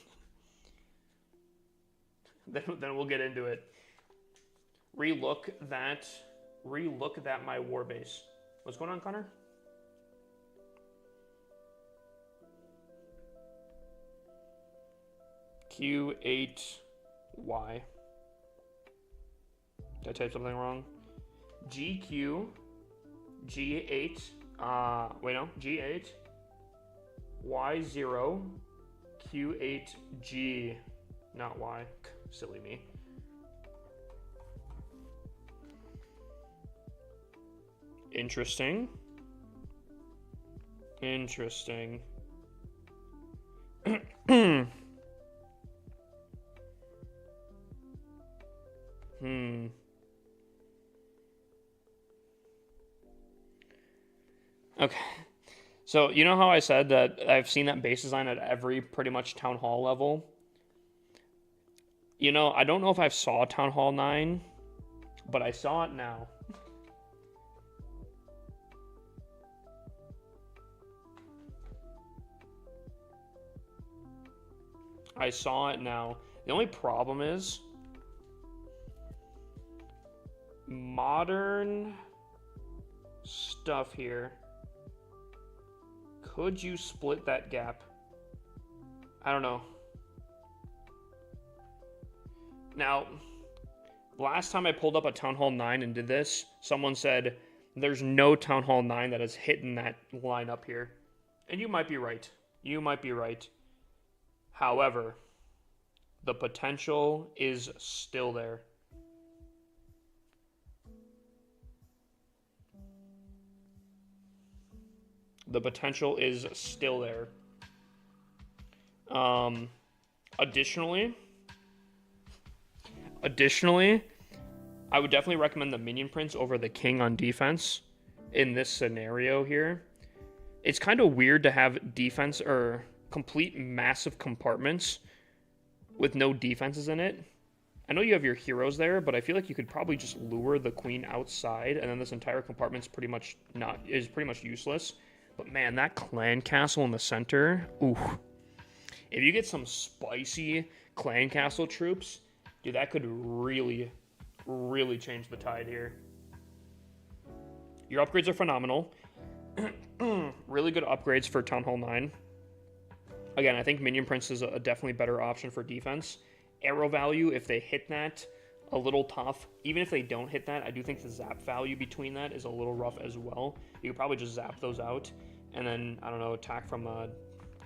Then we'll get into it. Relook that Re-look at my war base. What's going on, Connor? Q8Y. Did I type something wrong? GQ G8 wait no, G8 Y0 Q8G, not Y. Silly me. Interesting. Interesting. Okay. So, you know how I said that I've seen that base design at every pretty much Town Hall level? You know, I don't know if I saw Town Hall 9, but I saw it now. I saw it now. The only problem is modern stuff here. Could you split that gap? I don't know. Now, last time I pulled up a Town Hall 9 and did this, someone said there's no Town Hall 9 that has hit in that line up here. And you might be right. You might be right. However, the potential is still there. The potential is still there. Additionally, I would definitely recommend the Minion Prince over the King on defense in this scenario here. It's kind of weird to have defense or complete massive compartments with no defenses in it. I know you have your heroes there, but I feel like you could probably just lure the queen outside, and then this entire compartment's pretty much useless. But man, that clan castle in the center, ooh. If you get some spicy clan castle troops, dude, that could really, really change the tide here. Your upgrades are phenomenal. Really good upgrades for Town Hall 9. Again, I think Minion Prince is a definitely better option for defense. Arrow value, if they hit that, a little tough. Even if they don't hit that, I do think the zap value between that is a little rough as well. You could probably just zap those out and then, I don't know, attack from the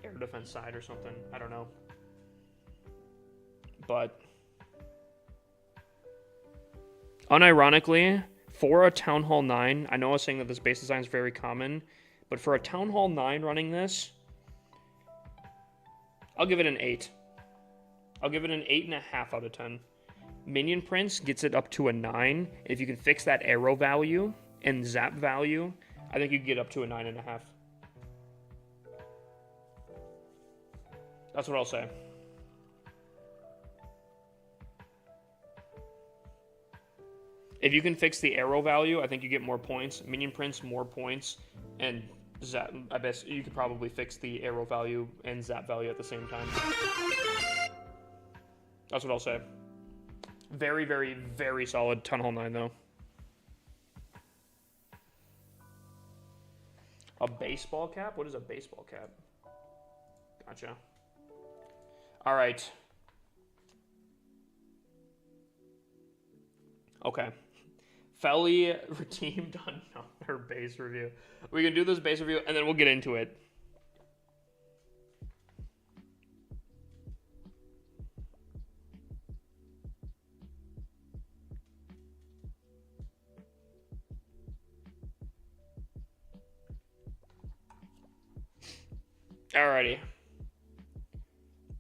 air defense side or something. I don't know. But unironically, for a Town Hall 9, I know I was saying that this base design is very common, but for a Town Hall 9 running this, I'll give it an 8. I'll give it an 8.5 out of 10. Minion Prince gets it up to a 9. If you can fix that arrow value and zap value, I think you can get up to a 9.5. That's what I'll say. If you can fix the arrow value, I think you get more points. Minion Prince, more points. And zap, I bet you could probably fix the arrow value and zap value at the same time. That's what I'll say. Very, very, very solid Town Hall 9, though. A baseball cap? What is a baseball cap? Gotcha. All right. Okay. Felly redeemed on her base review. We can do this base review, and then we'll get into it. Alrighty.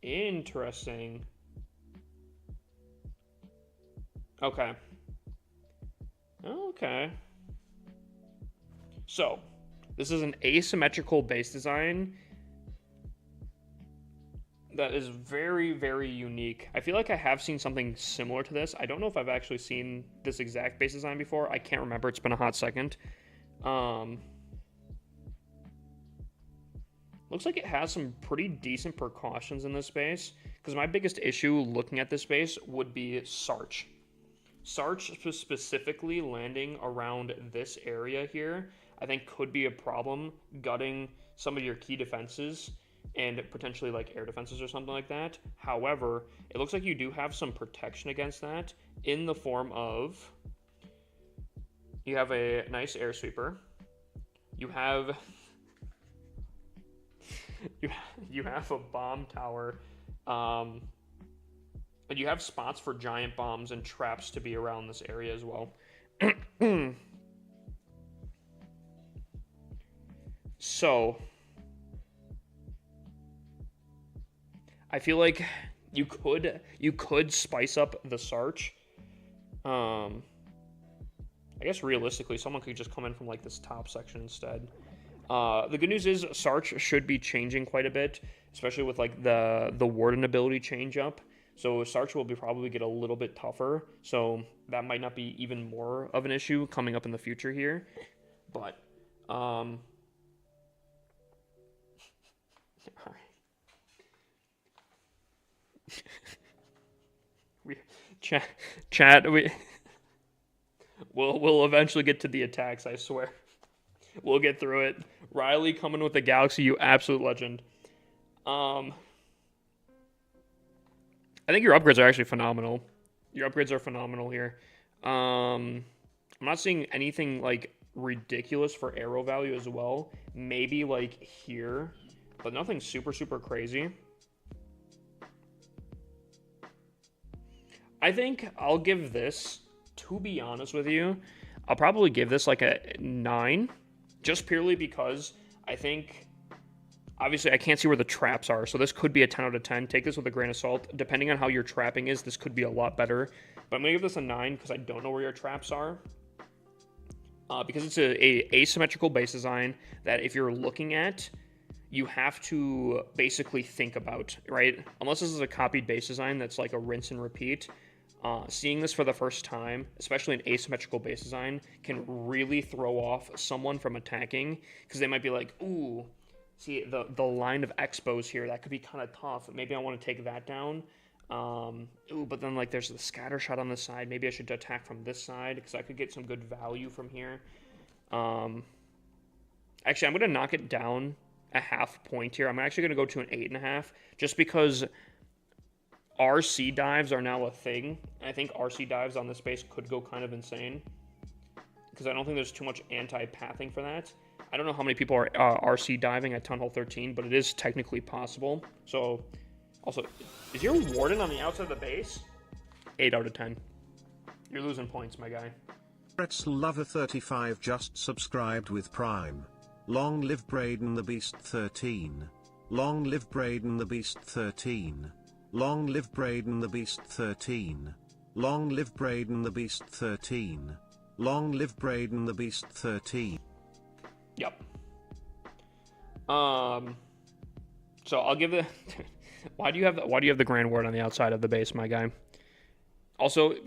Interesting. Okay. Okay. So, this is an asymmetrical base design that is very, very unique. I feel like I have seen something similar to this. I don't know if I've actually seen this exact base design before. I can't remember. It's been a hot second. Looks like it has some pretty decent precautions in this base, because my biggest issue looking at this base would be Sarch. Sarch specifically landing around this area here, I think could be a problem, gutting some of your key defenses and potentially like air defenses or something like that. However, it looks like you do have some protection against that in the form of you have a nice air sweeper. You have you have a bomb tower. And you have spots for giant bombs and traps to be around this area as well. So, I feel like you could spice up the Sarch. I guess realistically, someone could just come in from like this top section instead. The good news is Sarch should be changing quite a bit, especially with like the Warden ability change up. So Sarch will probably get a little bit tougher. So that might not be even more of an issue coming up in the future here. But chat we'll eventually get to the attacks, I swear. We'll get through it. Riley coming with the Galaxy, you absolute legend. I think your upgrades are actually phenomenal. Your upgrades are phenomenal here. I'm not seeing anything like ridiculous for arrow value as well. Maybe like here, but nothing super, super crazy. I think I'll give this, to be honest with you, I'll probably give this like a 9. Just purely because I think, obviously, I can't see where the traps are, so this could be a 10 out of 10. Take this with a grain of salt. Depending on how your trapping is, this could be a lot better. But I'm going to give this a 9 because I don't know where your traps are. Because it's a asymmetrical base design that if you're looking at, you have to basically think about, right? Unless this is a copied base design that's like a rinse and repeat. Seeing this for the first time, especially an asymmetrical base design, can really throw off someone from attacking because they might be like, ooh, see the line of expos here, that could be kind of tough. Maybe I want to take that down. Ooh, but then like there's the scatter shot on the side. Maybe I should attack from this side because I could get some good value from here. Actually, I'm going to knock it down a half point here. I'm actually going to go to an 8.5 just because RC dives are now a thing. I think RC dives on this base could go kind of insane because I don't think there's too much anti-pathing for that. I don't know how many people are RC diving at Town Hall 13, but it is technically possible. So, also, is your Warden on the outside of the base? 8 out of 10. You're losing points, my guy. Brett's Lover 35 just subscribed with Prime. Long live Braden the Beast 13. Long live Braden the Beast 13. Long live Braden the Beast 13. Long live Braden the Beast 13. Long live Braden the Beast 13. Yep. So I'll give the why do you have the Grand Ward on the outside of the base, my guy? Also, I'm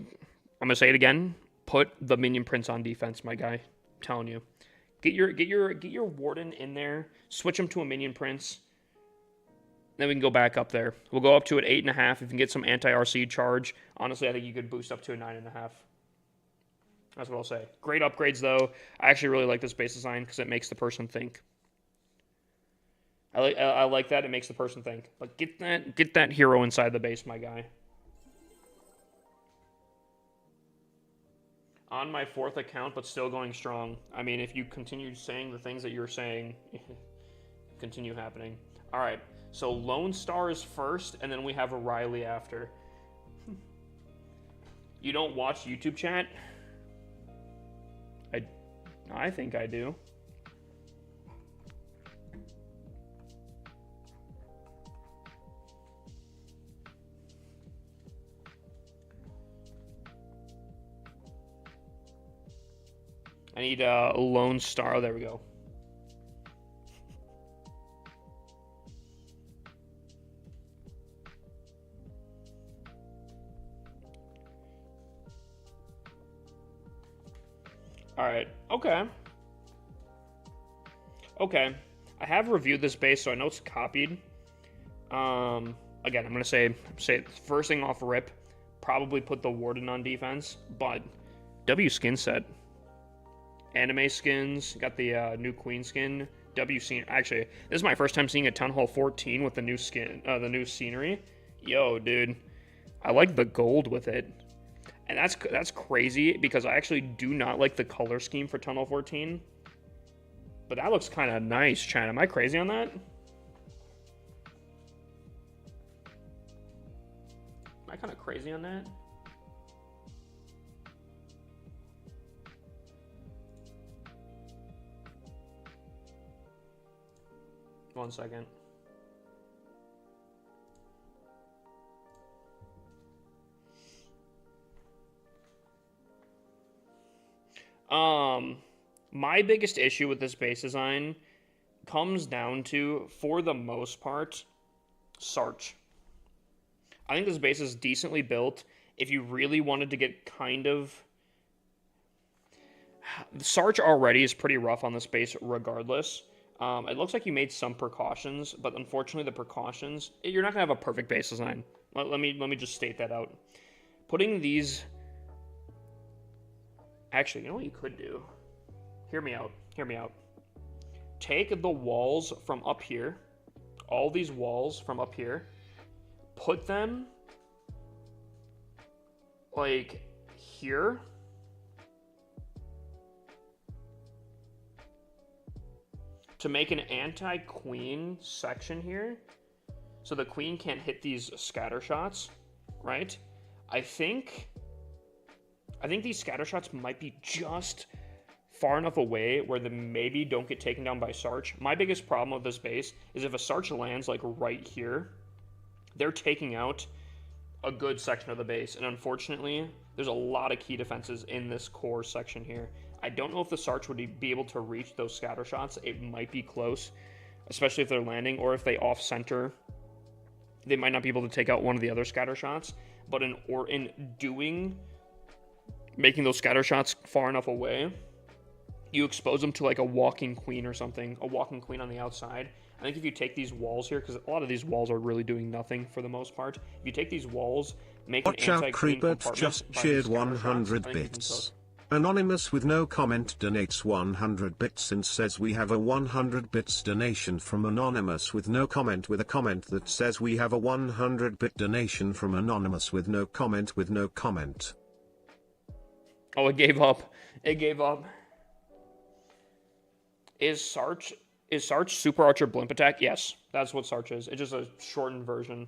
gonna say it again. Put the Minion Prince on defense, my guy. I'm telling you. Get your Warden in there, switch him to a Minion Prince. Then we can go back up there. We'll go up to an 8.5 if you can get some anti-RC charge. Honestly, I think you could boost up to a 9.5. That's what I'll say. Great upgrades, though. I actually really like this base design because it makes the person think. I like that. It makes the person think. Like, get that hero inside the base, my guy. On my 4th account, but still going strong. I mean, if you continue saying the things that you're saying, continue happening. All right. So Lone Star is first, and then we have a Riley after. You don't watch YouTube chat? I think I do. I need a Lone Star. There we go. Alright, okay. Okay. I have reviewed this base, so I know it's copied. Again, I'm going to say first thing off rip, Probably put the Warden on defense, but W skin set. Anime skins, got the new Queen skin. W scene. Actually, this is my first time seeing a Town Hall 14 with the new skin, the new scenery. Yo, dude, I like the gold with it, and that's crazy because I actually do not like the color scheme for Town Hall 14. But that looks kind of nice, Chan. Am I crazy on that? Am I kind of crazy on that? One second. My biggest issue with this base design comes down to, for the most part, Sarch. I think this base is decently built. If you really wanted to get kind of... Sarch already is pretty rough on this base regardless. It looks like you made some precautions, but unfortunately the precautions... You're not going to have a perfect base design. Let me just state that out. Putting these... Actually, you know what you could do? Hear me out. Hear me out. Take the walls from up here. All these walls from up here. Put them... like... here. To make an anti-queen section here, so the queen can't hit these scatter shots, right? I think these scatter shots might be just far enough away where they maybe don't get taken down by Sarch. My biggest problem with this base is if a Sarch lands like right here, they're taking out a good section of the base, and unfortunately, there's a lot of key defenses in this core section here. I don't know if the Sarch would be able to reach those scatter shots. It might be close, especially if they're landing, or if they off-center. They might not be able to take out one of the other scatter shots, but making those scatter shots far enough away, you expose them to like a walking queen or something, a walking queen on the outside. I think if you take these walls here, because a lot of these walls are really doing nothing for the most part. If you take these walls, make an Watch out, anti-queen Creepert compartment just by cheered these scatter 100 shots, bits. Anonymous with no comment donates 100 bits and says we have a 100 bits donation from Anonymous with no comment, with a comment that says we have a 100 bit donation from Anonymous with no comment, with no comment. Oh, it gave up. It gave up. Is Sarch Super Archer Blimp Attack? Yes, that's what Sarch is. It's just a shortened version.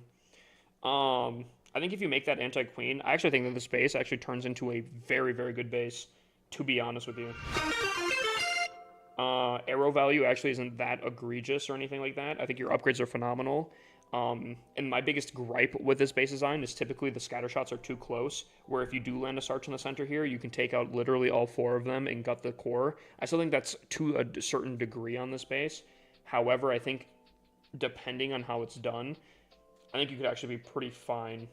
I think if you make that anti-queen, I actually think that this base actually turns into a very, very good base, to be honest with you. Arrow value actually isn't that egregious or anything like that. I think your upgrades are phenomenal. And my biggest gripe with this base design is typically the scatter shots are too close, where if you do land a Sarch in the center here, you can take out literally all 4 of them and gut the core. I still think that's to a certain degree on this base. However, I think depending on how it's done, I think you could actually be pretty fine.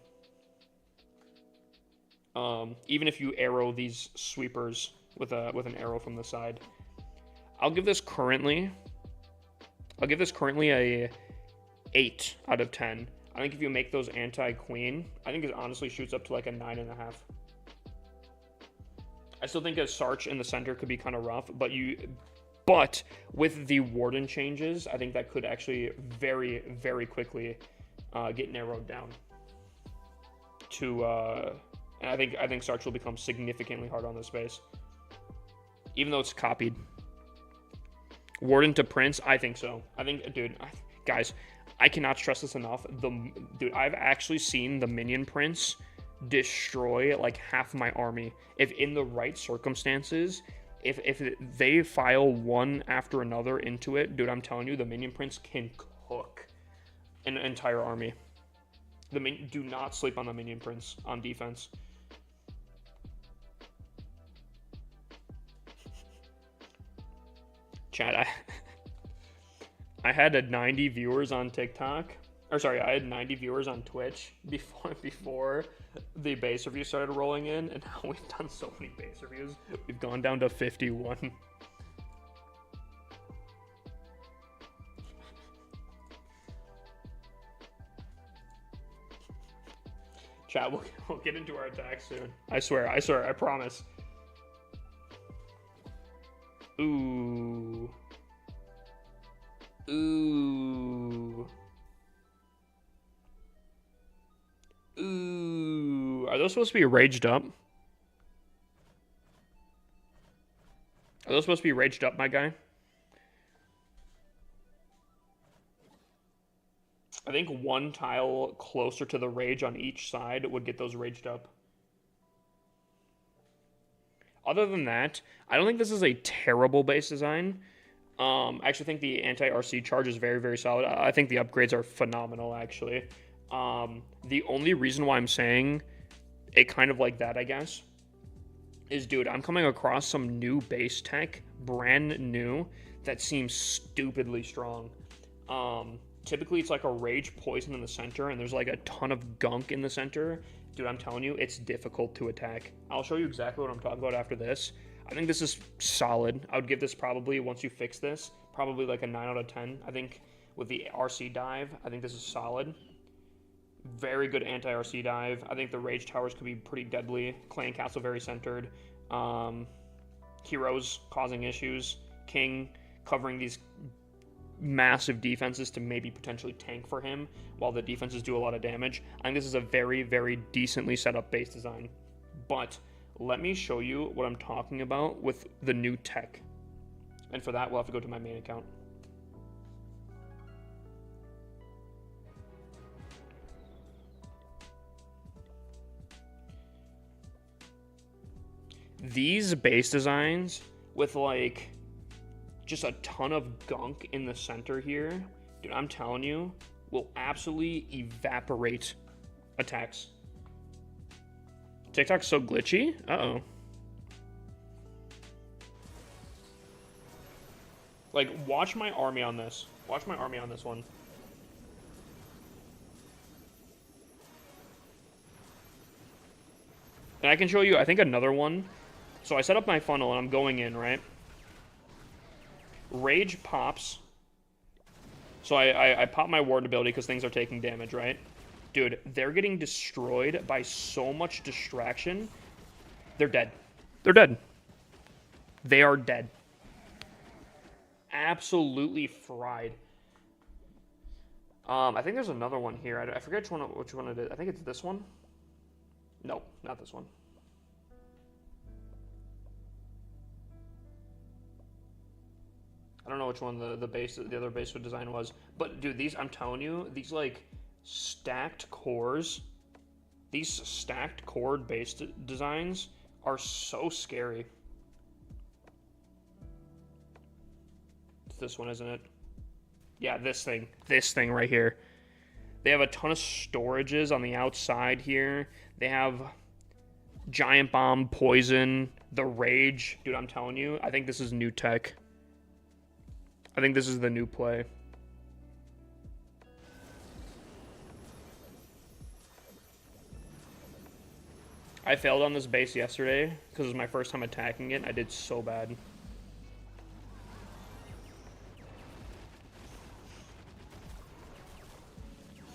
Even if you arrow these sweepers with an arrow from the side. I'll give this currently a 8 out of 10. I think if you make those anti-queen, I think it honestly shoots up to like a 9.5. I still think a Sarch in the center could be kind of rough, but with the Warden changes, I think that could actually very, very quickly get narrowed down to, and I think Sarch will become significantly harder on this base, even though it's copied. Warden to Prince, I think so. I think, dude, guys, I cannot stress this enough. Dude, I've actually seen the Minion Prince destroy like half my army if in the right circumstances. If they file one after another into it, dude, I'm telling you, the Minion Prince can cook an entire army. Do not sleep on the Minion Prince on defense. Chat, I had 90 viewers on TikTok. Or sorry, I had 90 viewers on Twitch before the base review started rolling in, and now we've done so many base reviews. We've gone down to 51. Chat, we'll get into our attacks soon. I swear, I promise. Ooh. Ooh. Ooh. Are those supposed to be raged up? Are those supposed to be raged up, my guy? I think one tile closer to the rage on each side would get those raged up. Other than that, I don't think this is a terrible base design. I actually think the anti-RC charge is very, very solid. I think the upgrades are phenomenal, actually. The only reason why I'm saying it kind of like that, I guess, is, dude, I'm coming across some new base tech, brand new, that seems stupidly strong. Typically, it's like a rage poison in the center, and there's like a ton of gunk in the center. Dude, I'm telling you, it's difficult to attack. I'll show you exactly what I'm talking about after this. I think this is solid. I would give this probably, once you fix this, probably like a 9 out of 10. I think with the RC dive, I think this is solid. Very good anti-RC dive. I think the rage towers could be pretty deadly. Clan castle very centered. Heroes causing issues. King covering these massive defenses to maybe potentially tank for him while the defenses do a lot of damage. I think this is a very, very decently set up base design. But let me show you what I'm talking about with the new tech. And for that, we'll have to go to my main account. These base designs with like just a ton of gunk in the center here, dude, I'm telling you, will absolutely evaporate attacks. TikTok's so glitchy. Uh-oh. Like, watch my army on this. Watch my army on this one. And I can show you, I think, another one. So I set up my funnel, and I'm going in, right? Rage pops. So I pop my ward ability because things are taking damage, right? Dude, they're getting destroyed by so much distraction. They're dead. They're dead. They are dead. Absolutely fried. I think there's another one here. I forget which one it is. I think it's this one. No, not this one. I don't know which one the other base design was. But dude, these, I'm telling you, these like stacked cores, these stacked core base designs are so scary. It's this one, isn't it? Yeah, this thing right here. They have a ton of storages on the outside here. They have giant bomb, poison, the rage. Dude, I'm telling you, I think this is new tech. I think this is the new play. I failed on this base yesterday because it was my first time attacking it, and I did so bad.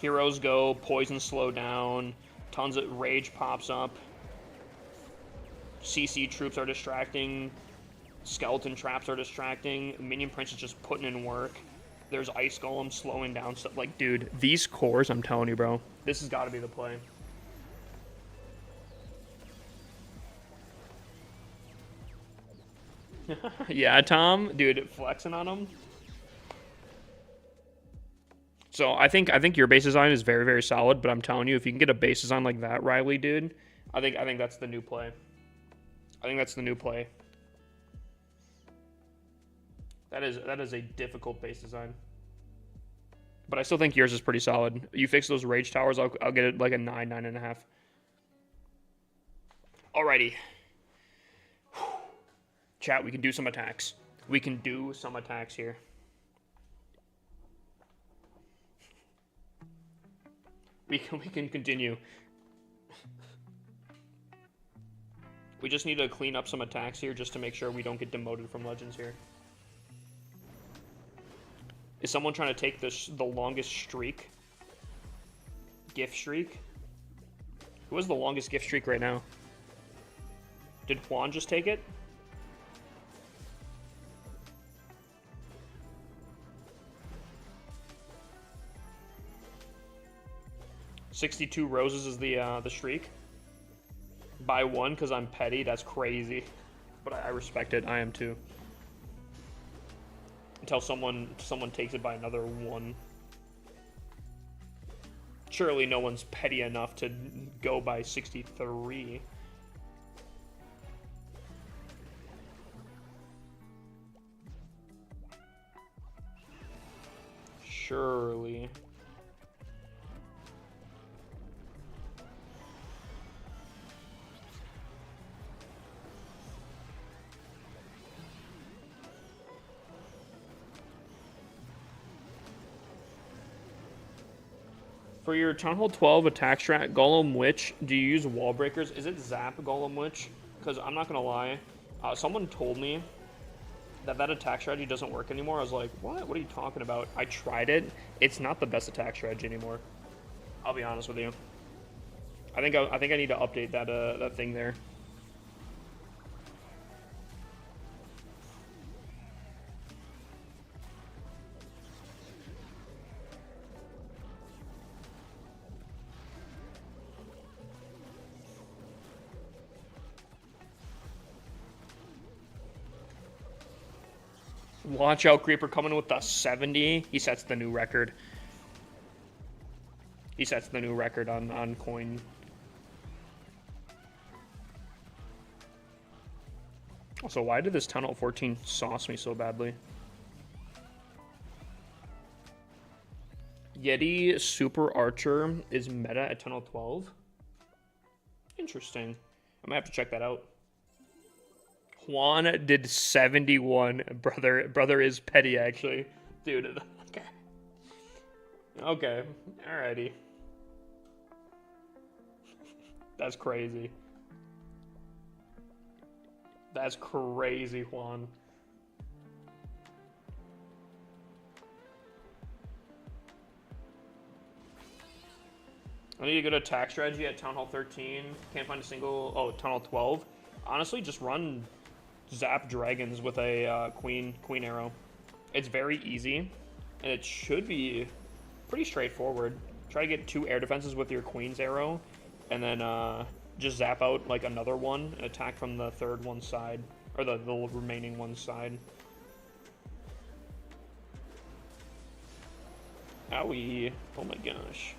Heroes go, poison slow down, tons of rage pops up. CC troops are distracting. Skeleton traps are distracting. Minion Prince is just putting in work. There's Ice Golem slowing down stuff. Like, dude, these cores, I'm telling you, bro, this has got to be the play. Yeah, Tom, dude, flexing on him. So I think your base design is very, very solid, but I'm telling you, if you can get a base design like that, Riley, dude, I think that's the new play. I think that's the new play. That is a difficult base design. But I still think yours is pretty solid. You fix those rage towers, I'll get it like a 9, 9.5. Alrighty. Chat, we can do some attacks. We can do some attacks here. We can continue. We just need to clean up some attacks here just to make sure we don't get demoted from Legends here. Is someone trying to take the longest streak? Gift streak? Who has the longest gift streak right now? Did Juan just take it? $62 roses is the streak. Buy one because I'm petty. That's crazy. But I respect it. I am too. Until someone takes it by another one. Surely no one's petty enough to go by 63. Surely. For your Town Hall 12 attack strat, Golem Witch, do you use wall breakers? Is it Zap Golem Witch? Because I'm not going to lie, someone told me that attack strategy doesn't work anymore. I was like, what? What are you talking about? I tried it. It's not the best attack strategy anymore. I'll be honest with you. I think I need to update that thing there. Watch out, Creeper coming with the 70. He sets the new record. He sets the new record on coin. Also, why did this Tunnel 14 sauce me so badly? Yeti Super Archer is meta at Tunnel 12. Interesting. I might have to check that out. Juan did 71. Brother is petty, actually. Dude, okay. Okay, alrighty. That's crazy. That's crazy, Juan. I need a good attack strategy at Town Hall 13. Can't find a single... Oh, Town Hall 12. Honestly, just run Zap Dragons with a Queen Arrow. It's very easy, and it should be pretty straightforward. Try to get 2 air defenses with your Queen's Arrow, and then just zap out like another one and attack from the third one side, or the remaining one side. Owie. Oh my gosh.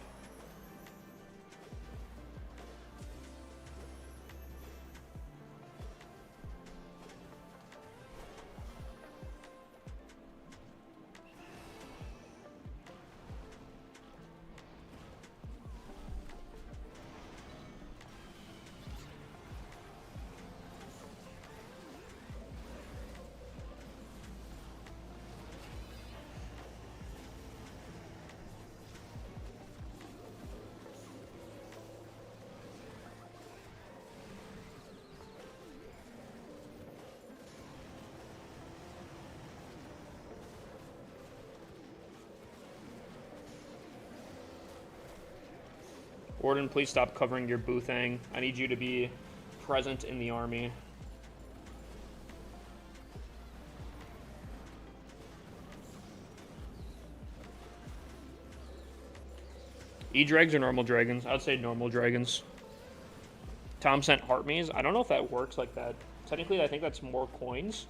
Gordon, please stop covering your Boothang. I need you to be present in the army. E-Dregs or normal dragons? I would say normal dragons. Tom sent heart maze. I don't know if that works like that. Technically, I think that's more coins.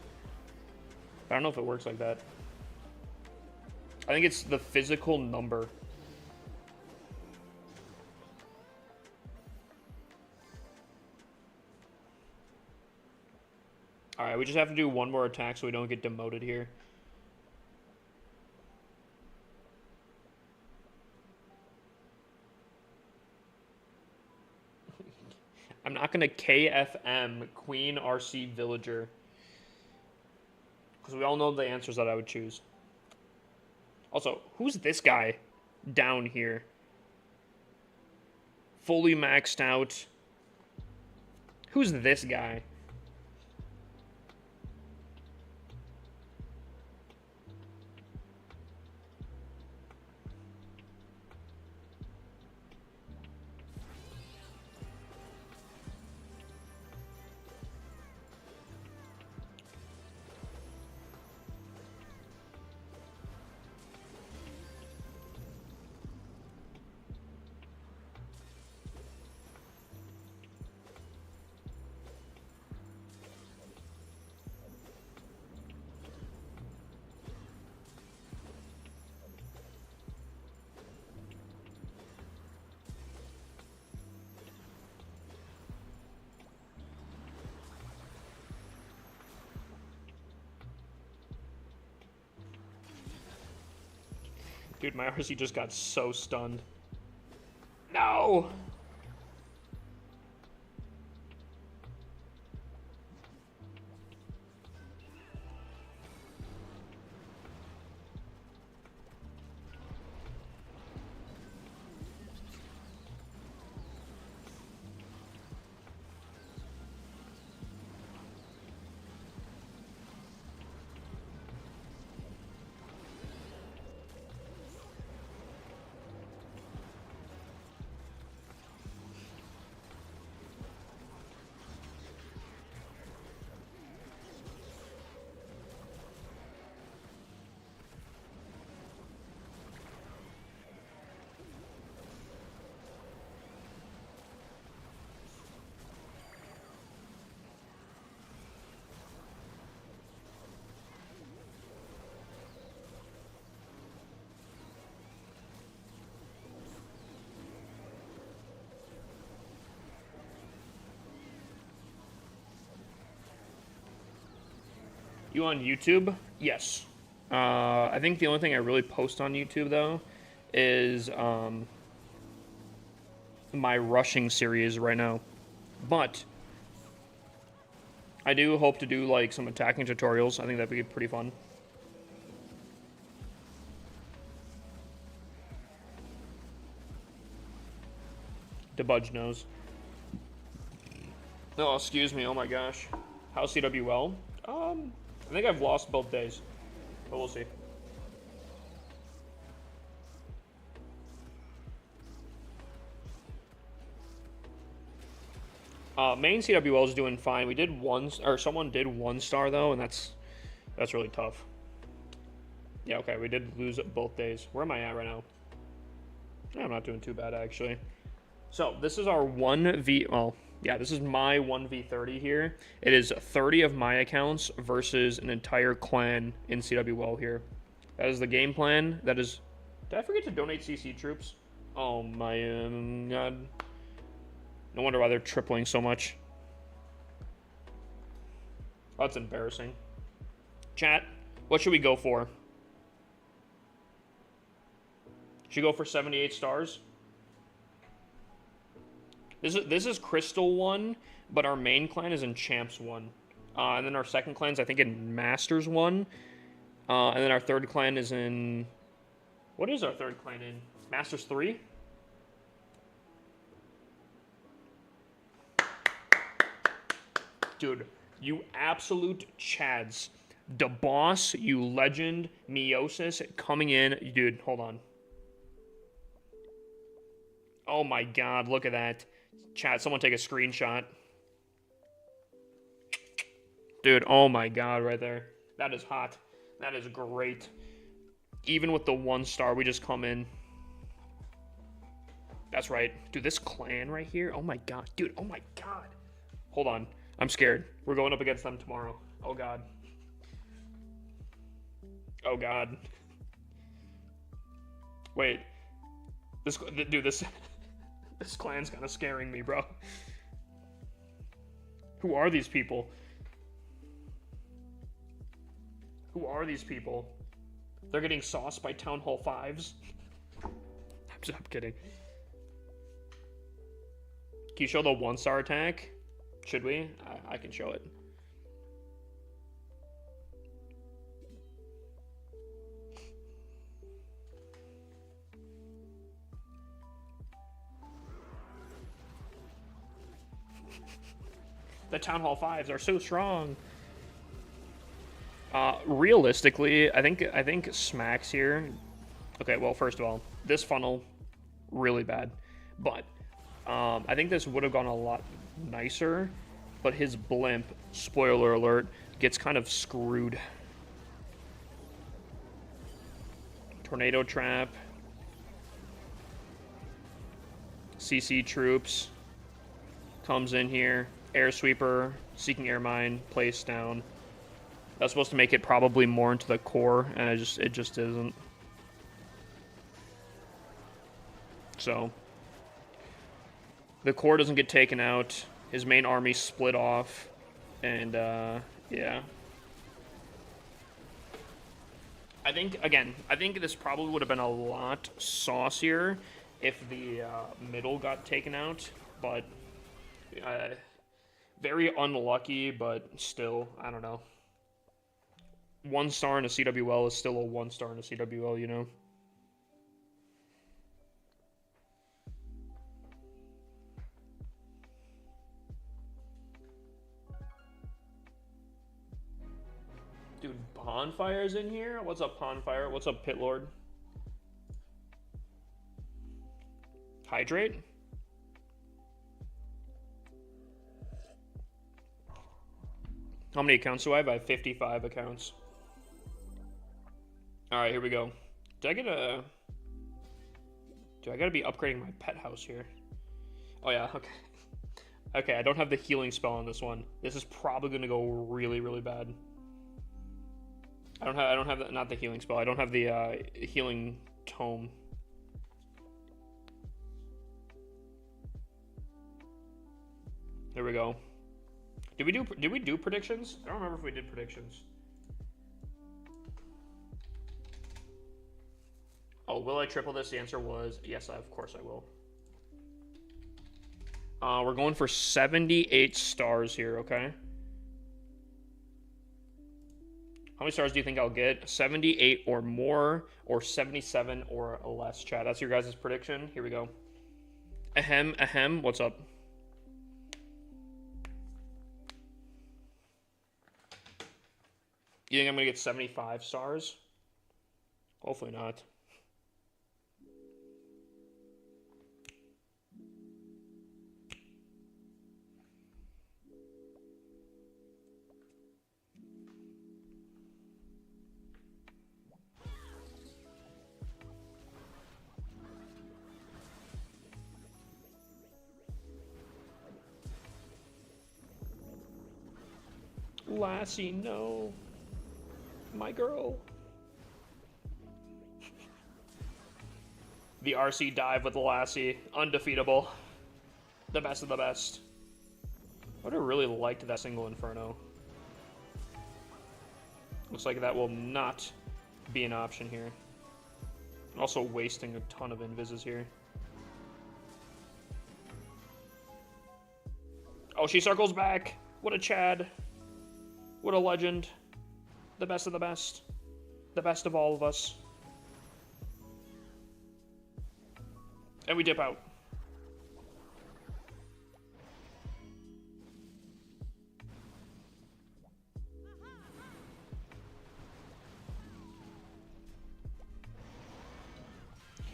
But I don't know if it works like that. I think it's the physical number. Alright, we just have to do one more attack so we don't get demoted here. I'm not going to KFM Queen RC Villager. Because we all know the answers that I would choose. Also, who's this guy down here? Fully maxed out. Who's this guy? Dude, my RC just got so stunned. No! You on YouTube? Yes. I think the only thing I really post on YouTube, though, is my rushing series right now. But I do hope to do, like, some attacking tutorials. I think that'd be pretty fun. Debudge knows. Oh, excuse me. Oh, my gosh. How's CWL? I think I've lost both days, but we'll see. Main CWL is doing fine. We did someone did 1 star though, and that's really tough. Yeah, okay, we did lose both days. Where am I at right now? Yeah, I'm not doing too bad actually. So this is our 1v. Well, yeah, this is my 1v30 here. It is 30 of my accounts versus an entire clan in CWL here. That is the game plan. That is. Did I forget to donate CC troops? Oh my god. No wonder why they're tripling so much. That's embarrassing. Chat, what should we go for? Should we go for 78 stars? This is Crystal 1, but our main clan is in Champs 1. And then our second clan's, I think, in Masters 1. And then our third clan is in... What is our third clan in? Masters 3? Dude, you absolute chads. The boss, you legend, Meiosis coming in. Dude, hold on. Oh my god, look at that. Chat, someone take a screenshot. Dude, oh my god, right there. That is hot. That is great. Even with the 1 star, we just come in. That's right. Dude, this clan right here. Oh my god. Dude, oh my god. Hold on. I'm scared. We're going up against them tomorrow. Oh god. Oh god. Wait. This clan's kind of scaring me, bro. Who are these people? Who are these people? They're getting sauced by Town Hall 5s? I'm kidding. Can you show the 1 star attack? Should we? I can show it. The Town Hall 5s are so strong. Realistically, I think Smacks here. Okay, well, first of all, this funnel, really bad. But I think this would have gone a lot nicer. But his blimp, spoiler alert, gets kind of screwed. Tornado trap. CC troops. Comes in here. Air sweeper, seeking air mine, placed down. That's supposed to make it probably more into the core, and it just isn't. So the core doesn't get taken out. His main army split off, and yeah. I think, again, I think this probably would have been a lot saucier if the middle got taken out, but very unlucky, but still, I don't know. 1 star in a CWL is still a 1 star in a CWL, you know? Dude, Bonfire's in here? What's up, Bonfire? What's up, Pit Lord? Hydrate? How many accounts do I have? I have 55 accounts. Alright, here we go. Do I gotta be upgrading my pet house here? Oh yeah, okay. Okay, I don't have the healing spell on this one. This is probably gonna go really, really bad. I don't have the, not the healing spell. I don't have the healing tome. There we go. Did we do predictions? I don't remember if we did predictions. Oh, will I triple this? The answer was yes, of course I will. We're going for 78 stars here, okay? How many stars do you think I'll get? 78 or more, or 77 or less, chat. That's your guys' prediction. Here we go. Ahem, ahem, what's up? You think I'm gonna get 75 stars? Hopefully not. Lassie, no. My girl. The RC dive with the Lassie. Undefeatable. The best of the best. I would have really liked that single Inferno. Looks like that will not be an option here. Also wasting a ton of invises here. Oh, she circles back. What a Chad. What a legend. The best of the best. The best of all of us. And we dip out.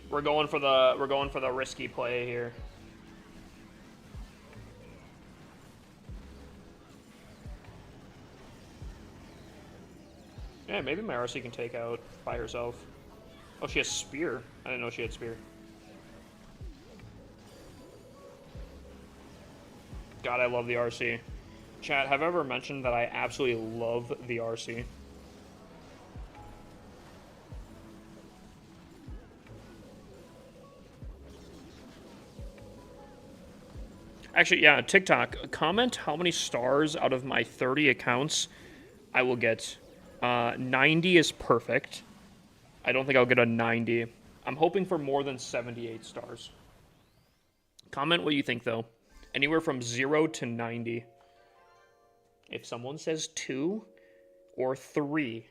We're going for the risky play here. Yeah, maybe my RC can take out by herself. Oh, she has Spear. I didn't know she had Spear. God, I love the RC. Chat, have I ever mentioned that I absolutely love the RC? Actually, yeah, TikTok, comment how many stars out of my 30 accounts I will get. 90 is perfect. I don't think I'll get a 90. I'm hoping for more than 78 stars. Comment what you think, though. Anywhere from 0 to 90. If someone says 2 or 3,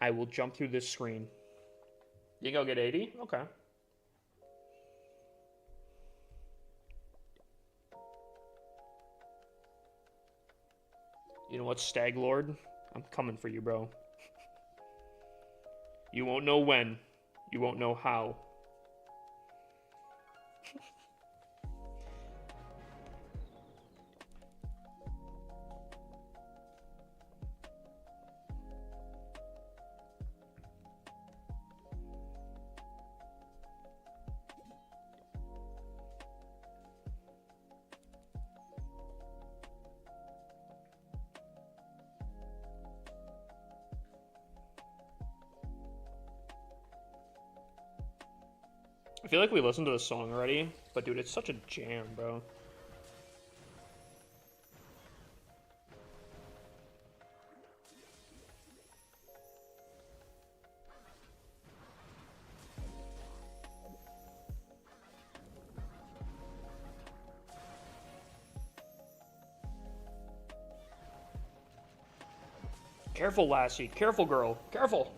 I will jump through this screen. You think I'll get 80? Okay. You know what, Stag Lord? I'm coming for you, bro. You won't know when. You won't know how. I feel like we listened to the song already, but dude, it's such a jam, bro. Careful, Lassie. Careful, girl. Careful.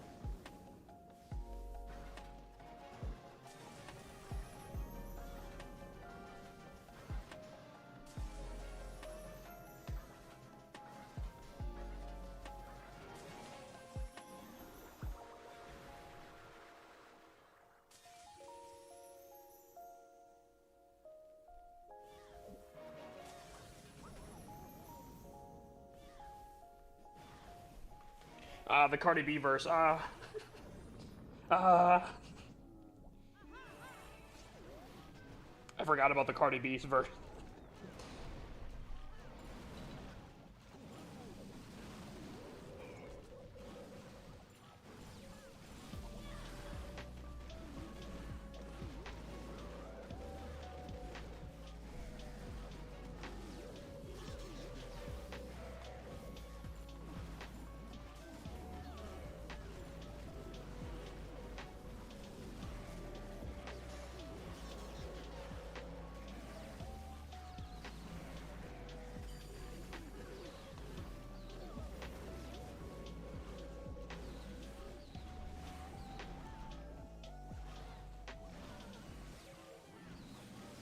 The Cardi B verse. I forgot about the Cardi B's verse.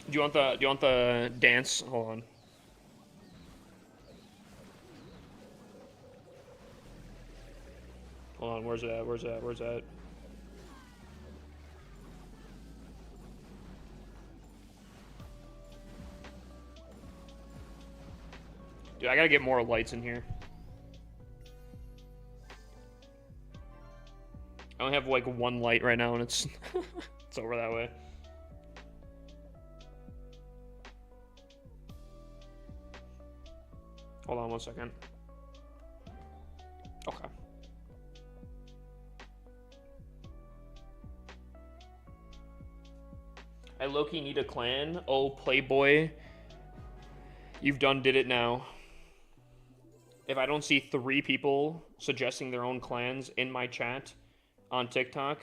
Do you want the dance? Hold on. Hold on, where's it at? Where's that? Where's that? Dude, I gotta get more lights in here. I only have like one light right now and it's it's over that way. Hold on 1 second. Okay. I low-key need a clan. Oh, Playboy. You've did it now. If I don't see 3 people suggesting their own clans in my chat on TikTok,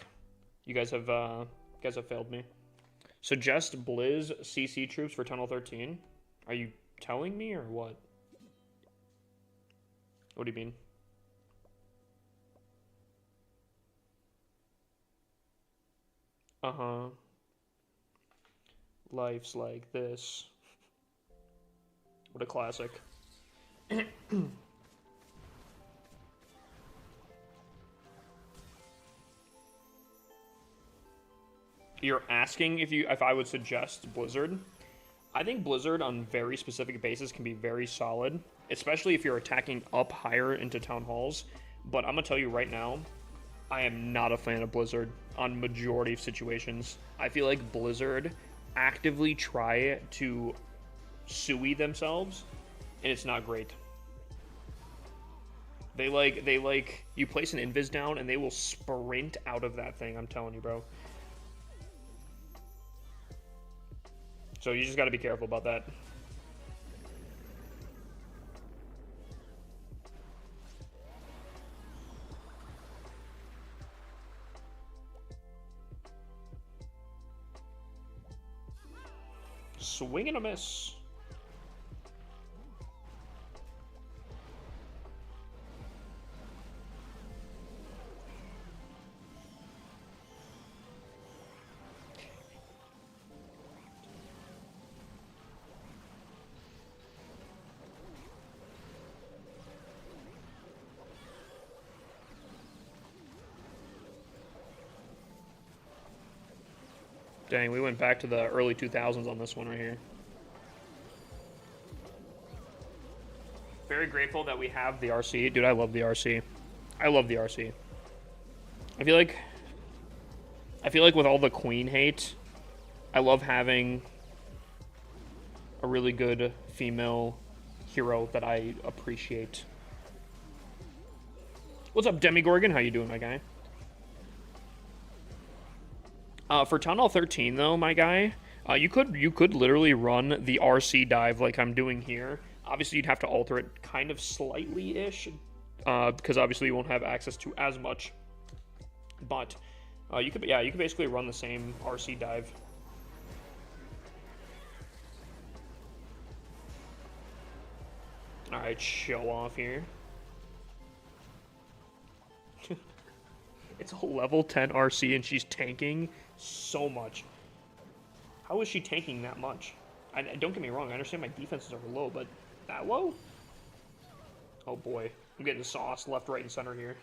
you guys have failed me. Suggest Blizz CC troops for Tunnel 13. Are you telling me or what? What do you mean? Uh-huh. Life's like this. What a classic. You're asking if I would suggest Blizzard? I think Blizzard on very specific bases can be very solid, especially if you're attacking up higher into town halls. But I'm gonna tell you right now, I am not a fan of Blizzard on majority of situations. I feel like Blizzard actively try to sui themselves, and it's not great. They like you place an invis down and they will sprint out of that thing. I'm telling you, bro. So you just got to be careful about that. Swing and a miss. Dang, we went back to the early 2000s on this one right here. Very grateful that we have the RC. Dude, I love the RC. I love the RC. I feel like with all the Queen hate, I love having a really good female hero that I appreciate. What's up, Demigorgon? How you doing, my guy? For Town Hall 13, though, my guy, you could literally run the RC dive like I'm doing here. Obviously, you'd have to alter it kind of slightly-ish, because obviously you won't have access to as much. But you could basically run the same RC dive. All right, show off here. It's a level 10 RC and she's tanking so much. How is she tanking that much? Don't get me wrong, I understand my defenses are low, but that low? Oh boy, I'm getting sauced left, right, and center here.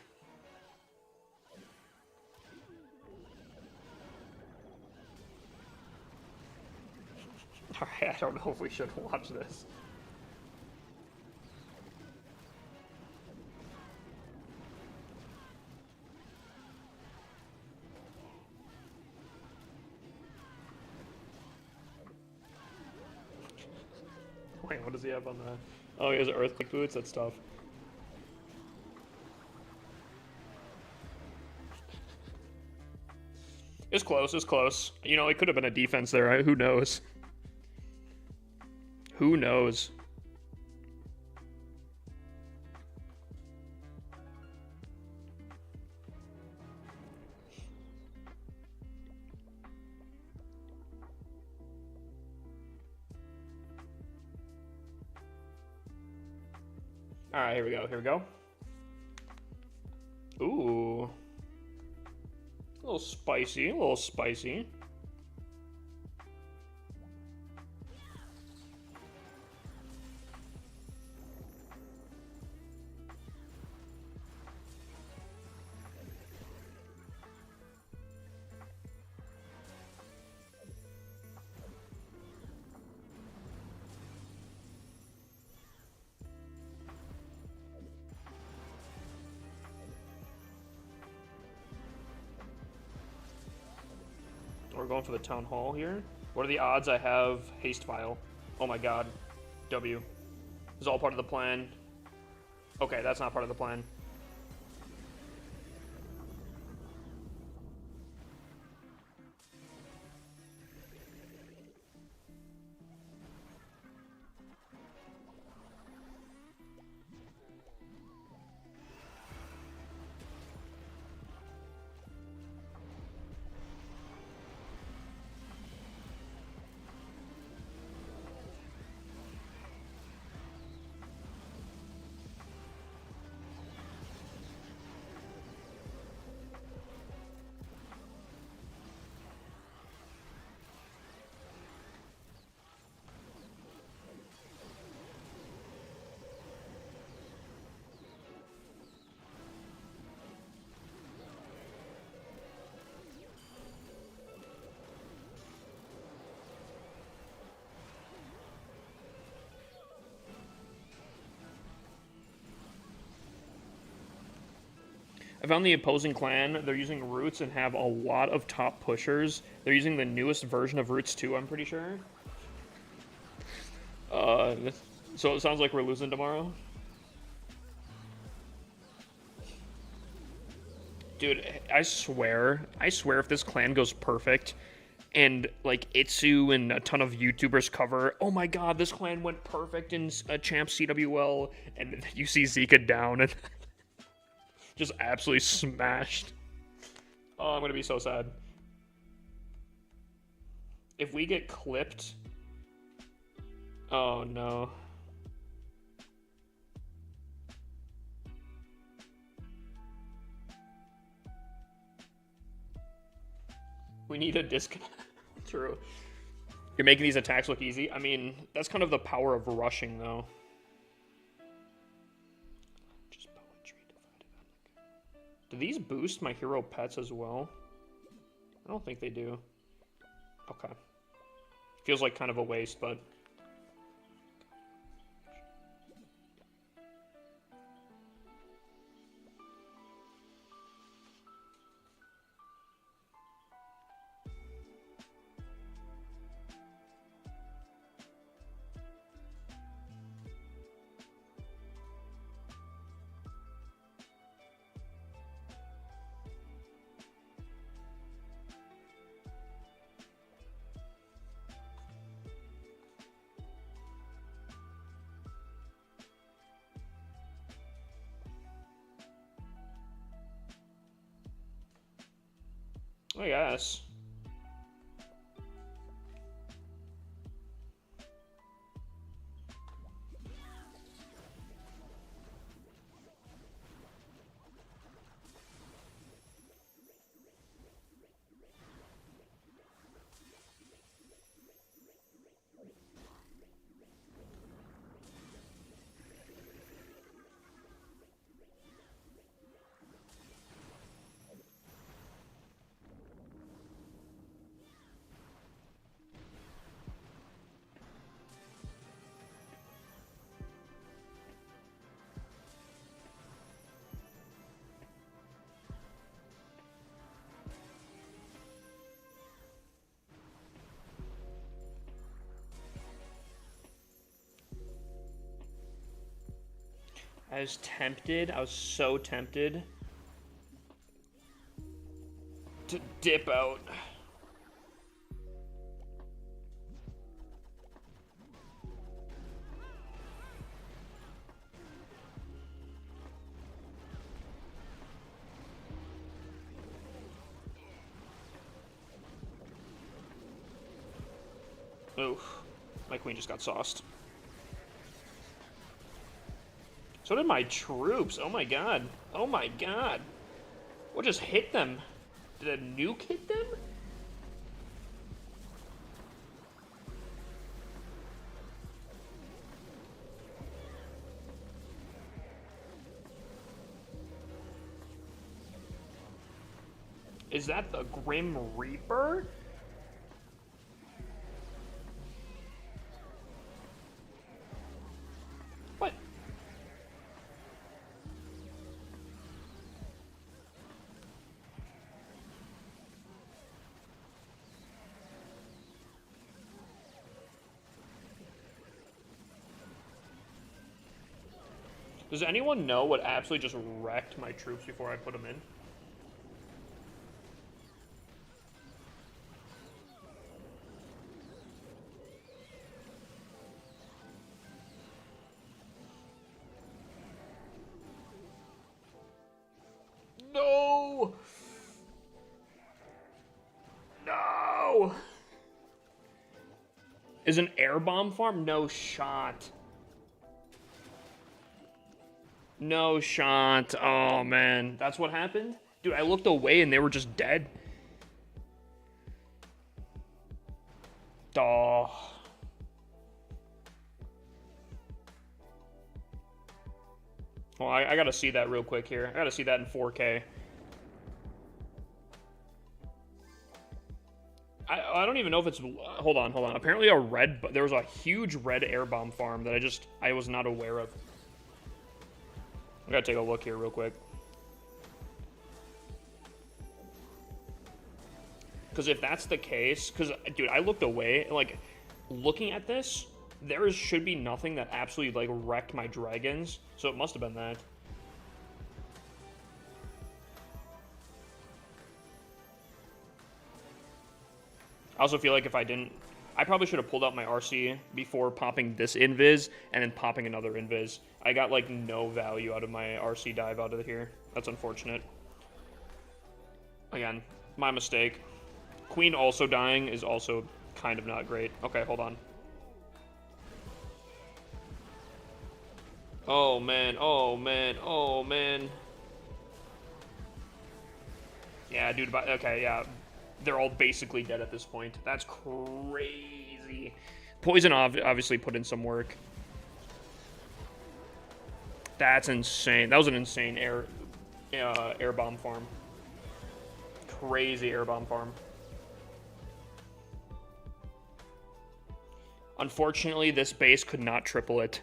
Alright, I don't know if we should watch this. Wait, what does he have on the... Oh, he has earthquake boots? That's tough. It's close, it's close. You know, it could have been a defense there, right? Who knows? Who knows? Alright, here we go, here we go. Ooh. A little spicy, a little spicy. We're going for the town hall here. What are the odds I have haste file? Oh my god. W. This is all part of the plan. Okay, that's not part of the plan. I found the opposing clan, they're using Roots and have a lot of top pushers. They're using the newest version of Roots 2, I'm pretty sure. So it sounds like we're losing tomorrow. Dude, I swear if this clan goes perfect, and like Itsu and a ton of YouTubers cover, oh my god, this clan went perfect in Champ CWL, and you see Zika down and just absolutely smashed. Oh, I'm gonna be so sad. If we get clipped... Oh no. We need a disconnect. True. You're making these attacks look easy. I mean, that's kind of the power of rushing, though. Just poetry divided. Do these boost my hero pets as well? I don't think they do. Okay. Feels like kind of a waste, but... I guess. I was tempted. I was so tempted to dip out. Oof. My queen just got sauced. So did my troops. Oh my god. Oh my god. What just hit them? Did a nuke hit them? Is that the Grim Reaper? What? Does anyone know what absolutely just wrecked my troops before I put them in? No! No! Is an air bomb farm? No shot. No shot. Oh, man. That's what happened? Dude, I looked away and they were just dead. Oh. Well, I gotta see that real quick here. I gotta see that in 4K. I don't even know if it's... Hold on. Apparently there was a huge red air bomb farm that I was not aware of. I gotta take a look here real quick. Because if that's the case... Because, dude, I looked away. Like, looking at this, there should be nothing that absolutely, like, wrecked my dragons. So it must have been that. I also feel like if I didn't... I probably should have pulled out my RC before popping this invis and then popping another invis. I got, like, no value out of my RC dive out of here. That's unfortunate. Again, my mistake. Queen also dying is also kind of not great. Okay, hold on. Oh, man. Oh, man. Oh, man. Yeah, dude. Okay, yeah. They're all basically dead at this point. That's crazy. Poison obviously put in some work. That's insane. That was an insane air bomb farm. Crazy air bomb farm. Unfortunately, this base could not triple it.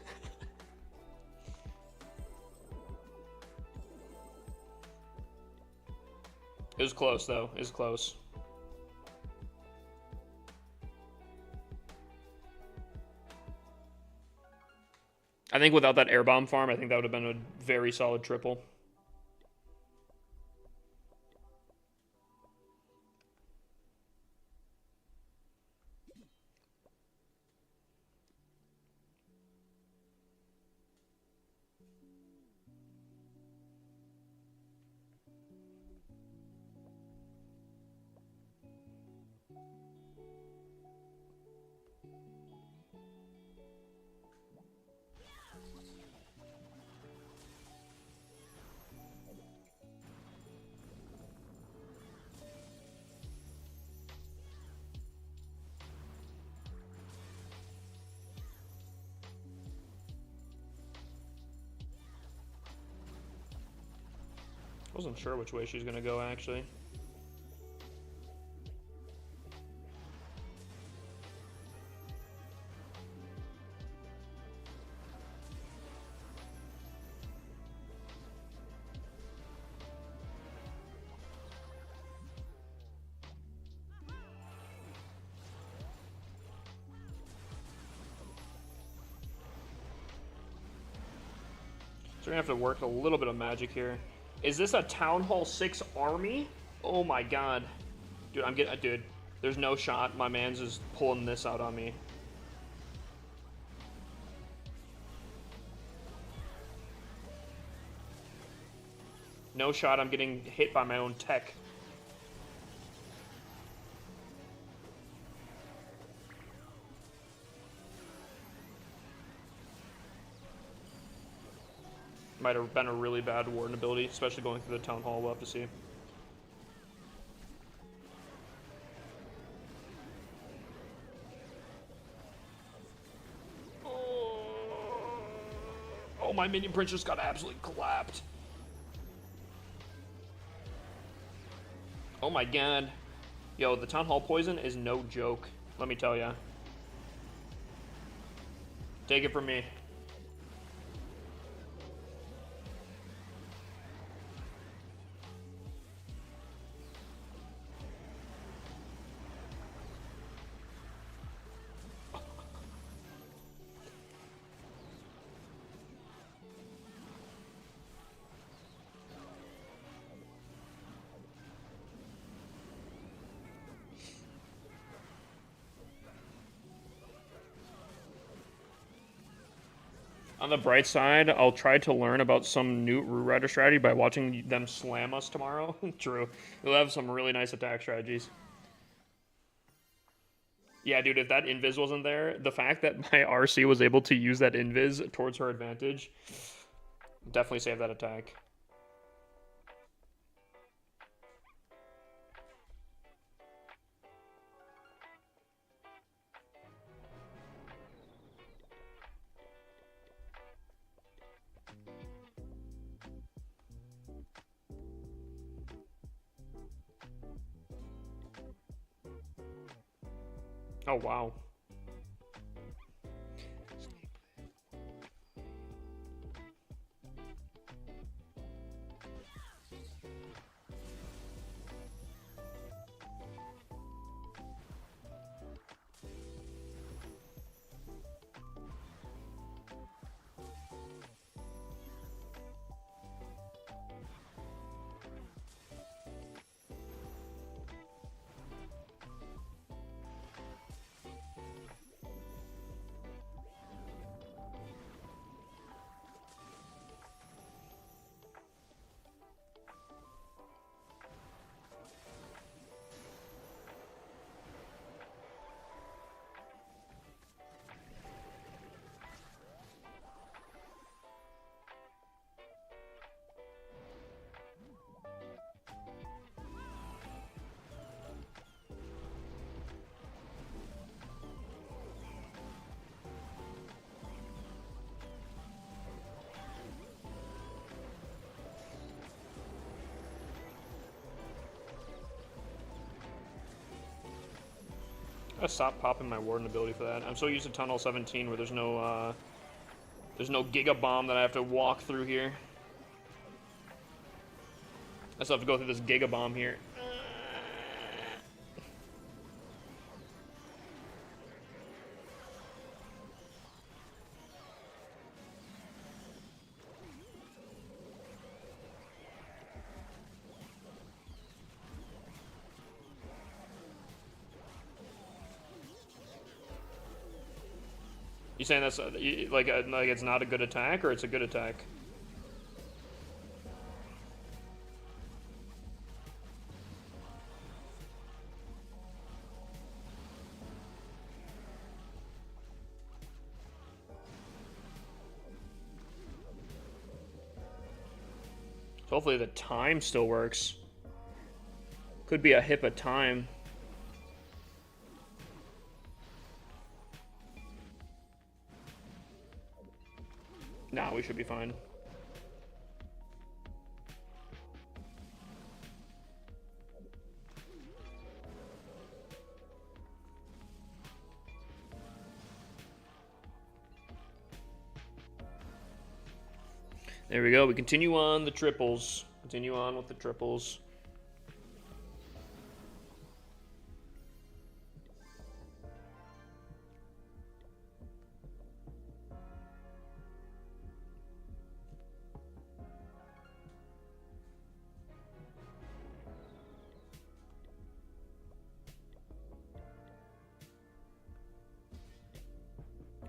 It was close, though. It was close. I think without that air bomb farm, I think that would have been a very solid triple. I wasn't sure which way she's gonna go, actually. So we're gonna have to work a little bit of magic here. Is this a Town Hall 6 army? Oh my god. Dude, I'm getting... Dude, there's no shot. My man's just pulling this out on me. No shot I'm getting hit by my own tech. Might have been a really bad warden ability, especially going through the Town Hall. We'll have to see. Oh, my minion prince just got absolutely clapped. Oh my god. Yo, the Town Hall poison is no joke. Let me tell ya. Take it from me. On the bright side, I'll try to learn about some new Root Rider strategy by watching them slam us tomorrow. True. We'll have some really nice attack strategies. Yeah, dude, if that invis wasn't there, the fact that my RC was able to use that invis towards her advantage, definitely save that attack. Oh, wow. I gotta stop popping my warden ability for that. I'm so used to Tunnel 17 where there's no Giga Bomb that I have to walk through here. I still have to go through this Giga Bomb here. You saying that's like it's not a good attack, or it's a good attack? So hopefully the time still works. Could be a HIPAA time. Nah, we should be fine. There we go. We continue on the triples. Continue on with the triples.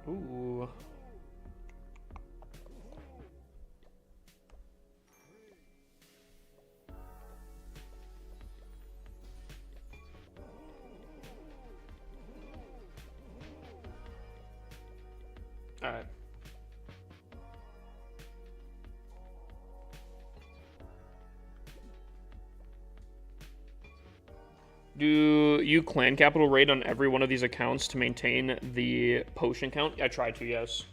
Ooh. All right. Do you clan capital raid on every one of these accounts to maintain the potion count? I try to, yes.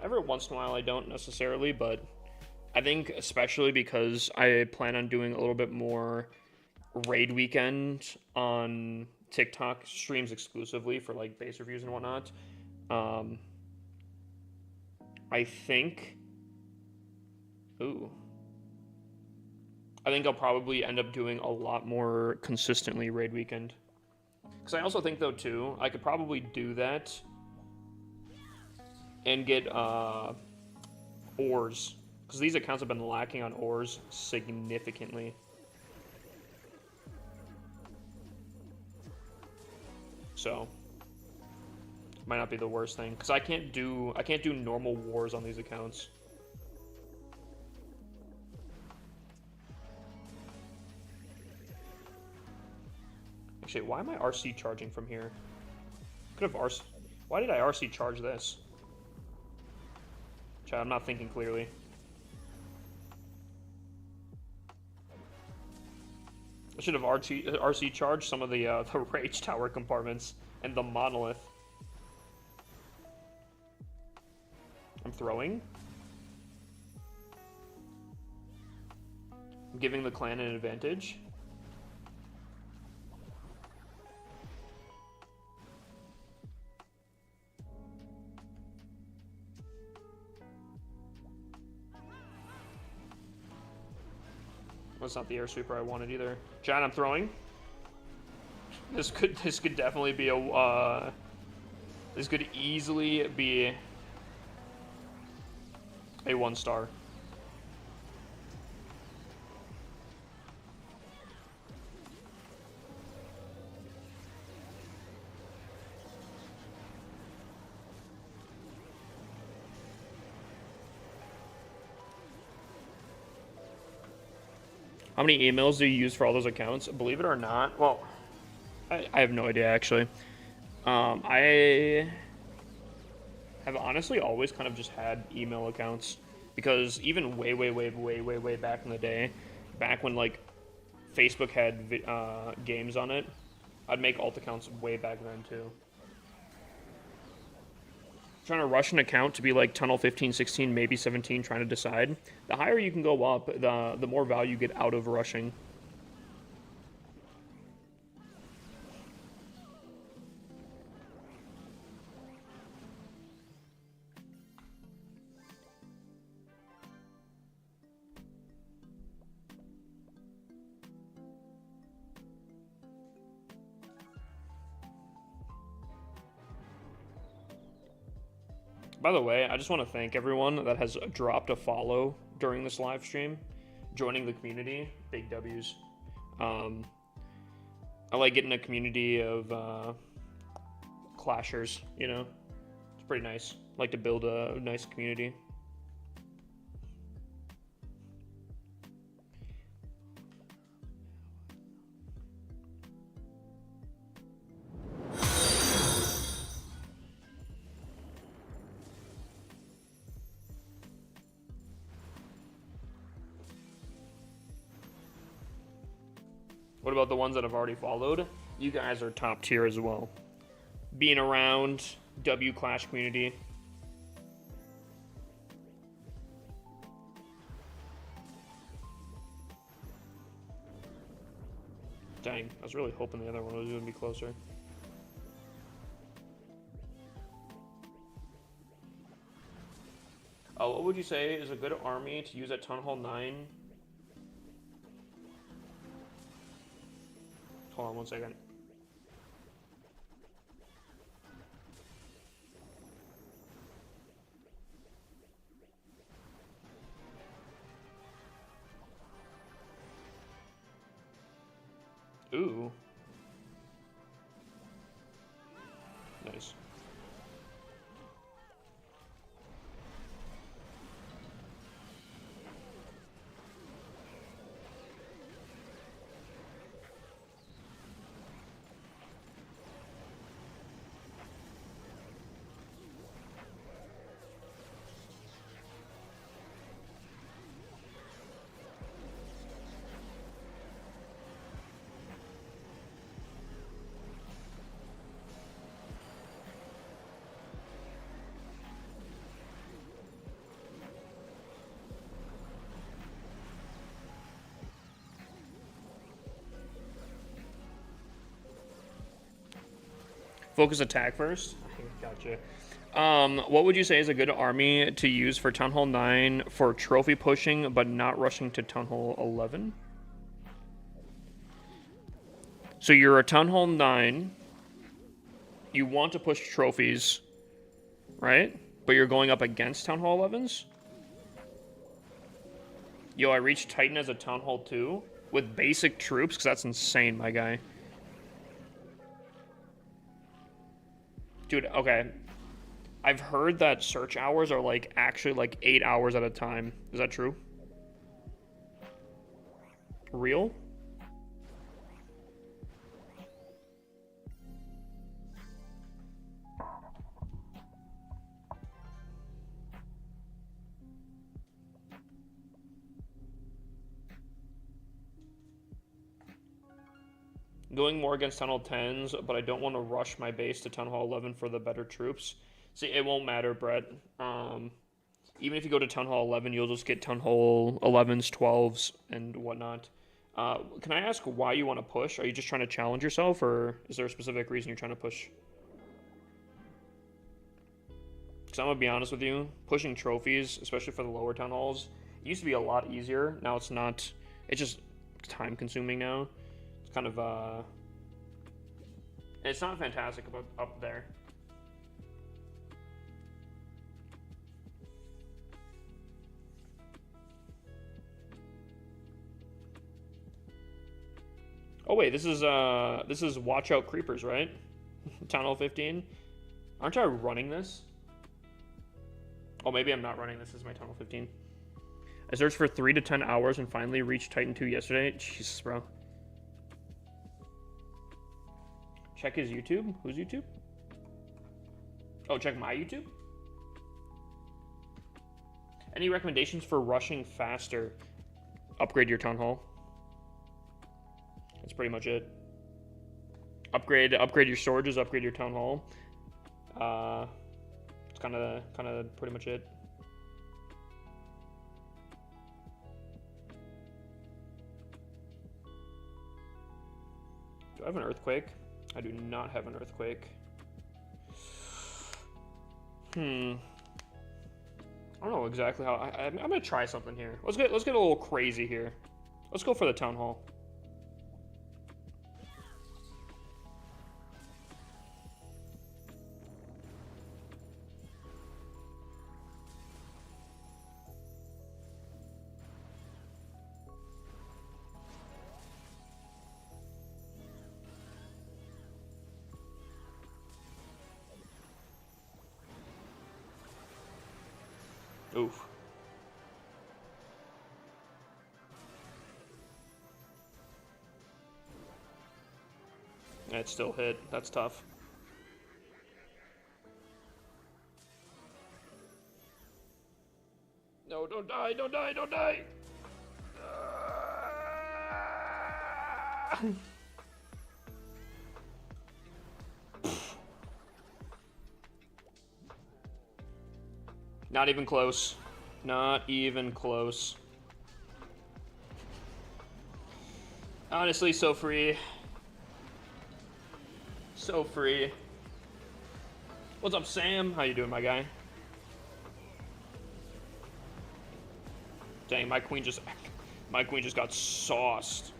Every once in a while I don't necessarily, but I think especially because I plan on doing a little bit more raid weekend on TikTok streams exclusively for like base reviews and whatnot. I think. Ooh. I think I'll probably end up doing a lot more consistently raid weekend. Because I also think, though, too, I could probably do that and get ores. Because these accounts have been lacking on ores significantly. So, might not be the worst thing. Because I can't do normal wars on these accounts. Actually, why am I RC charging from here? Could have RC. Why did I RC charge this? Chat, I'm not thinking clearly. I should have RC charged some of the Rage Tower compartments and the Monolith. I'm throwing. I'm giving the clan an advantage. That's not the air sweeper I wanted either. Chat, I'm throwing. This could definitely be a this could easily be a 1-star. How many emails do you use for all those accounts? Believe it or not, well, I have no idea actually. I have honestly always kind of just had email accounts because even way back in the day, back when like Facebook had games on it, I'd make alt accounts way back then too. Trying to rush an account to be like tunnel 15, 16, maybe 17, trying to decide. The higher you can go up, the more value you get out of rushing. By the way, I just want to thank everyone that has dropped a follow during this live stream, joining the community. Big W's. I like getting a community of clashers, you know? It's pretty nice. I like to build a nice community. What about the ones that have already followed? You guys are top tier as well. Being around W Clash community. Dang, I was really hoping the other one was going to be closer. What would you say is a good army to use at Town Hall 9? Hold on 1 second. Ooh. Nice. Focus attack first. Gotcha. What would you say is a good army to use for Town Hall 9 for trophy pushing, but not rushing to Town Hall 11? So you're a Town Hall 9. You want to push trophies, right? But you're going up against Town Hall 11s? Yo, I reached Titan as a Town Hall 2 with basic troops, because that's insane, my guy. Dude, okay. I've heard that search hours are like actually like 8 hours at a time. Is that true? Real? Going more against Town Hall 10s, but I don't want to rush my base to Town Hall 11 for the better troops. See, it won't matter, Brett. Even if you go to Town Hall 11, you'll just get Town Hall 11s, 12s, and whatnot. Can I ask why you want to push? Are you just trying to challenge yourself, or is there a specific reason you're trying to push? Because I'm going to be honest with you, pushing trophies, especially for the lower Town Halls, it used to be a lot easier. Now it's not. It's just time-consuming now. It's kind of, it's not fantastic up there. Oh wait, this is Watch Out Creepers, right? Town Hall 15. Aren't I running this? Oh, maybe I'm not running this as my Town Hall 15. I searched for 3 to 10 hours and finally reached Titan 2 yesterday. Jesus, bro. Check his YouTube. Whose YouTube? Oh, check my YouTube. Any recommendations for rushing faster? Upgrade your Town Hall. That's pretty much it. Upgrade your storages, upgrade your Town Hall. It's kind of pretty much it. Do I have an earthquake? I do not have an earthquake. I don't know exactly how. I'm gonna try something here. Let's get a little crazy here. Let's go for the Town Hall. Oof. It still hit. That's tough. No, don't die, don't die, don't die! Not even close. Not even close. Honestly, so free. So free. What's up, Sam? How you doing, my guy? Dang, my queen just got sauced.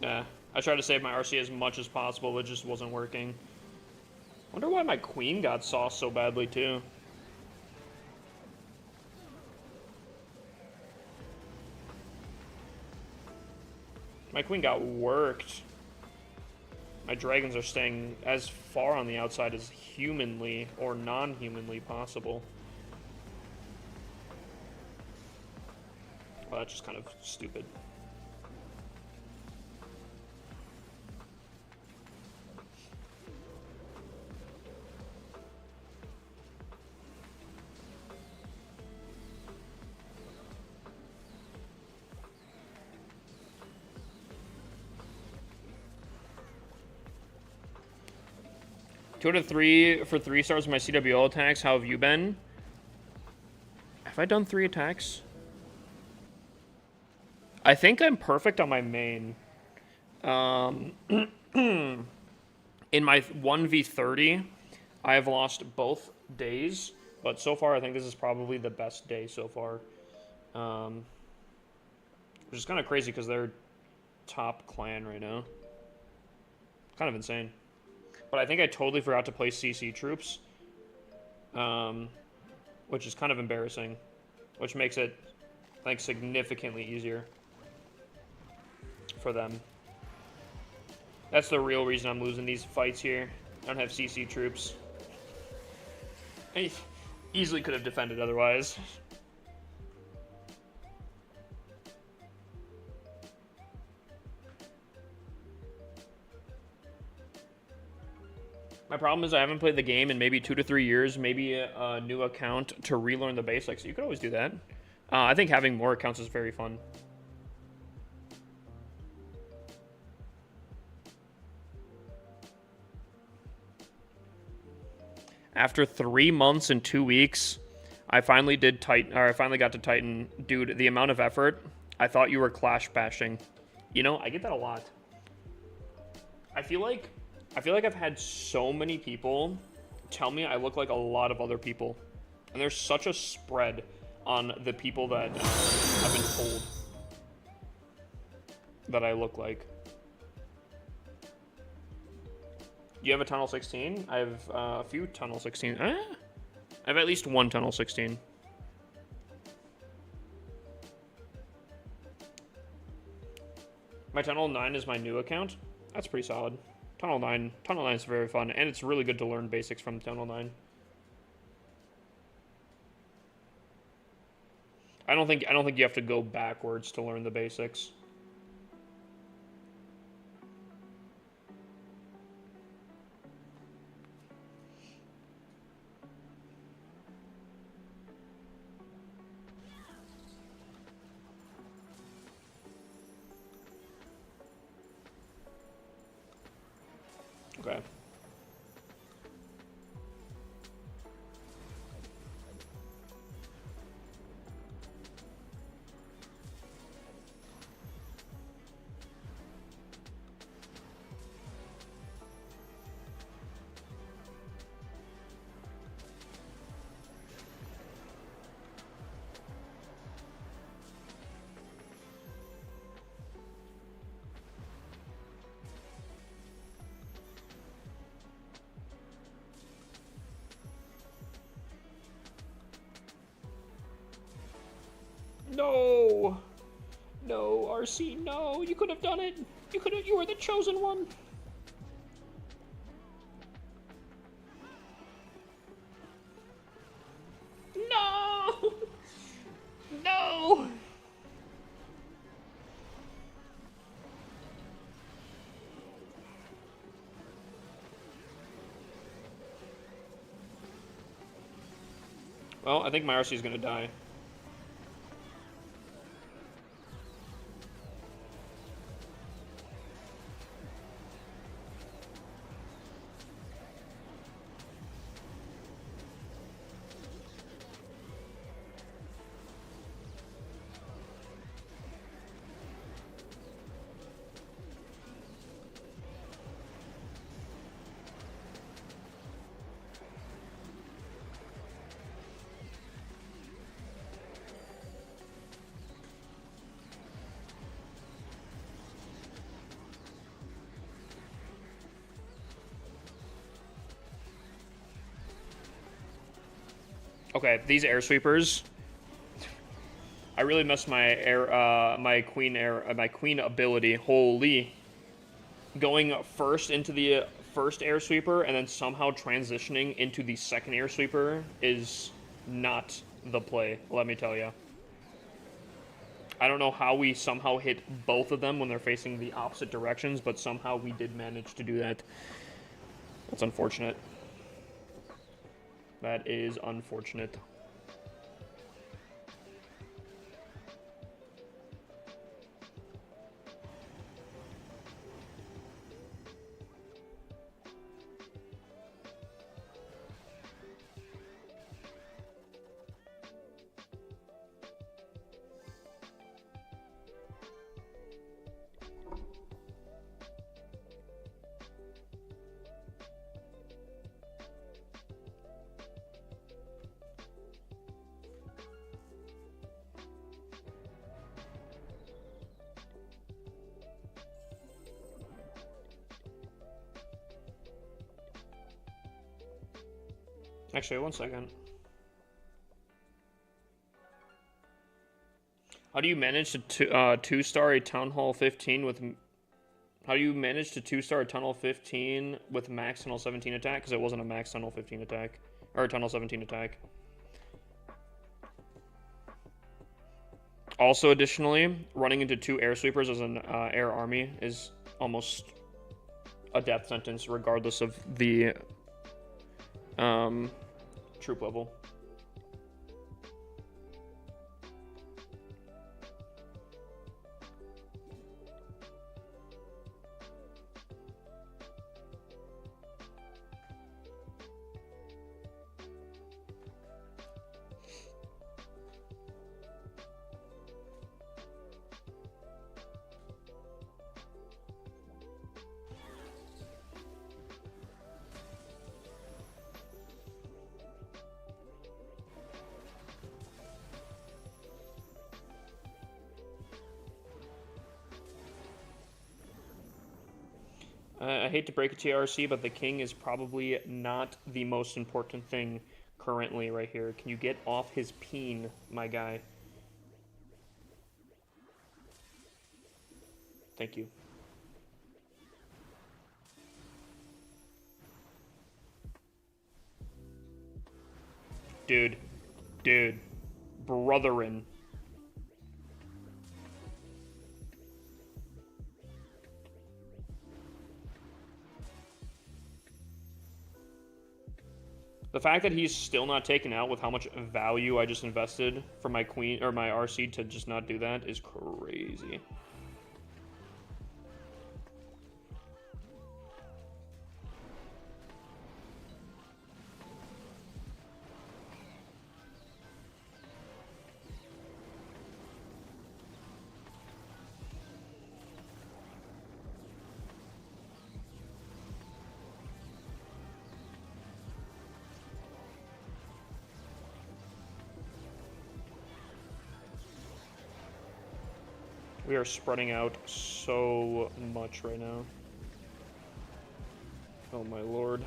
Yeah, I tried to save my RC as much as possible, but it just wasn't working. Wonder why my queen got sauced so badly, too. My queen got worked. My dragons are staying as far on the outside as humanly or non-humanly possible. Well, that's just kind of stupid. 2 out of 3 for 3 stars with my CWL attacks. How have you been? Have I done 3 attacks? I think I'm perfect on my main. In my 1v30, I have lost both days, but so far I think this is probably the best day so far. Which is kind of crazy because they're top clan right now. Kind of insane. But I think I totally forgot to play CC troops, which is kind of embarrassing, which makes it, I think, significantly easier for them. That's the real reason I'm losing these fights here. I don't have CC troops. I easily could have defended otherwise. My problem is I haven't played the game in maybe 2 to 3 years, maybe a new account to relearn the basics. You could always do that. I think having more accounts is very fun. After 3 months and 2 weeks, I finally did Titan, or I finally got to Titan. Dude, the amount of effort, I thought you were Clash bashing. You know, I get that a lot. I feel like I've had so many people tell me I look like a lot of other people. And there's such a spread on the people that I've been told that I look like. You have a Tunnel 16? I have a few Tunnel 16. I have at least one Tunnel 16. My Tunnel 9 is my new account. That's pretty solid. Tunnel 9 is very fun, and it's really good to learn basics from Tunnel 9. I don't think you have to go backwards to learn the basics. Okay. No! No, RC, no! You could have done it! You were the chosen one! No! No! Well, I think my RC is gonna die. Okay, these air sweepers. I really missed my my queen ability. Holy, going first into the first air sweeper and then somehow transitioning into the second air sweeper is not the play. Let me tell you. I don't know how we somehow hit both of them when they're facing the opposite directions, but somehow we did manage to do that. That's unfortunate. That is unfortunate. Actually, one second. How do you manage to two-star a Town Hall 15 with... How do you manage to two-star a Tunnel 15 with max Tunnel 17 attack? Because it wasn't a max Tunnel 15 attack. Or a Tunnel 17 attack. Also, additionally, running into 2 air sweepers as an air army is almost a death sentence, regardless of the troop level. I hate to break it to you, RC, but the king is probably not the most important thing currently right here. Can you get off his peen, my guy? Thank you. Dude. Brotherin. The fact that he's still not taken out with how much value I just invested for my queen or my RC to just not do that is crazy. We are spreading out so much right now. Oh my lord.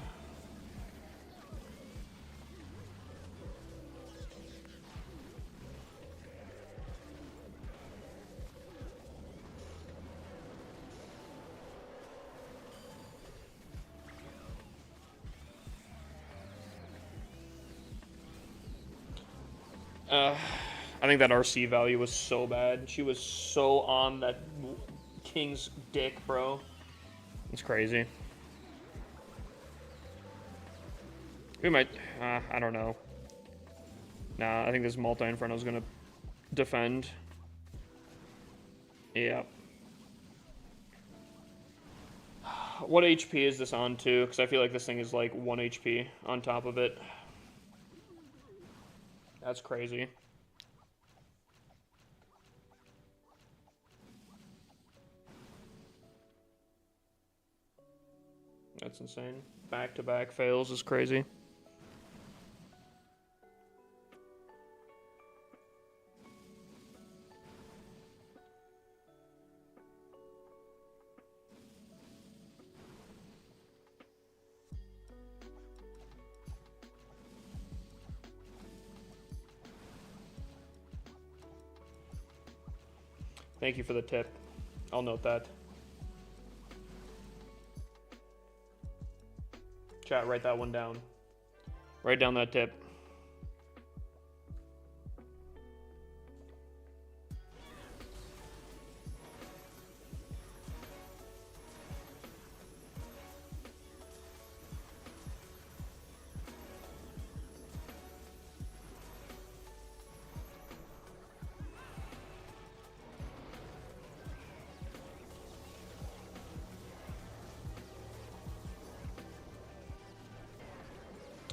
I think that RC value was so bad. She was so on that king's dick, bro. It's crazy. We might... I don't know. Nah, I think this multi-inferno is gonna defend. Yeah. What HP is this on to? Because I feel like this thing is like 1 HP on top of it. That's crazy. That's insane. Back-to-back fails is crazy. Thank you for the tip. I'll note that. Chat, write that one down. Write down that tip.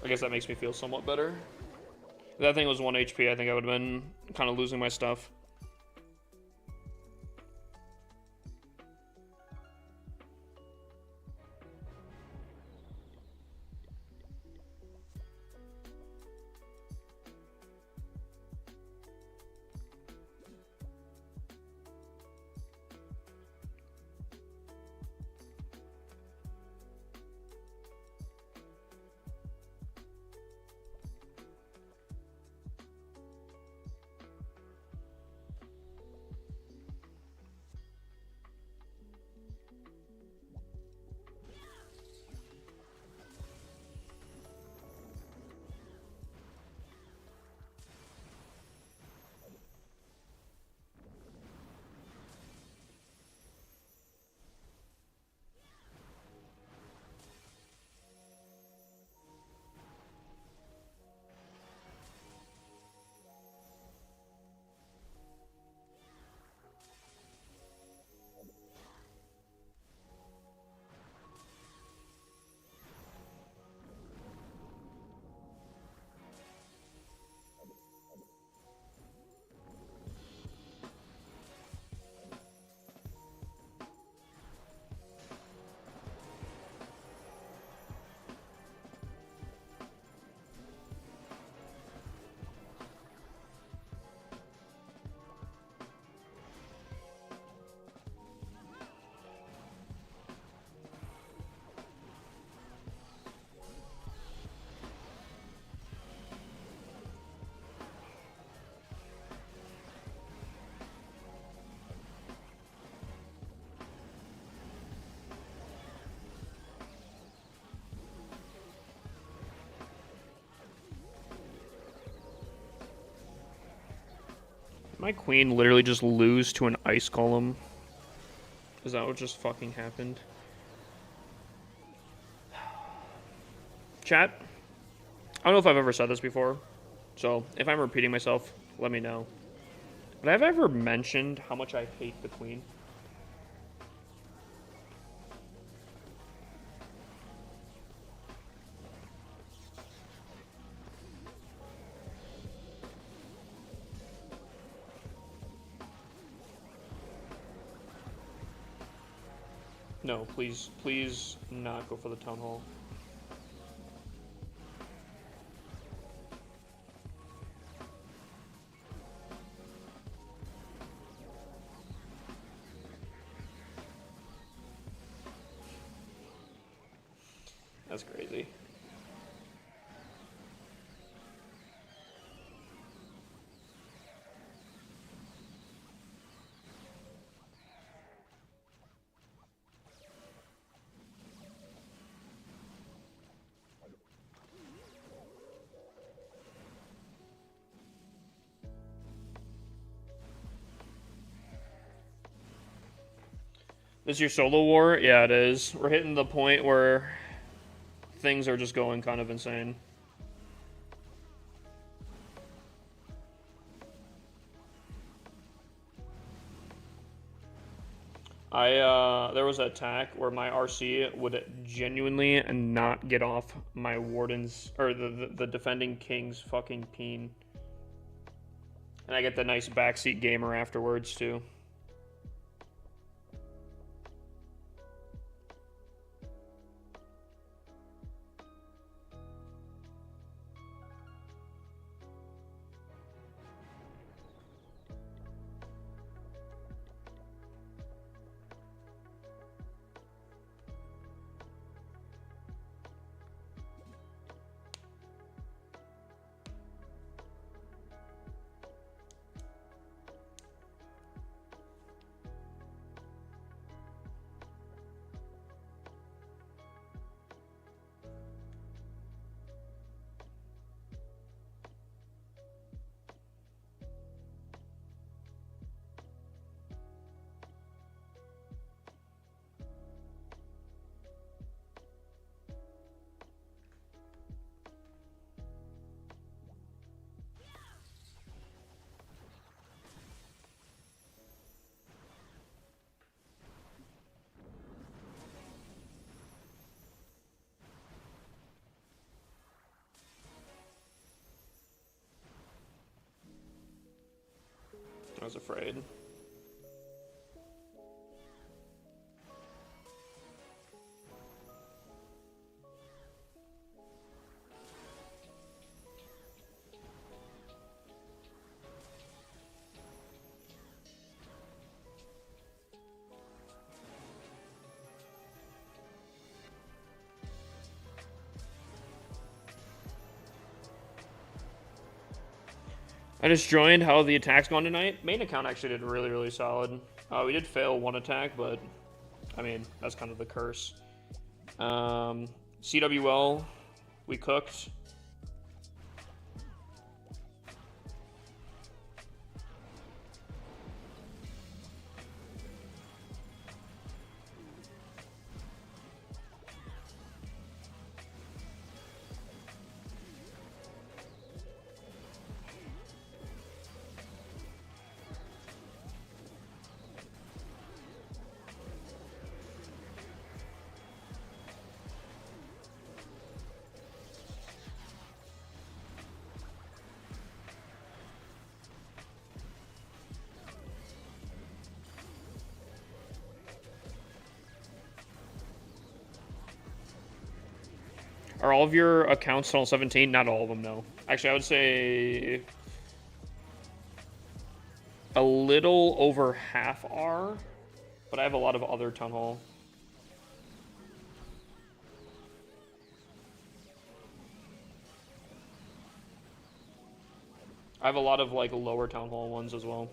I guess that makes me feel somewhat better. If that thing was 1 HP, I think I would have been kind of losing my stuff. my queen literally just lose to an ice golem? Is that what just fucking happened? Chat, I don't know if I've ever said this before, so if I'm repeating myself, let me know. But have I ever mentioned how much I hate the queen? No, please, please not go for the town hall. That's crazy. This is your solo war? Yeah, it is. We're hitting the point where things are just going kind of insane. There was an attack where my RC would genuinely not get off my warden's, or the defending king's fucking peen. And I get the nice backseat gamer afterwards, too. I was afraid. I just joined. How the attack's gone tonight? Main account actually did really, really solid. We did fail one attack, but I mean, that's kind of the curse. CWL, we cooked. Are all of your accounts Tunnel 17? Not all of them, no. Actually, I would say a little over half are, but I have a lot of other Town Hall. I have a lot of like lower Town Hall ones as well.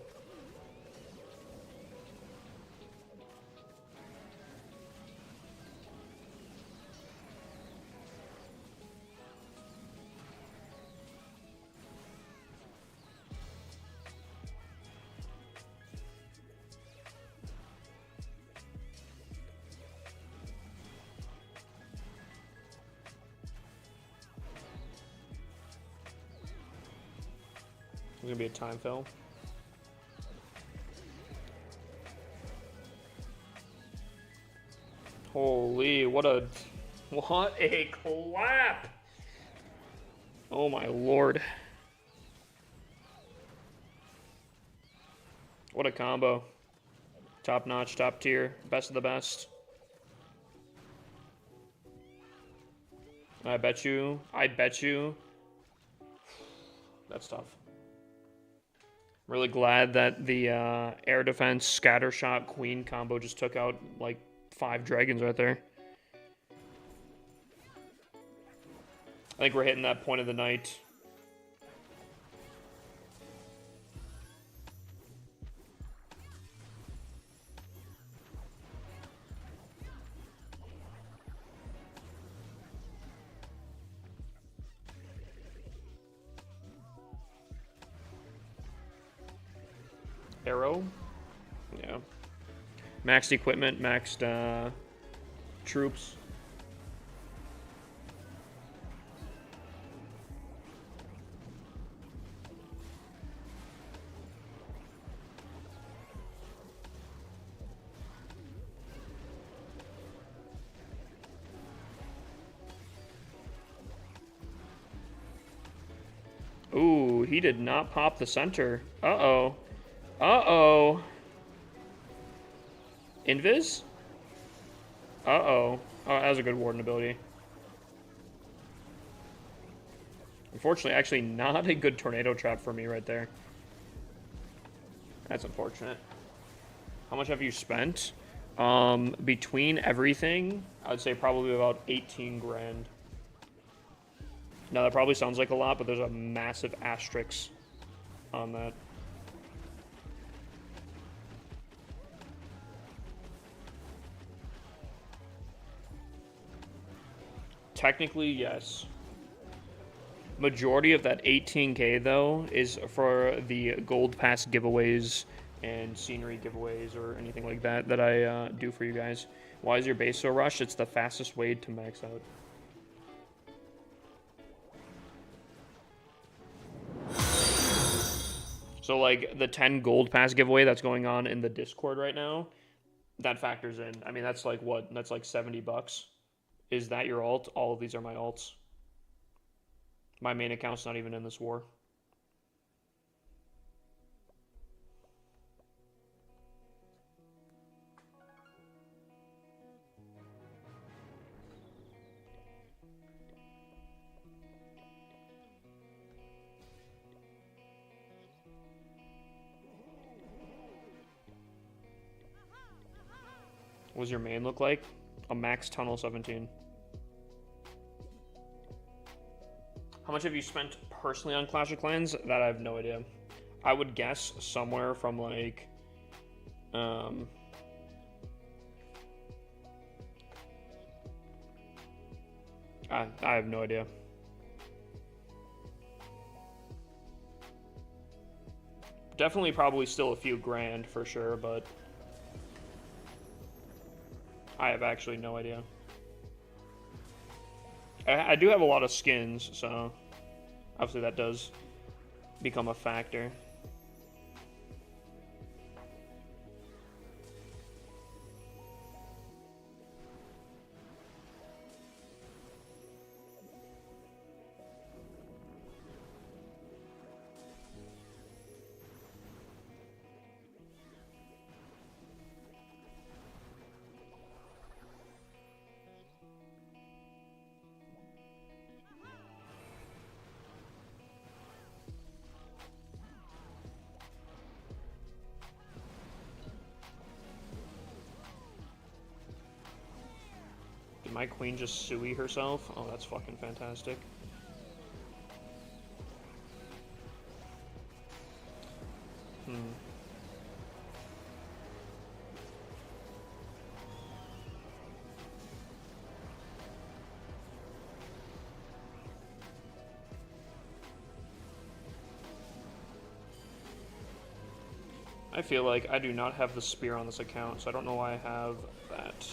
It's gonna be a time fill. Holy, what a clap! Oh my lord. What a combo. Top notch, top tier, best of the best. I bet you. That's tough. Really glad that the air defense scatter shot queen combo just took out like 5 dragons right there. I think we're hitting that point of the night. Arrow? Yeah. Maxed equipment, maxed troops. Ooh, he did not pop the center. Uh-oh. Uh-oh. Invis? Uh-oh. Oh, that was a good warden ability. Unfortunately, actually not a good tornado trap for me right there. That's unfortunate. How much have you spent? Between everything, I would say probably about 18 grand. Now, that probably sounds like a lot, but there's a massive asterisk on that. Technically, yes. Majority of that 18K, though, is for the gold pass giveaways and scenery giveaways or anything like that that I do for you guys. Why is your base so rushed? It's the fastest way to max out. So, like, the 10 gold pass giveaway that's going on in the Discord right now, that factors in. I mean, that's like, what? That's like 70 bucks. Is that your alt? All of these are my alts. My main account's not even in this war. What does your main look like? A max tunnel 17. How much have you spent personally on Clash of Clans? That I have no idea. I would guess somewhere from like I have no idea. Definitely probably still a few grand for sure, but I have actually no idea. I do have a lot of skins, so obviously that does become a factor. Did my queen just sui herself? Oh, that's fucking fantastic. I feel like I do not have the spear on this account, so I don't know why I have that.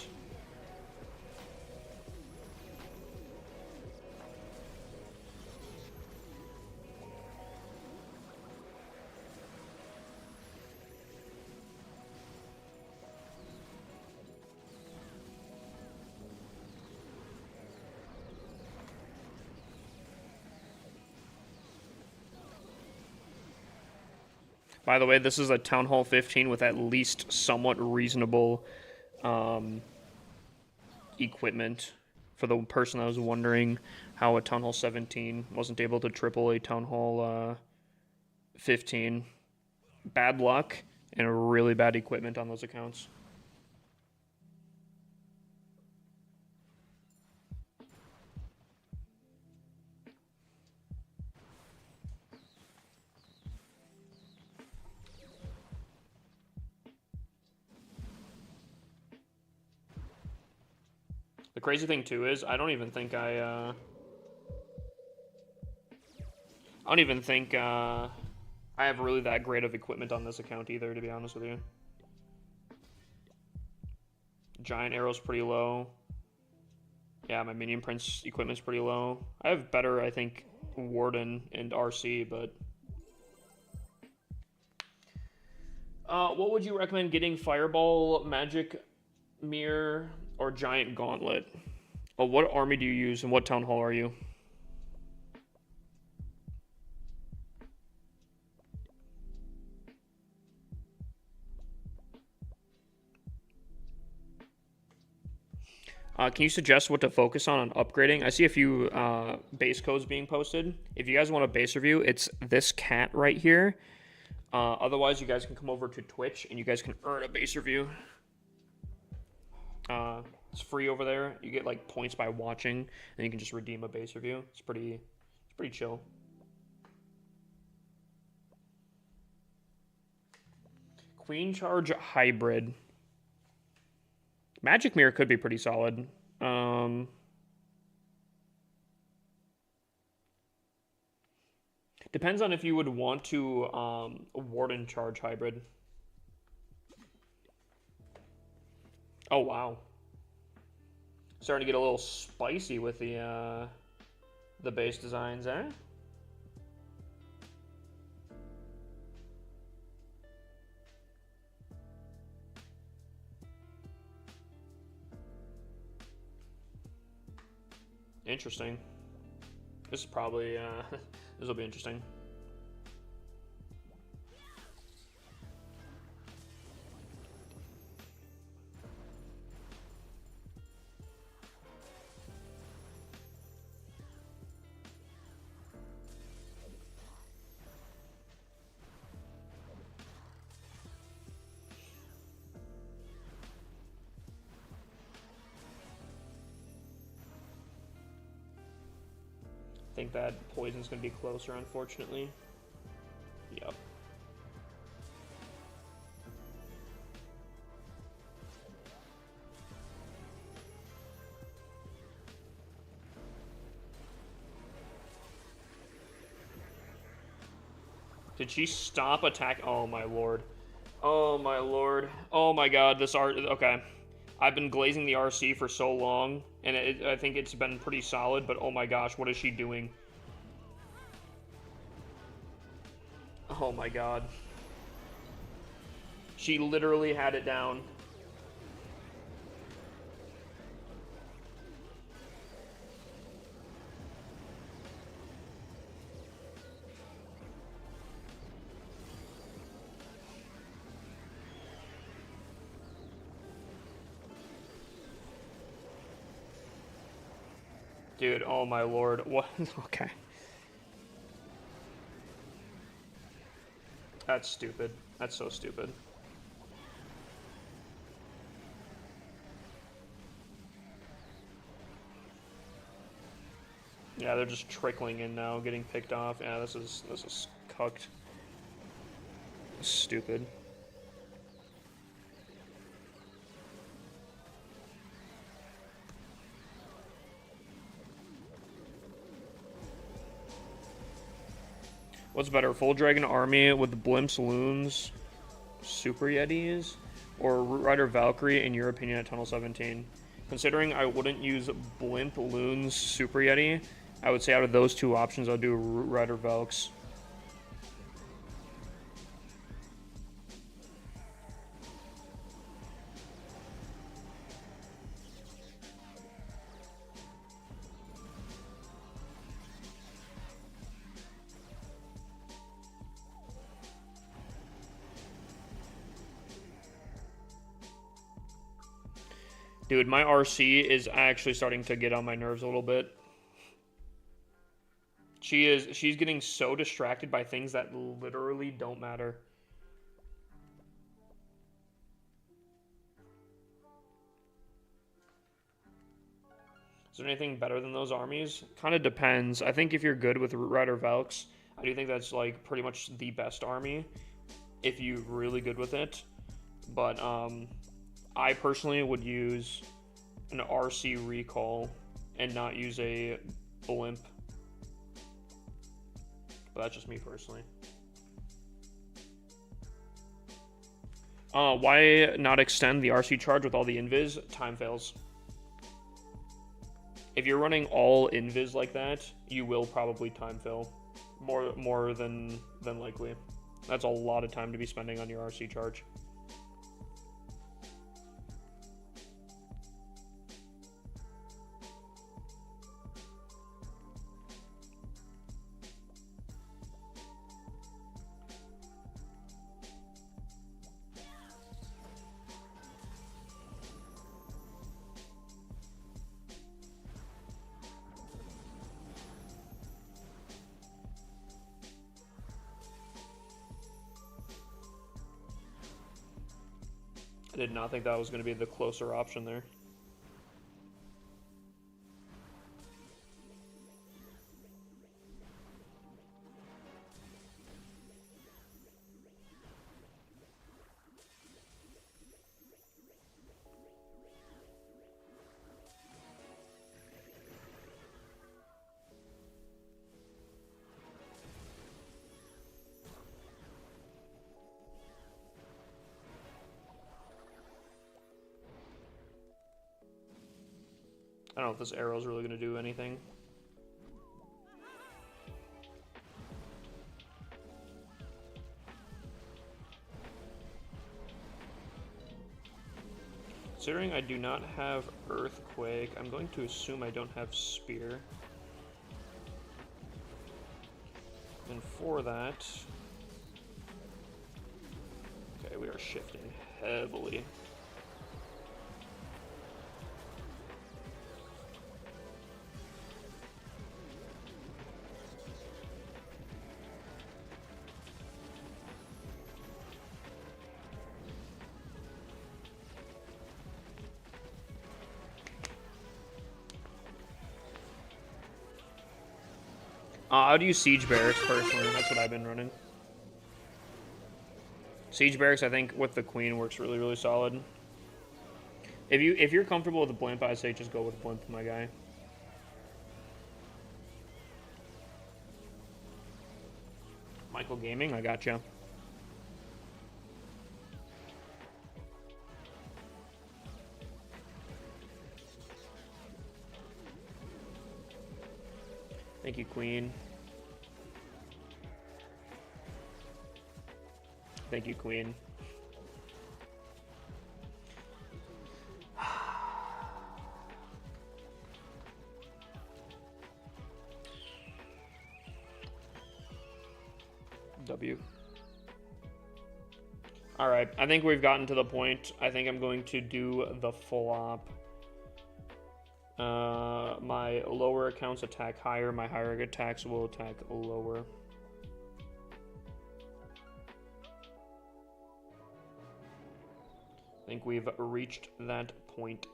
By the way, this is a Town Hall 15 with at least somewhat reasonable equipment. For the person that was wondering how a Town Hall 17 wasn't able to triple a Town Hall 15. Bad luck and really bad equipment on those accounts. The crazy thing too is I don't even think I have really that great of equipment on this account either, to be honest with you. Giant arrow's pretty low. Yeah, my Minion Prince equipment's pretty low. I have better, I think, Warden and RC, but... what would you recommend getting? Fireball, Magic Mirror, or Giant Gauntlet? Oh, what army do you use and what Town Hall are you? Can you suggest what to focus on upgrading? I see a few base codes being posted. If you guys want a base review, it's this cat right here. Otherwise, you guys can come over to Twitch and you guys can earn a base review. It's free over there. You get like points by watching, and you can just redeem a base review. It's pretty chill. Queen Charge Hybrid. Magic Mirror could be pretty solid. Depends on if you would want to Warden Charge Hybrid. Oh, wow. Starting to get a little spicy with the base designs, eh? Interesting. This is probably, this will be interesting. I think that poison's gonna be closer, unfortunately. Yep. Did she stop attack? Oh my lord. Oh my lord. Oh my god, this art. Okay. I've been glazing the RC for so long, and I think it's been pretty solid, but oh my gosh, what is she doing? Oh my god. She literally had it down. Dude, oh my lord. What? Okay. That's stupid. That's so stupid. Yeah, they're just trickling in now, getting picked off. Yeah, this is cucked. Stupid. What's better, Full Dragon Army with Blimps, Loons, Super Yetis, or Root Rider Valkyrie, in your opinion, at Tunnel 17? Considering I wouldn't use Blimp, Loons, Super Yeti, I would say out of those two options, I'll do Root Rider Valks. Dude, my RC is actually starting to get on my nerves a little bit. She's getting so distracted by things that literally don't matter. Is there anything better than those armies? Kind of depends. I think if you're good with Root Rider Valks, I do think that's like pretty much the best army if you're really good with it. But I personally would use an RC recall and not use a blimp. But that's just me personally. Why not extend the RC charge with all the invis? Time fails. If you're running all invis like that, you will probably time fail. More than likely. That's a lot of time to be spending on your RC charge. I did not think that was going to be the closer option there. I don't know if this arrow is really going to do anything. Considering I do not have Earthquake, I'm going to assume I don't have Spear. And for that... Okay, we are shifting heavily. I would use Siege Barracks personally. That's what I've been running. Siege Barracks, I think, with the Queen works really, really solid. If you're comfortable with the blimp, I'd say just go with blimp, my guy. Michael Gaming, I gotcha. Thank you, Queen. Thank you, Queen. W. Alright, I think we've gotten to the point. I think I'm going to do the full op. My lower accounts attack higher, my higher attacks will attack lower. I think we've reached that point.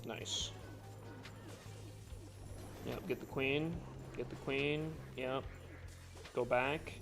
Nice. Yep, get the queen. Get the queen. Yep. Go back.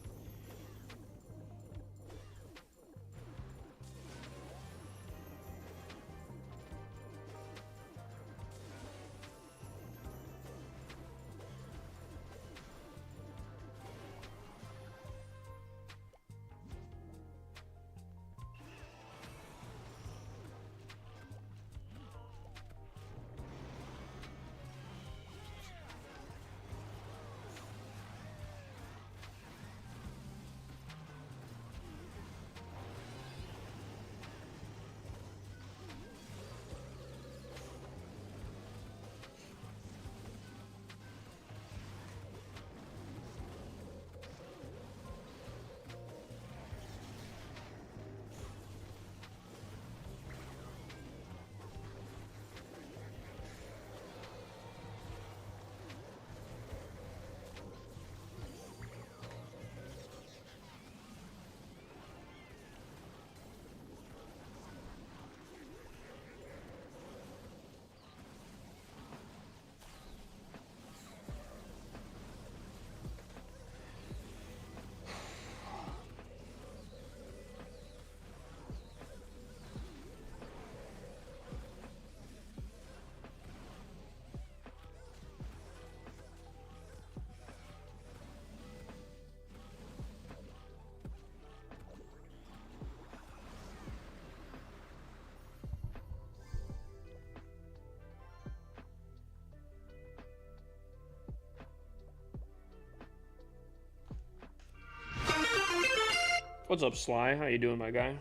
What's up, Sly? How you doing, my guy?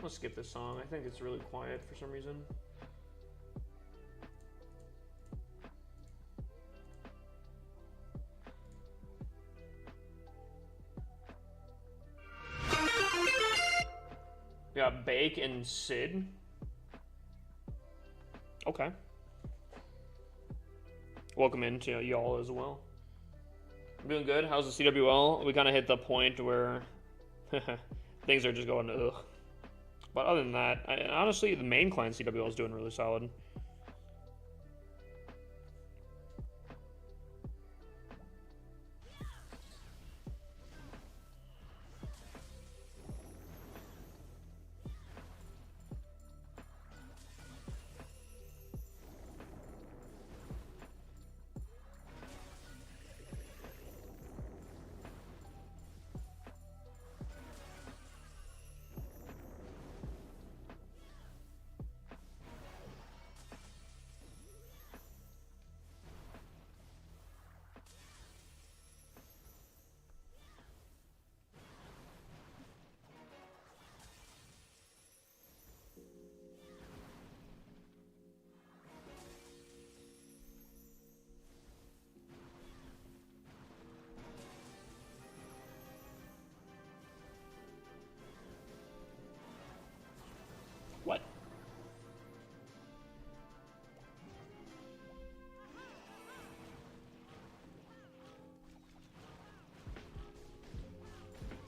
Let's skip this song. I think it's really quiet for some reason. We got Bake and Sid. Okay. Welcome in to y'all as well. I'm doing good. How's the CWL? We kind of hit the point where things are just going ugh. But other than that, honestly, the main clan CWL is doing really solid. What?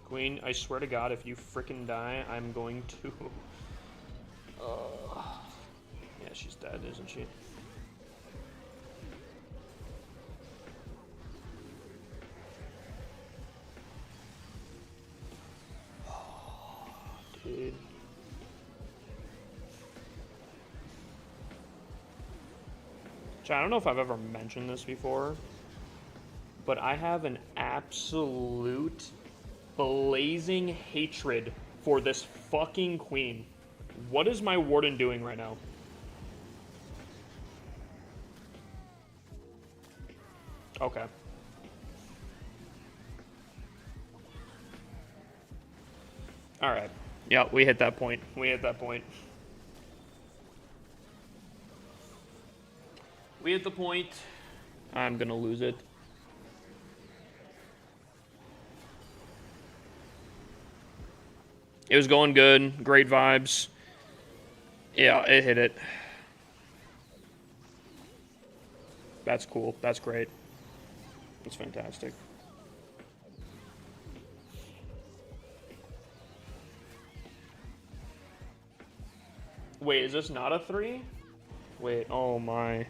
Queen, I swear to God, if you frickin' die, I'm going to... Yeah, she's dead, isn't she? Dude. I don't know if I've ever mentioned this before, but I have an absolute blazing hatred for this fucking queen. What is my warden doing right now? Okay. Alright. Yeah, we hit that point. We hit that point. We hit the point. I'm gonna lose it. It was going good. Great vibes. Yeah, it hit it. That's cool. That's great. That's fantastic. Wait, is this not a 3? Wait, oh my.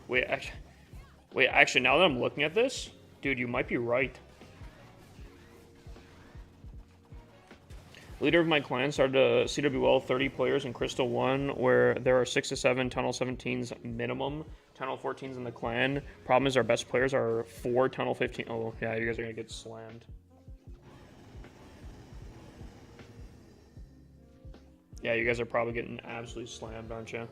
Wait, actually, now that I'm looking at this, dude, you might be right. Leader of my clan started a CWL 30 players in Crystal 1, where there are 6 to 7 Tunnel 17s minimum. Tunnel 14s in the clan. Problem is our best players are 4 Tunnel 15. Oh, yeah, you guys are going to get slammed. Yeah, you guys are probably getting absolutely slammed, aren't you?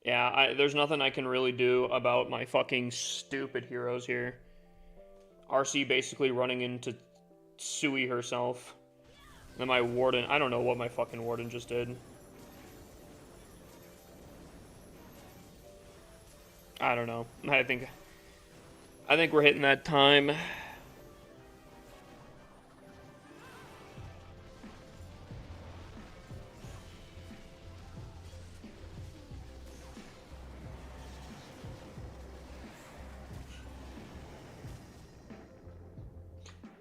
Yeah, there's nothing I can really do about my fucking stupid heroes here. RC basically running into Sui herself. And my warden, I don't know what my fucking warden just did. I don't know. I think we're hitting that time.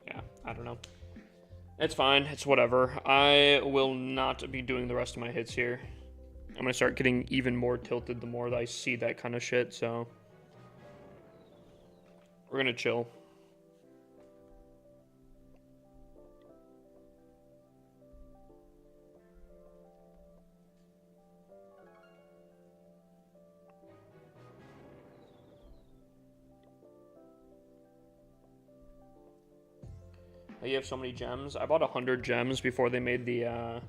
Yeah, I don't know. It's fine. It's whatever. I will not be doing the rest of my hits here. I'm gonna start getting even more tilted the more that I see that kind of shit, so we're gonna chill. You have so many gems. I bought 100 gems before they made the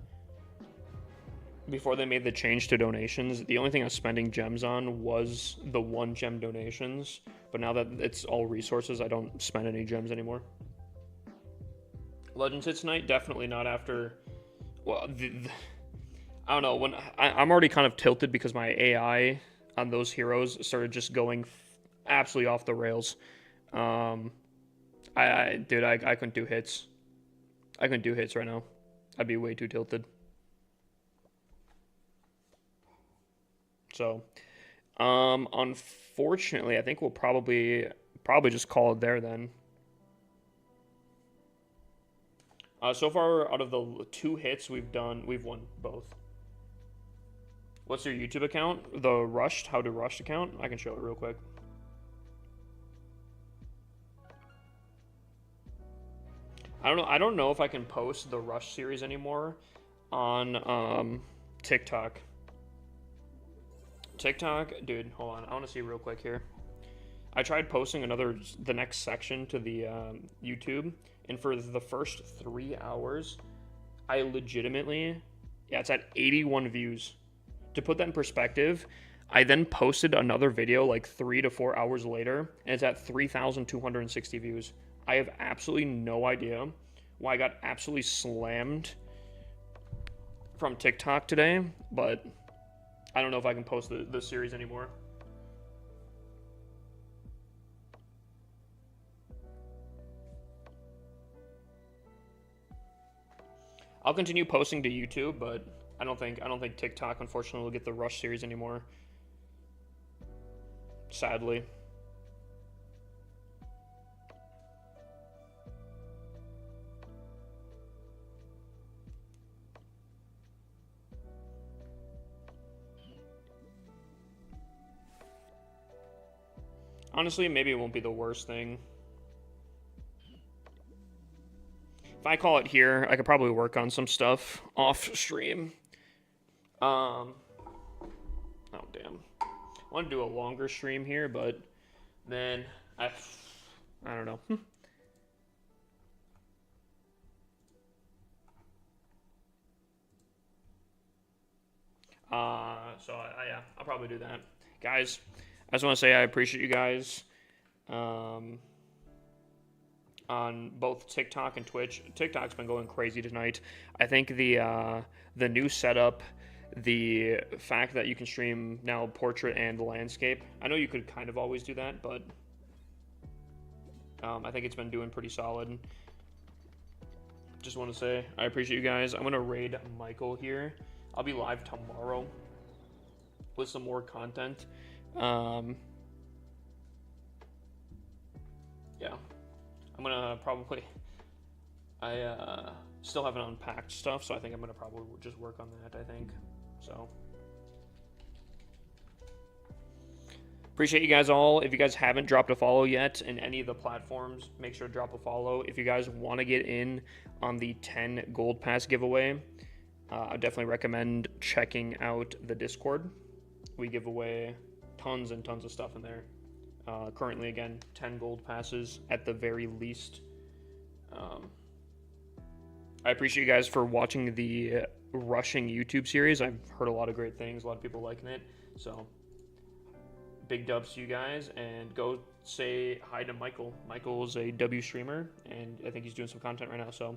change to donations. The only thing I was spending gems on was the 1 gem donations. But now that it's all resources, I don't spend any gems anymore. Legends hits tonight? Definitely not after. Well, I don't know. When I'm already kind of tilted because my AI on those heroes started just going absolutely off the rails. Dude, I couldn't do hits. I couldn't do hits right now. I'd be way too tilted. So, unfortunately, I think we'll probably just call it there then. So far, out of the 2 hits we've won both. What's your YouTube account? The Rushed, How to Rushed account? I can show it real quick. I don't know if I can post the Rush series anymore on TikTok. TikTok, dude, hold on. I want to see real quick here. I tried posting the next section to the YouTube, and for the first 3 hours, I legitimately, yeah, it's at 81 views. To put that in perspective, I then posted another video like 3 to 4 hours later, and it's at 3,260 views. I have absolutely no idea why I got absolutely slammed from TikTok today, but I don't know if I can post the series anymore. I'll continue posting to YouTube, but I don't think TikTok unfortunately will get the Rush series anymore. Sadly. Honestly, maybe it won't be the worst thing. If I call it here, I could probably work on some stuff off stream. Oh damn. I want to do a longer stream here, but then I don't know. Yeah, I'll probably do that. Guys, I just want to say I appreciate you guys. on both TikTok and Twitch. TikTok's been going crazy tonight. I think the new setup, the fact that you can stream now portrait and landscape. I know you could kind of always do that, but I think it's been doing pretty solid. Just want to say I appreciate you guys. I'm gonna raid Michael here. I'll be live tomorrow with some more content. Yeah, I'm gonna probably. I still haven't unpacked stuff, so I think I'm gonna probably just work on that. I think so. Appreciate you guys all. If you guys haven't dropped a follow yet in any of the platforms, make sure to drop a follow. If you guys want to get in on the 10 Gold Pass giveaway, I definitely recommend checking out the Discord. We give away tons and tons of stuff in there. Currently, again, 10 Gold Passes at the very least. I appreciate you guys for watching the Rushing YouTube series. I've heard a lot of great things, a lot of people liking it. So, big dubs to you guys, and go say hi to Michael. Michael's a W streamer, and I think he's doing some content right now, so